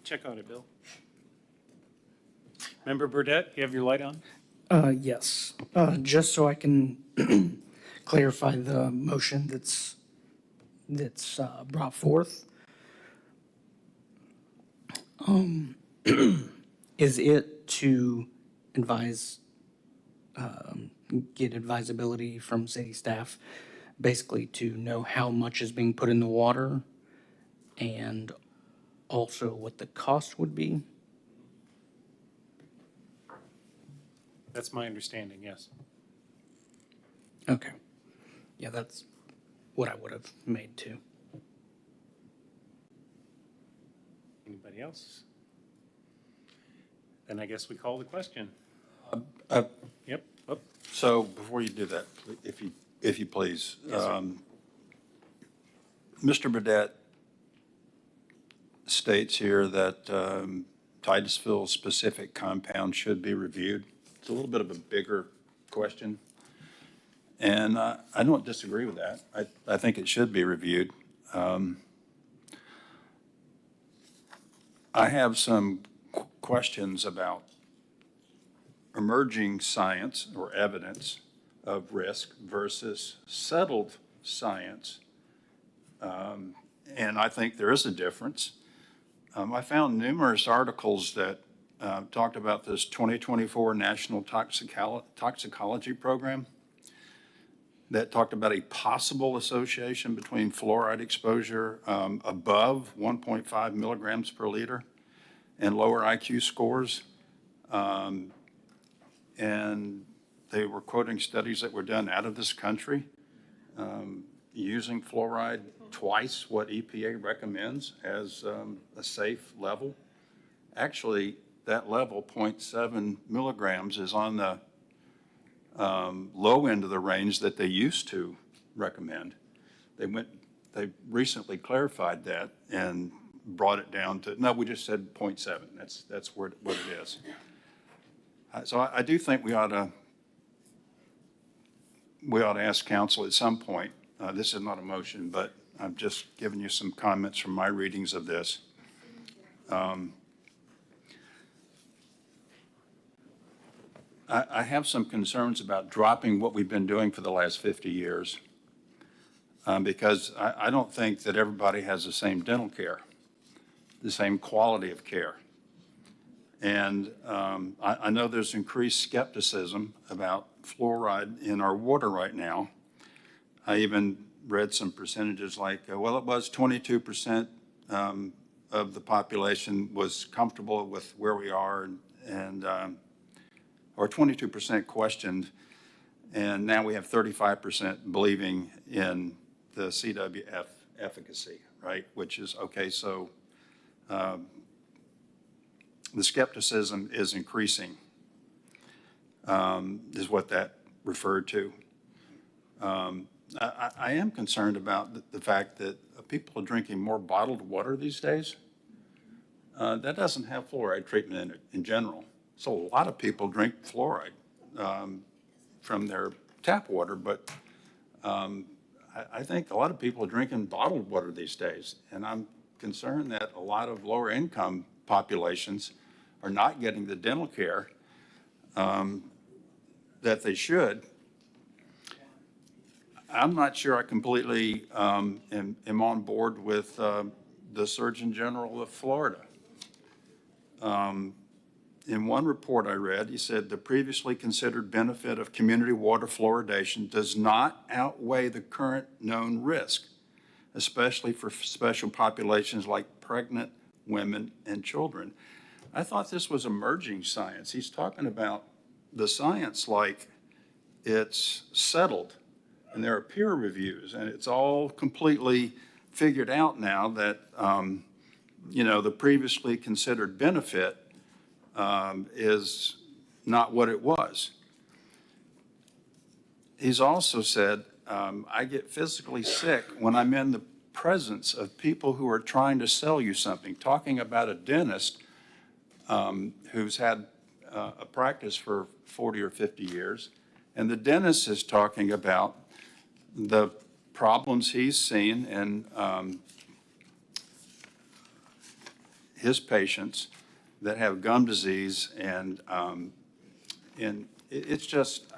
check on it, Bill. Member Burdette, you have your light on? Yes, just so I can clarify the motion that's brought forth. Is it to advise, get advisability from city staff, basically to know how much is being put in the water and also what the cost would be? That's my understanding, yes. Okay. Yeah, that's what I would have made too. Anybody else? Then I guess we call the question. Yep. Oh, So before you do that, if you please, Mr. Burdette states here that Titusville-specific compound should be reviewed. It's a little bit of a bigger question, and I don't disagree with that. I think it should be reviewed. I have some questions about emerging science or evidence of risk versus settled science. And I think there is a difference. I found numerous articles that talked about this 2024 National Toxicology Program that talked about a possible association between fluoride exposure above 1.5 milligrams per liter and lower IQ scores. And they were quoting studies that were done out of this country using fluoride twice what EPA recommends as a safe level. Actually, that level, 0.7 milligrams, is on the low end of the range that they used to recommend. They recently clarified that and brought it down to, no, we just said 0.7. That's what it is. So I do think we ought to ask council at some point. This is not a motion, but I'm just giving you some comments from my readings of this. I have some concerns about dropping what we've been doing for the last 50 years because I don't think that everybody has the same dental care, the same quality of care. And I know there's increased skepticism about fluoride in our water right now. I even read some percentages like, well, it was 22% of the population was comfortable with where we are, or 22% questioned, and now we have 35% believing in the CWF efficacy, right? Which is, okay, so the skepticism is increasing, is what that referred to. I am concerned about the fact that people are drinking more bottled water these days. That doesn't have fluoride treatment in it in general. So a lot of people drink fluoride from their tap water, but I think a lot of people are drinking bottled water these days. And I'm concerned that a lot of lower income populations are not getting the dental care that they should. I'm not sure I completely am on board with the Surgeon General of Florida. In one report I read, he said the previously considered benefit of community water fluoridation does not outweigh the current known risk, especially for special populations like pregnant women and children. I thought this was emerging science. He's talking about the science like it's settled, and there are peer reviews, and it's all completely figured out now that, the previously considered benefit is not what it was. He's also said, I get physically sick when I'm in the presence of people who are trying to sell you something, talking about a dentist who's had a practice for 40 or 50 years, and the dentist is talking about the problems he's seen in his patients that have gum disease, and it's just,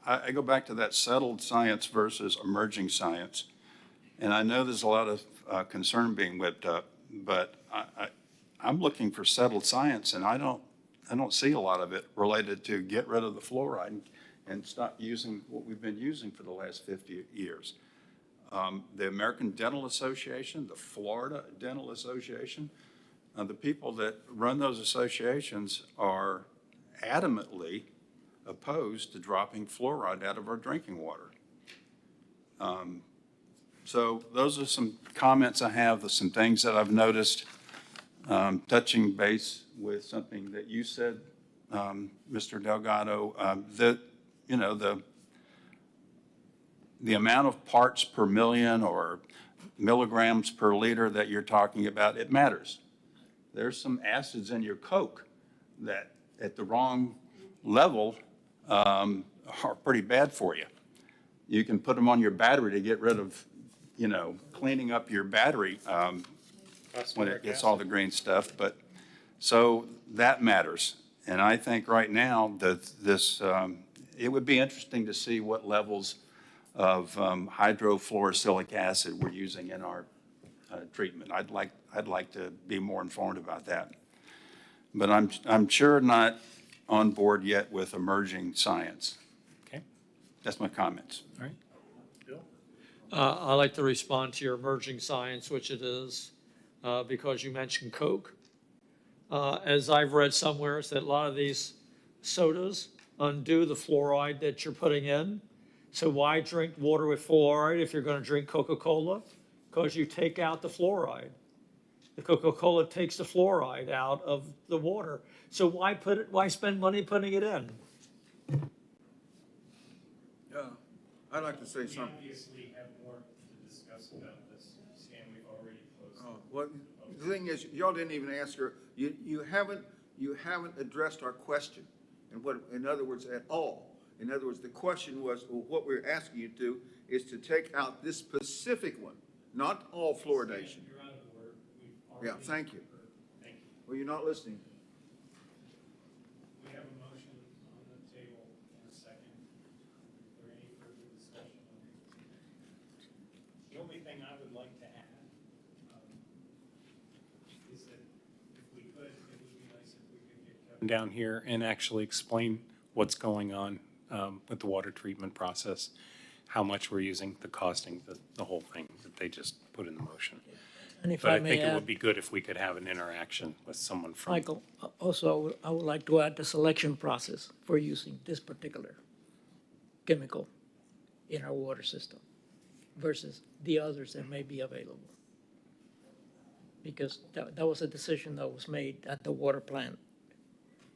I go back to that settled science versus emerging science, and I know there's a lot of concern being whipped up, but I'm looking for settled science, and I don't see a lot of it related to get rid of the fluoride and stop using what we've been using for the last 50 years. The American Dental Association, the Florida Dental Association, the people that run those associations are adamantly opposed to dropping fluoride out of our drinking water. So those are some comments I have, some things that I've noticed, touching base with something that you said, Mr. Delgado, that, the amount of parts per million or milligrams per liter that you're talking about, it matters. There's some acids in your Coke that at the wrong level are pretty bad for you. You can put them on your battery to get rid of, cleaning up your battery when it gets all the green stuff. But so that matters. And I think right now that it would be interesting to see what levels of hydrofluorosilicic acid we're using in our treatment. I'd like to be more informed about that. But I'm sure not on board yet with emerging science. Okay. That's my comments. All right. Bill? I'd like to respond to your emerging science, which it is, because you mentioned Coke. As I've read somewhere, it's that a lot of these sodas undo the fluoride that you're putting in. So why drink water with fluoride if you're going to drink Coca-Cola? Because you take out the fluoride. The Coca-Cola takes the fluoride out of the water. So why spend money putting it in? Yeah, I'd like to say We something. obviously have more to discuss about this, Stan, we've already closed. Well, the thing is, y'all didn't even ask her, you haven't addressed our question. And in other words, at all. In other words, the question was, well, what we're asking you to do is to take out this specific one, not all fluoridation. You're out of order. Yeah, thank you. Thank you. Well, you're not listening. We have a motion on the table in a second. Is there any further discussion on it? The only thing I would like to add is that if we could, it would be nice if we could get Kevin Down here and actually explain what's going on with the water treatment process, how much we're using, the costing, the whole thing that they just put in the motion. And if But I I may think it add, would be good if we could have an interaction with someone from. Michael, also, I would like to add the selection process for using this particular chemical in our water system versus the others that may be available. Because that was a decision that was made at the water plant,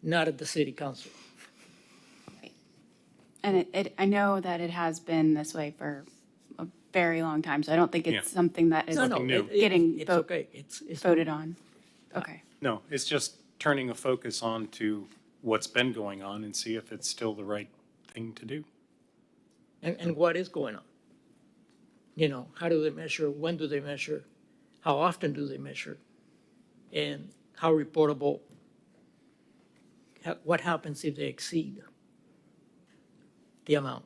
not at the city council. And I know that it has been this way for a very long time, so I don't think Yeah. it's something that is No, no, new. getting it's okay. It's voted on. Okay. No, it's just turning a focus on to what's been going on and see if it's still the right thing to do. And what is going on? You know, how do they measure? When do they measure? How often do they measure? And how reportable? What happens if they exceed the amount?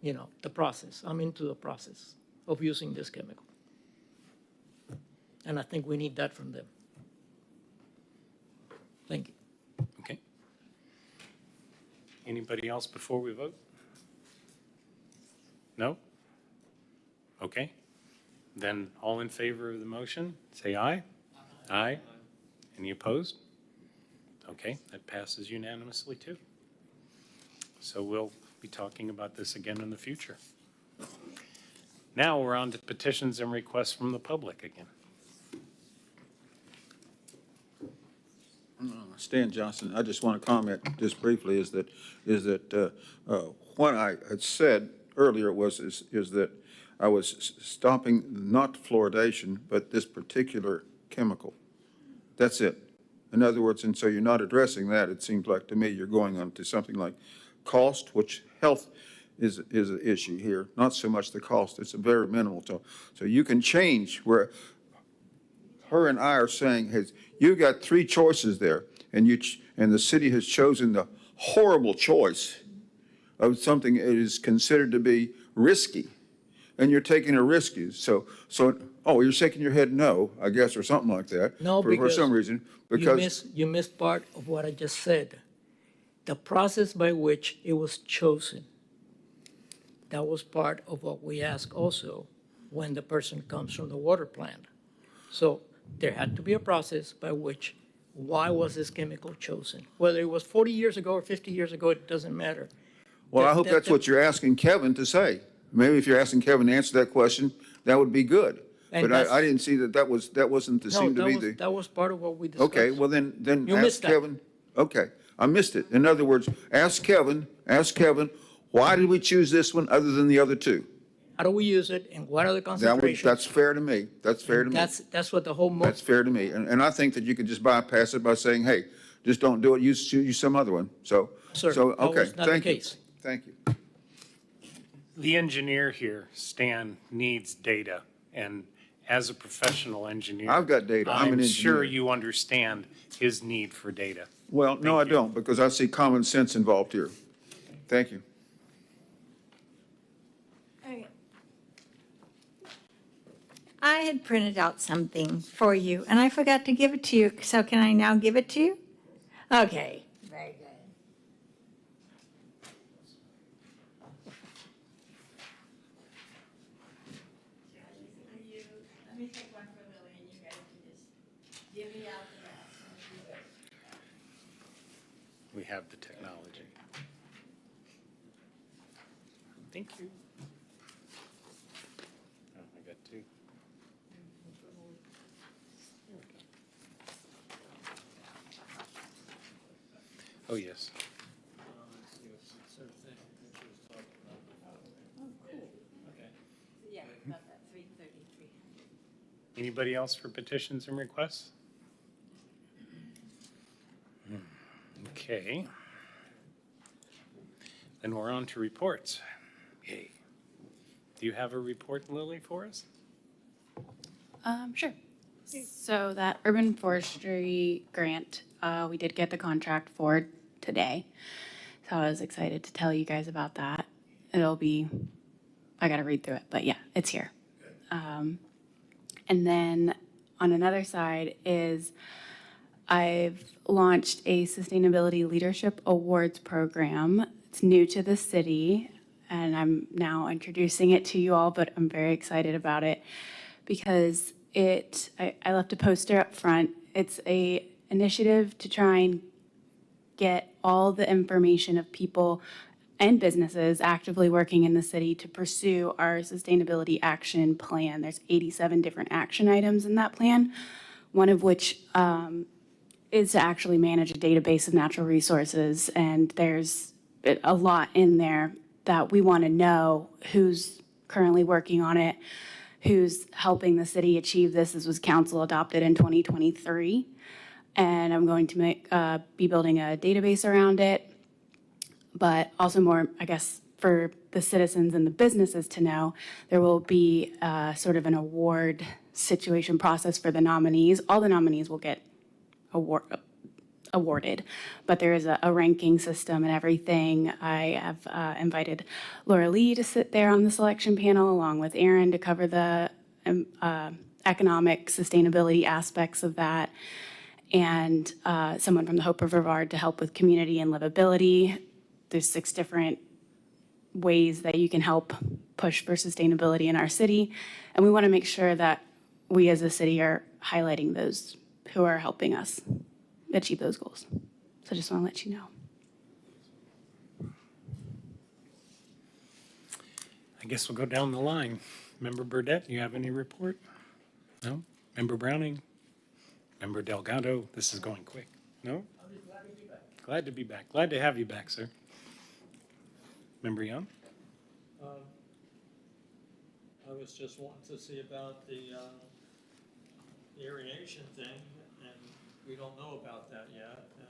You know, the process. I'm into the process of using this chemical. And I think we need that from them. Thank you. Okay. Anybody else before we vote? No? Okay. Then all in favor of the motion, say aye. Aye. Any opposed? Okay, that passes unanimously too. So we'll be talking about this again in the future. Now we're on to petitions and requests from the public again. Stan Johnson, I just want to comment just briefly is that what I had said earlier is that I was stopping not fluoridation, but this particular chemical. That's it. In other words, and so you're not addressing that, it seems like to me you're going on to something like cost, which health is an issue here, not so much the cost, it's a very minimal. So you can change where her and I are saying, hey, you got three choices there, and the city has chosen the horrible choice of something that is considered to be risky, and you're taking a risk. So you're shaking your head no, I guess, or something like that. No, for some reason, because you missed part of what I just said. The process by which it was chosen. That was part of what we ask also when the person comes from the water plant. So there had to be a process by which, why was this chemical chosen? Whether it was 40 years ago or 50 years ago, it doesn't matter. well, I hope that's what you're asking Kevin to say. Maybe if you're asking Kevin to answer that question, that would be good. And But I didn't see that wasn't to No, seem to be the. that was part of what we discussed. Okay, well then You ask missed that. Kevin. Okay, I missed it. In other words, ask Kevin, why did we choose this one other than the other two? How do we use it and what are the concentrations? That's fair to me. That's fair to me. That's what the whole. That's fair to me. And I think that you could just bypass it by saying, hey, just don't do it, use some other one. Sir, that okay, was not the thank you. case. Thank you. The engineer here, Stan, needs data, and as a professional engineer. I've got data. I'm an I'm sure engineer. you understand his need for data. Well, no, I don't, because I see common sense involved here. Thank you. Okay. I had printed out something for you, and I forgot to give it to you, so can I now give it to you? Okay, very good. Let me take one for Lily, and you guys can just divvy out the rest. We have the technology. Thank you. Oh, I got two. Oh, yes. Yeah, about that 333. Anybody else for petitions and requests? Okay. Then we're on to reports. Yay. Do you have a report, Lily, for us? Sure. So that urban forestry grant, we did get the contract for today. So I was excited to tell you guys about that. I got to read through it, but yeah, it's here. And then on another side is I've launched a Sustainability Leadership Awards program. It's new to the city, and I'm now introducing it to you all, but I'm very excited about it because I left a poster up front. It's a initiative to try and get all the information of people and businesses actively working in the city to pursue our sustainability action plan. There's 87 different action items in that plan, one of which is to actually manage a database of natural resources. And there's a lot in there that we want to know who's currently working on it, who's helping the city achieve this. This was council adopted in 2023. And I'm going to be building a database around it, but also more, I guess, for the citizens and the businesses to know, there will be sort of an award situation process for the nominees. All the nominees will get awarded, but there is a ranking system and everything. I have invited Laura Lee to sit there on the selection panel along with Aaron to cover the economic sustainability aspects of that, and someone from the Hope River Vard to help with community and livability. There's 6 different ways that you can help push for sustainability in our city, and we want to make sure that we as a city are highlighting those who are helping us achieve those goals. So I just want to let you know. I guess we'll go down the line. Member Burdette, you have any report? No? Member Browning? Member Delgado? This is going quick. No? Glad to be back. Glad to have you back, sir. Member Young? I was just wanting to see about the irrigation thing, and we don't know about that yet, and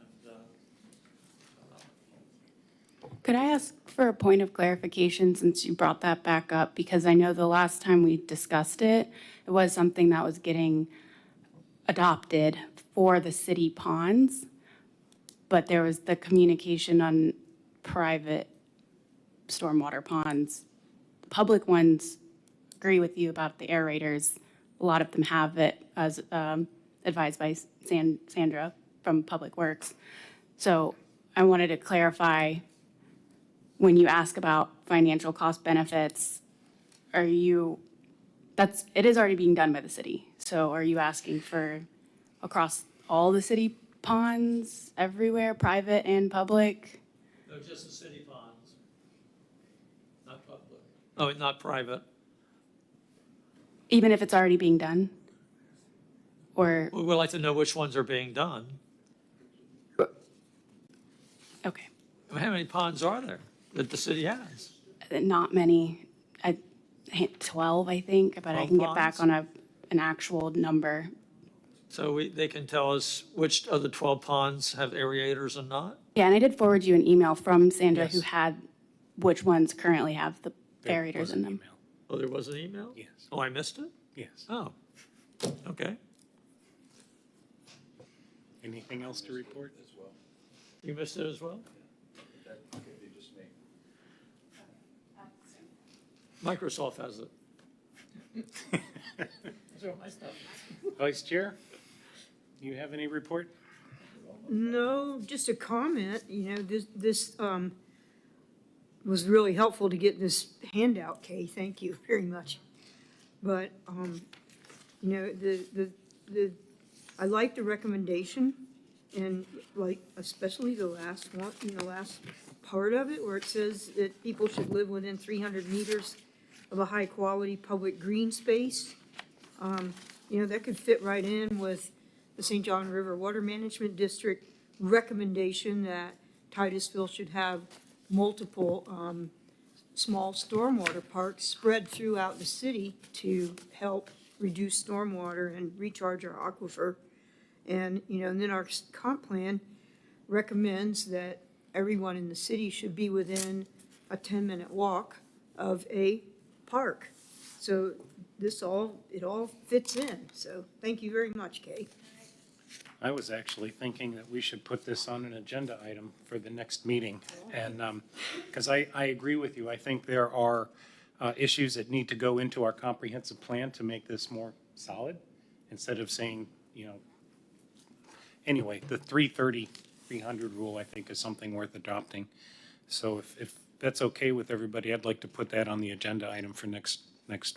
Could I ask for a point of clarification since you brought that back up? Because I know the last time we discussed it, it was something that was getting adopted for the city ponds, but there was the communication on private stormwater ponds. Public ones, agree with you about the aerators. A lot of them have it, as advised by Sandra from Public Works. So I wanted to clarify, when you ask about financial cost benefits, it is already being done by the city. So are you asking for across all the city ponds, everywhere, private and public? no, just the city ponds, not public. Oh, not private. Even if it's already being done? Or, We would like to know which ones are being done. okay, I mean, how many ponds are there that the city has? not many, 12, I think, but I can get 12 back ponds? on an actual number. So they can tell us which of the 12 ponds have aerators and not? Yeah, and I did forward you an email from Sandra who Yes. had which ones currently have the There aerators was in an them. email. Oh, there was an email? Yes. Oh, I missed it? Yes. Oh, okay. Anything else to report? You missed it as well? Microsoft has it. Those are my stuff. Vice Chair, you have any report? No, just a comment, this was really helpful to get this handout, Kay, thank you very much. But, I like the recommendation, and like, especially the last one, last part of it, where it says that people should live within 300 meters of a high-quality public green space. That could fit right in with the St. John River Water Management District recommendation that Titusville should have multiple small stormwater parks spread throughout the city to help reduce stormwater and recharge our aquifer. And then our comp plan recommends that everyone in the city should be within a 10-minute walk of a park. So it all fits in. So thank you very much, Kay. I was actually thinking that we should put this on an agenda item for the next meeting. And, because I agree with you, I think there are issues that need to go into our comprehensive plan to make this more solid, instead of saying, anyway, the 330, 300 rule, I think, is something worth adopting. So if that's okay with everybody, I'd like to put that on the agenda item for next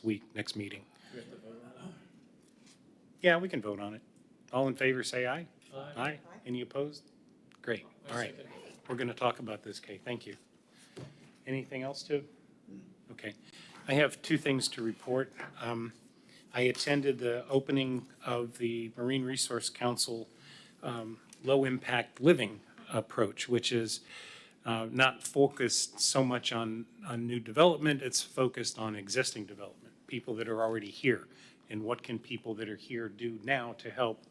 week, next meeting. Yeah, we can vote on it. All in favor, say aye. Aye. Any opposed? Great. All right. We're going to talk about this, Kay. Thank you. Anything else to? Okay. I have 2 things to report. I attended the opening of the Marine Resource Council low-impact living approach, which is not focused so much on new development, it's focused on existing development, people that are already here, and what can people that are here do now to help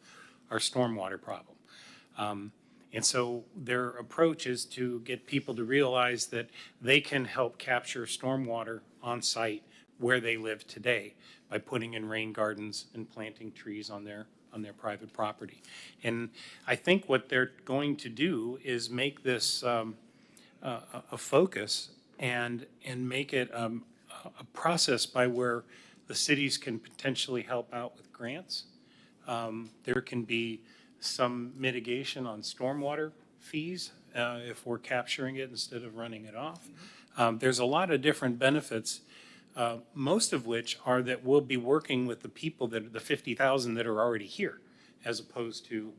our stormwater problem. And so their approach is to get people to realize that they can help capture stormwater on site where they live today by putting in rain gardens and planting trees on their private property. And I think what they're going to do is make this a focus and make it a process by where the cities can potentially help out with grants. There can be some mitigation on stormwater fees if we're capturing it instead of running it off. There's a lot of different benefits, most of which are that we'll be working with the people that the 50,000 that are already here, as opposed to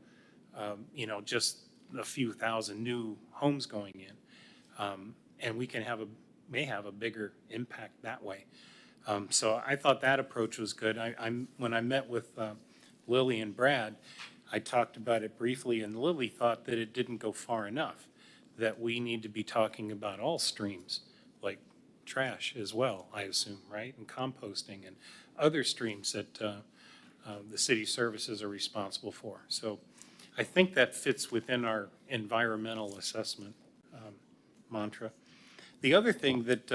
just a few thousand new homes going in, and we can may have a bigger impact that way. So I thought that approach was good. When I met with Lily and Brad, I talked about it briefly, and Lily thought that it didn't go far enough, that we need to be talking about all streams, like trash as well, I assume, right? And composting and other streams that the city services are responsible for. So I think that fits within our environmental assessment mantra. The other thing that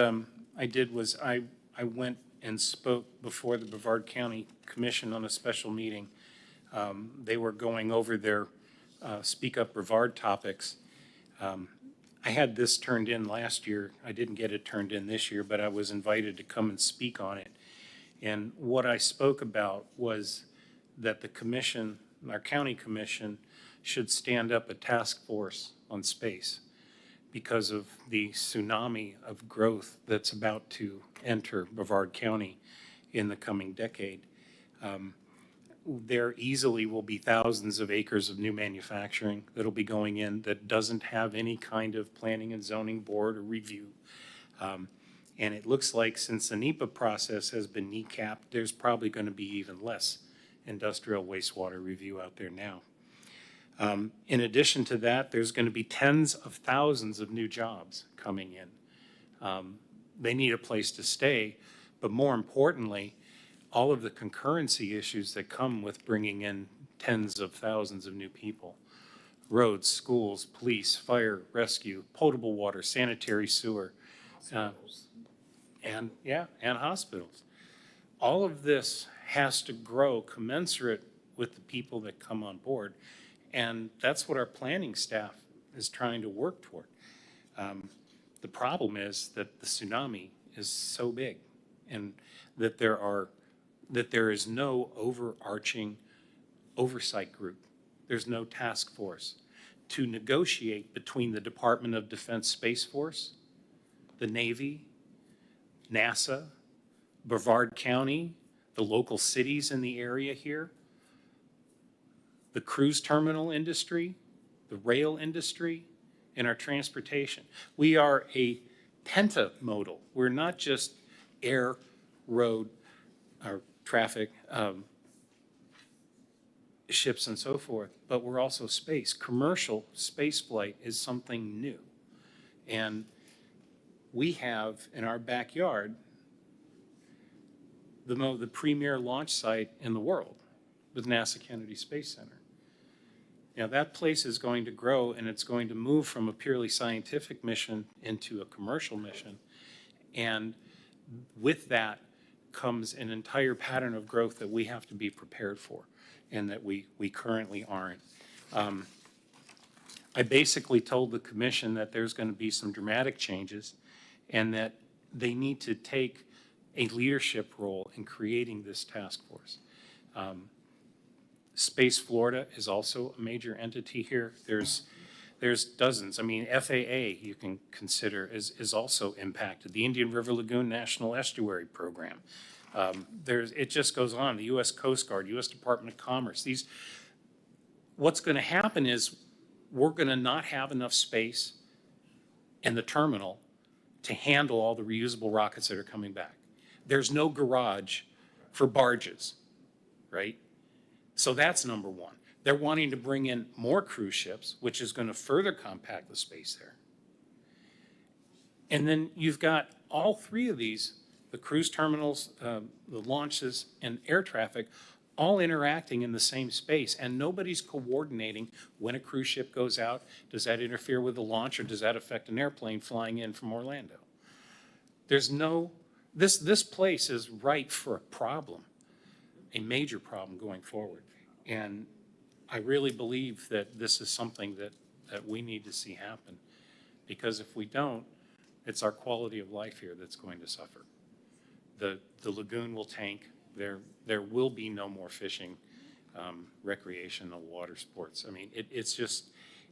I did was I went and spoke before the Brevard County Commission on a special meeting. They were going over their Speak Up Brevard topics. I had this turned in last year. I didn't get it turned in this year, but I was invited to come and speak on it. And what I spoke about was that the commission, our county commission, should stand up a task force on space because of the tsunami of growth that's about to enter Brevard County in the coming decade. There easily will be thousands of acres of new manufacturing that'll be going in that doesn't have any kind of planning and zoning board or review. And it looks like since the NEPA process has been kneecapped, there's probably going to be even less industrial wastewater review out there now. In addition to that, there's going to be tens of thousands of new jobs coming in. They need a place to stay, but more importantly, all of the concurrency issues that come with bringing in tens of thousands of new people. Roads, schools, police, fire, rescue, potable water, sanitary sewer, and hospitals. All of this has to grow commensurate with the people that come on board. And that's what our planning staff is trying to work toward. The problem is that the tsunami is so big and that there is no overarching oversight group. There's no task force to negotiate between the Department of Defense Space Force, the Navy, NASA, Brevard County, the local cities in the area here, the cruise terminal industry, the rail industry, and our transportation. We are a pentamodal. We're not just air, road, or traffic, ships and so forth, but we're also space. Commercial space flight is something new. And we have in our backyard the premier launch site in the world with NASA Kennedy Space Center. Now that place is going to grow and it's going to move from a purely scientific mission into a commercial mission. And with that comes an entire pattern of growth that we have to be prepared for and that we currently aren't. I basically told the commission that there's going to be some dramatic changes and that they need to take a leadership role in creating this task force. Space Florida is also a major entity here. There's dozens. I mean, FAA you can consider is also impacted. The Indian River Lagoon National Estuary Program. It just goes on. The U.S. Coast Guard, U.S. Department of Commerce. What's going to happen is we're going to not have enough space in the terminal to handle all the reusable rockets that are coming back. There's no garage for barges, right? So that's number one. They're wanting to bring in more cruise ships, which is going to further compact the space there. And then you've got all three of these, the cruise terminals, the launches, and air traffic, all interacting in the same space, and nobody's coordinating when a cruise ship goes out. Does that interfere with the launch, or does that affect an airplane flying in from Orlando? There's no, this place is ripe for a problem, a major problem going forward. And I really believe that this is something that we need to see happen, because if we don't, it's our quality of life here that's going to suffer. The lagoon will tank. There will be no more fishing, recreational water sports. I mean, it's just,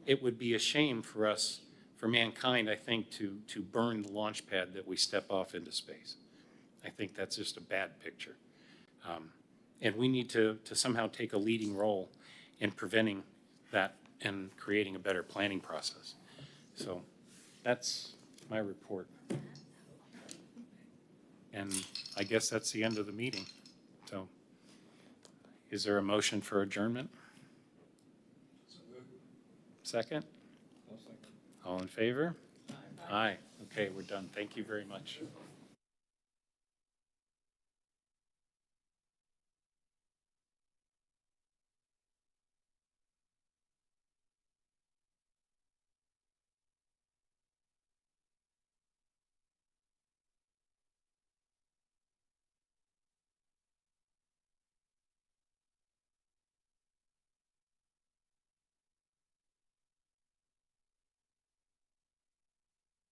it would be a shame for us, for mankind, I think, to burn the launch pad that we step off into space. I think that's just a bad picture. And we need to somehow take a leading role in preventing that and creating a better planning process. So that's my report. And I guess that's the end of the meeting. So is there a motion for adjournment? Second? All in favor? Aye. Okay, we're done. Thank you very much.